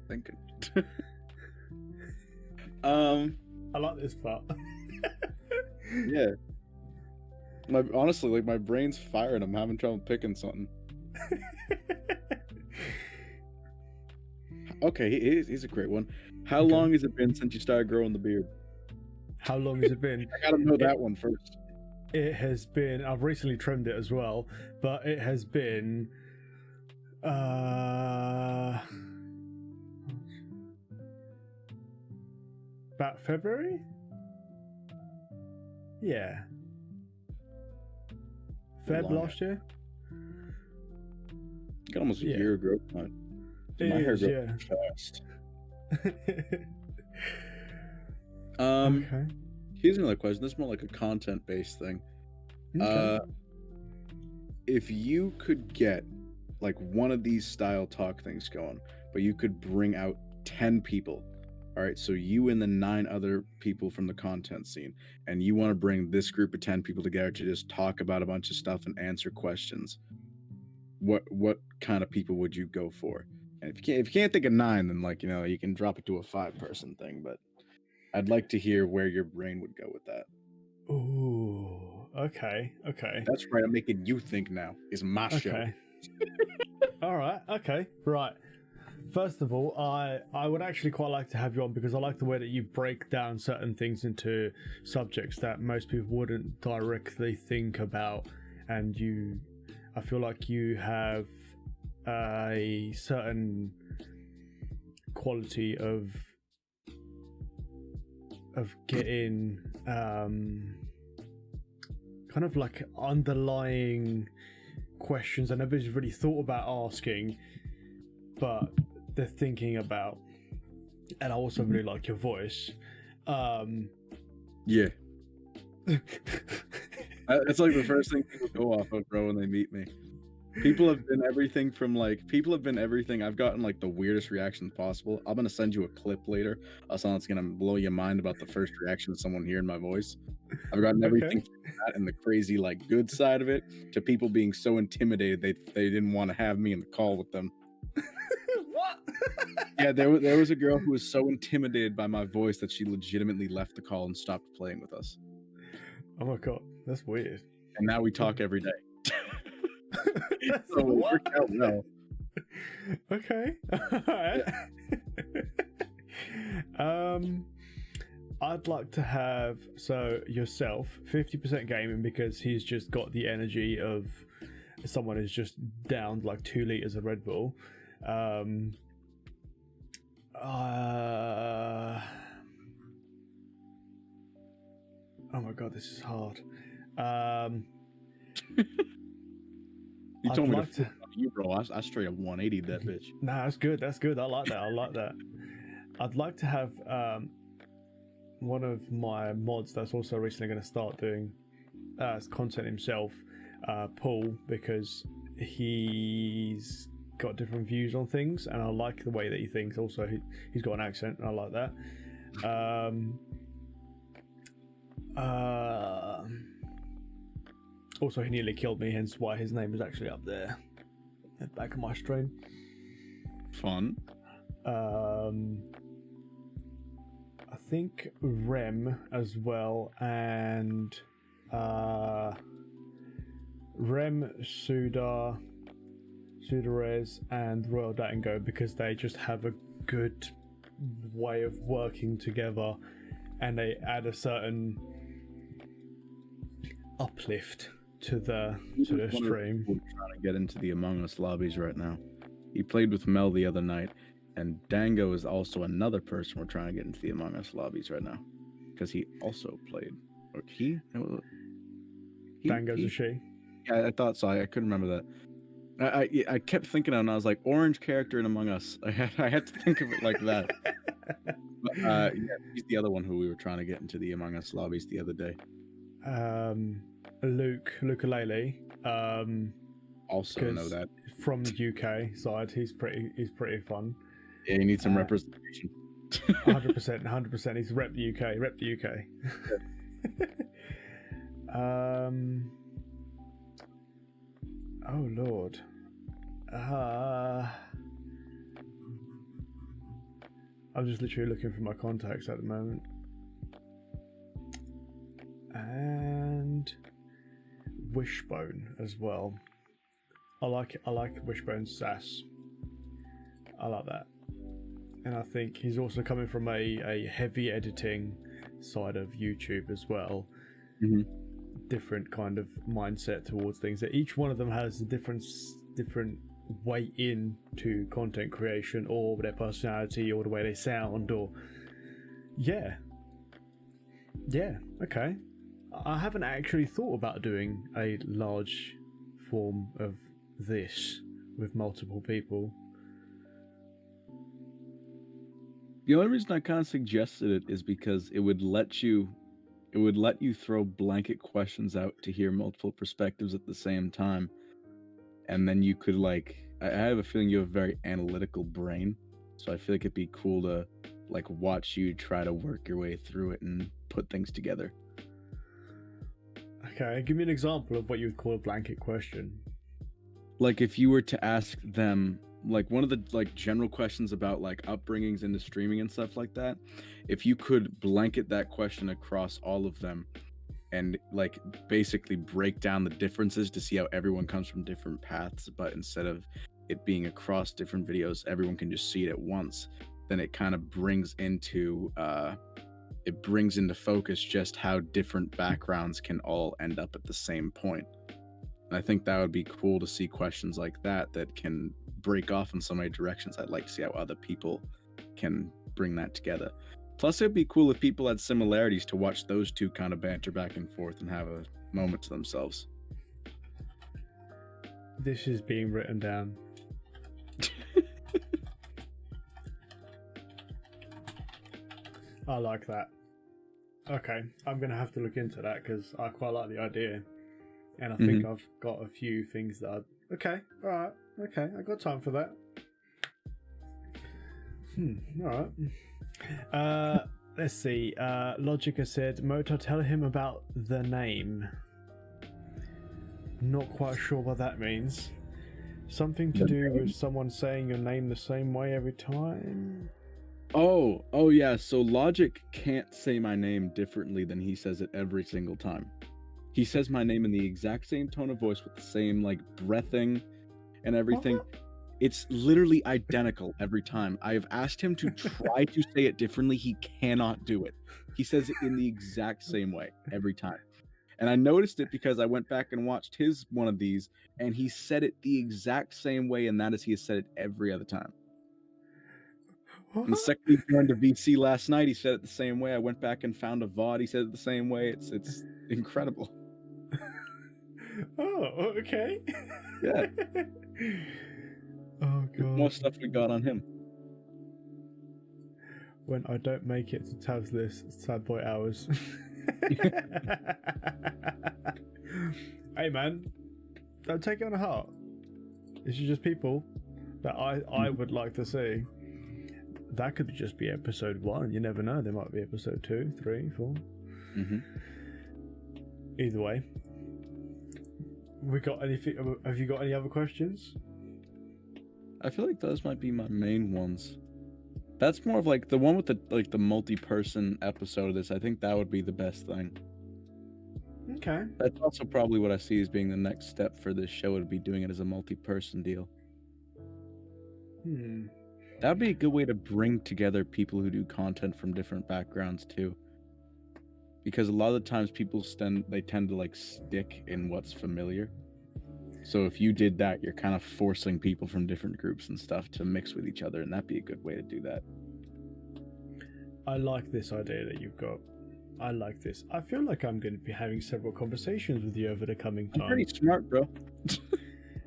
Thinking. I like this part. Yeah. Honestly, my brain's firing. I'm having trouble picking something. Okay, here's a great one. How long has it been since you started growing the beard? How long has it been? I gotta know that one first. It has been, I've recently trimmed it as well, but it has been about February? Yeah. Feb last year? Got almost a year of growth on it. My hair grows fast. Okay. Here's another question. This is more like a content-based thing. Okay. If you could get like one of these style talk things going, but you could bring out 10 people. All right, so you and the 9 other people from the content scene, and you want to bring this group of 10 people together to just talk about a bunch of stuff and answer questions. What kind of people would you go for? And if you can't think of 9, then you can drop it to a 5-person thing. But I'd like to hear where your brain would go with that. Ooh, okay. That's right. I'm making you think now. It's my show. All right. Okay. Right. First of all, I would actually quite like to have you on because I like the way that you break down certain things into subjects that most people wouldn't directly think about, and I feel like you have a certain quality of getting kind of like underlying questions that nobody's really thought about asking, but they're thinking about. And I also really like your voice. Yeah. That's like the first thing people go off of, bro, when they meet me. People have been everything. I've gotten like the weirdest reactions possible. I'm gonna send you a clip later of something that's gonna blow your mind about the first reaction of someone hearing my voice. I've gotten everything from that and the crazy like good side of it to people being so intimidated they didn't want to have me in the call with them. What? Yeah, there was a girl who was so intimidated by my voice that she legitimately left the call and stopped playing with us. Oh my god, that's weird. And now we talk every day. So it worked out well. Okay. I'd like to have yourself 50% gaming because he's just got the energy of someone who's just downed like 2 liters of Red Bull. Oh my god, this is hard. You told me to flip on you, bro. I straight up 180 that bitch. Nah, that's good. That's good. I like that. I'd like to have one of my mods that's also recently going to start doing content himself, Paul, because he's got different views on things, and I like the way that he thinks. Also, he's got an accent, and I like that. Also, he nearly killed me, hence why his name is actually up there at the back of my stream. Fun. I think Rem as well, and Rem, Sudarez, and Royal Datango, because they just have a good way of working together, and they add a certain uplift to the stream. Trying to get into the Among Us lobbies right now. He played with Mel the other night, and Dango is also another person we're trying to get into the Among Us lobbies right now, because he also played. Or he? Dango's a she. Yeah, I thought so. I couldn't remember that. I kept thinking of it, and I was like, orange character in Among Us. I had to think of it like that. But, yeah, he's the other one who we were trying to get into the Among Us lobbies the other day. Luke Ukulele. Also know that from the UK side, he's pretty fun. Yeah, you need some representation. 100%. He's rep the UK. Oh Lord. I'm just literally looking for my contacts at the moment. And Wishbone as well. I like Wishbone's sass. I like that. And I think he's also coming from a heavy editing side of YouTube as well. Mm-hmm. Different kind of mindset towards things. That each one of them has a different way into content creation, or their personality, or the way they sound, or yeah, okay. I haven't actually thought about doing a large form of this with multiple people. The only reason I kind of suggested it is because it would let you throw blanket questions out to hear multiple perspectives at the same time. And then you could I have a feeling you have a very analytical brain. So I feel like it'd be cool to watch you try to work your way through it and put things together. Okay, give me an example of what you would call a blanket question. Like if you were to ask them one of the general questions about upbringings into streaming and stuff like that, if you could blanket that question across all of them and basically break down the differences to see how everyone comes from different paths, but instead of it being across different videos, everyone can just see it at once, then it kind of brings into focus just how different backgrounds can all end up at the same point. And I think that would be cool to see questions like that can break off in so many directions. I'd like to see how other people can bring that together. Plus, it'd be cool if people had similarities to watch those two kind of banter back and forth and have a moment to themselves. This is being written down. I like that. Okay, I'm going to have to look into that because I quite like the idea. And I think I've got a few things that I... Okay, alright. Okay, I got time for that. Alright. Let's see. Logica said, Moto, tell him about the name. Not quite sure what that means. Something to do with someone saying your name the same way every time? Oh yeah, so Logic can't say my name differently than he says it every single time. He says my name in the exact same tone of voice with the same like breathing and everything. It's literally identical every time. I have asked him to try to say it differently. He cannot do it. He says it in the exact same way every time. And I noticed it because I went back and watched his one of these, and he said it the exact same way, and that is he has said it every other time. And the second he joined a VC last night, he said it the same way. I went back and found a VOD. He said it the same way. It's incredible. Oh, okay. Yeah. Oh god. More stuff we got on him. When I don't make it to Tab's list, sad boy hours. Hey man, don't take it on heart. This is just people that I would like to see. That could just be episode 1. You never know. There might be episode 2, 3, 4. Either way, we got anything? Have you got any other questions? I feel like those might be my main ones. That's more of like the one with the multi-person episode of this. I think that would be the best thing. Okay. That's also probably what I see as being the next step for this show, would be doing it as a multi-person deal. That would be a good way to bring together people who do content from different backgrounds too. Because a lot of the times people tend to like stick in what's familiar. So if you did that, you're kind of forcing people from different groups and stuff to mix with each other, and that'd be a good way to do that. I like this idea that you've got. I like this. I feel like I'm going to be having several conversations with you over the coming time. I'm pretty smart, bro.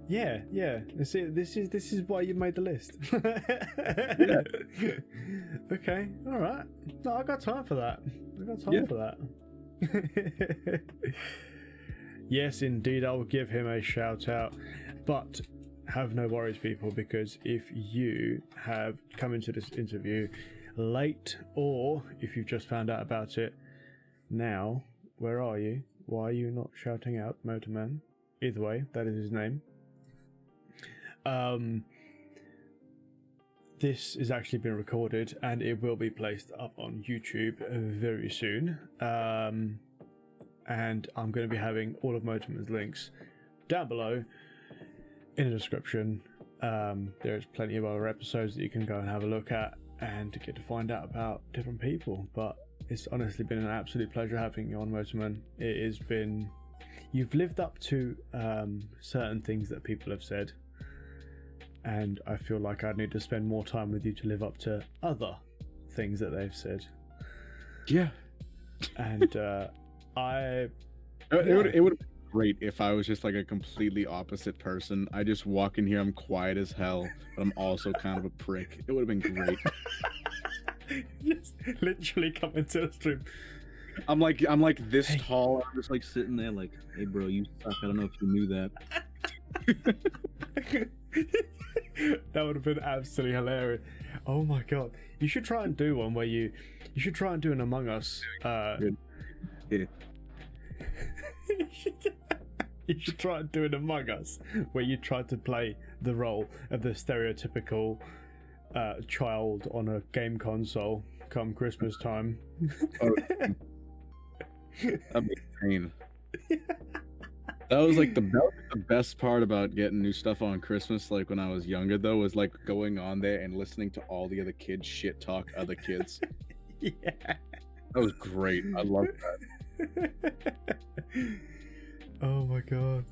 Yeah. See, this is why you made the list. Yeah. Okay, all right. No, I got time for that. For that. Yes, indeed, I will give him a shout out. But have no worries, people, because if you have come into this interview late, or if you've just found out about it now, where are you? Why are you not shouting out Motorman? Either way, that is his name. This is actually been recorded and it will be placed up on YouTube very soon. And I'm going to be having all of Motorman's links down below in the description. There's plenty of other episodes that you can go and have a look at and to get to find out about different people. But it's honestly been an absolute pleasure having you on, Motorman. It has been... You've lived up to certain things that people have said. And I feel like I need to spend more time with you to live up to other things that they've said. Yeah. And it would have been great if I was just like a completely opposite person. I just walk in here, I'm quiet as hell, but I'm also kind of a prick. It would have been great. Just literally come into the stream. I'm like this tall. I'm just like sitting there like, hey bro, you suck. I don't know if you knew that. That would have been absolutely hilarious. Oh my god. You should try and do one where you should try and do an Among Us. Yeah. You should try and do an Among Us where you try to play the role of the stereotypical child on a game console come Christmas time. Oh, that'd be insane. That was like the best part about getting new stuff on Christmas, like when I was younger though, was like going on there and listening to all the other kids shit talk other kids. Yeah. That was great. I love that. Oh my god.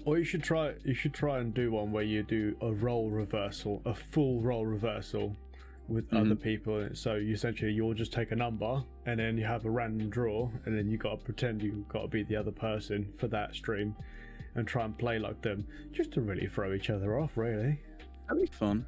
Or you should try and do one where you do a role reversal, a full role reversal with other people. So you essentially, you'll just take a number and then you have a random draw, and then you got to pretend you got to be the other person for that stream and try and play like them, just to really throw each other off, really. That'd be fun.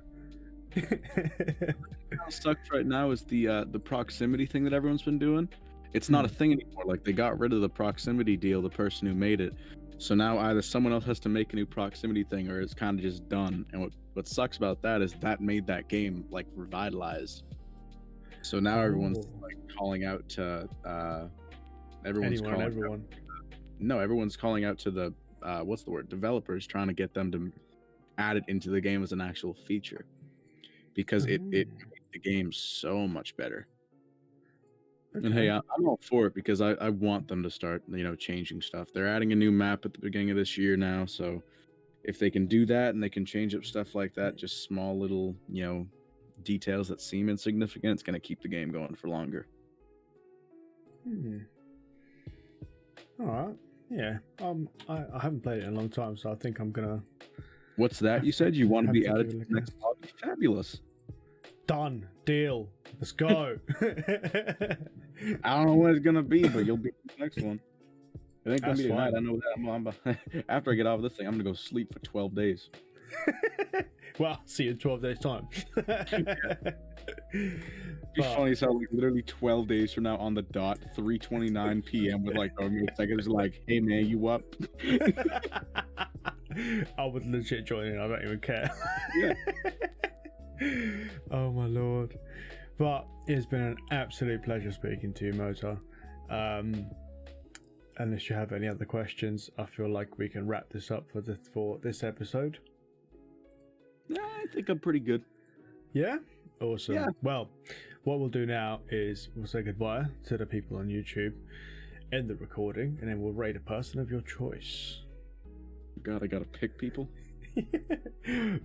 What sucks right now is the proximity thing that everyone's been doing. It's not a thing anymore. Like, they got rid of the proximity deal, the person who made it. So now either someone else has to make a new proximity thing, or it's kind of just done. And what sucks about that is that made that game like revitalized. So now everyone's like calling out to everyone's calling out to the developers, trying to get them to add it into the game as an actual feature, because it made the game so much better. Okay. And hey, I'm all for it, because I want them to start, changing stuff. They're adding a new map at the beginning of this year now, so if they can do that and they can change up stuff like that, just small little, details that seem insignificant, it's going to keep the game going for longer. All right. Yeah. I haven't played it in a long time, so I think I'm gonna. What's that? You said you want to be added to the next lobby? Fabulous. Done. Deal. Let's go. I don't know when it's gonna be, but you'll be the next one. It ain't gonna be tonight. I know that. After I get off of this thing, I'm gonna go sleep for 12 days. Well, see you in 12 days time. It's funny, so like literally 12 days from now on the dot, 3:29 p.m. with like seconds, like, hey man, you up? I would legit join in. I don't even care. Yeah. Oh my lord. But it's been an absolute pleasure speaking to you, Mota. Unless you have any other questions, I feel like we can wrap this up for this episode. Yeah, I think I'm pretty good. Yeah? Awesome. Yeah. Well, what we'll do now is we'll say goodbye to the people on YouTube, end the recording, and then we'll rate a person of your choice. God, I gotta pick people.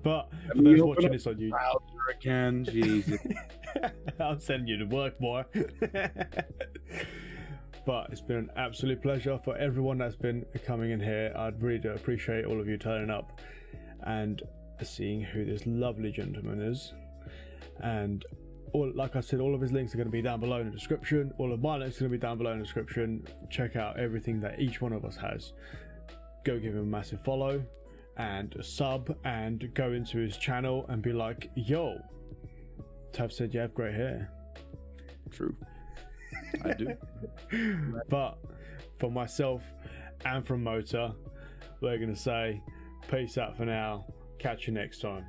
But for those watching this on YouTube, again, Jesus. I'm sending you to work, boy. But it's been an absolute pleasure for everyone that's been coming in here. I'd really do appreciate all of you turning up and seeing who this lovely gentleman is. And like I said, all of his links are going to be down below in the description. All of my links are going to be down below in the description. Check out everything that each one of us has. Go give him a massive follow and a sub, and go into his channel and be like, yo, Tav said you have great hair. True. I do. But for myself and from Mota, we're going to say peace out for now. Catch you next time.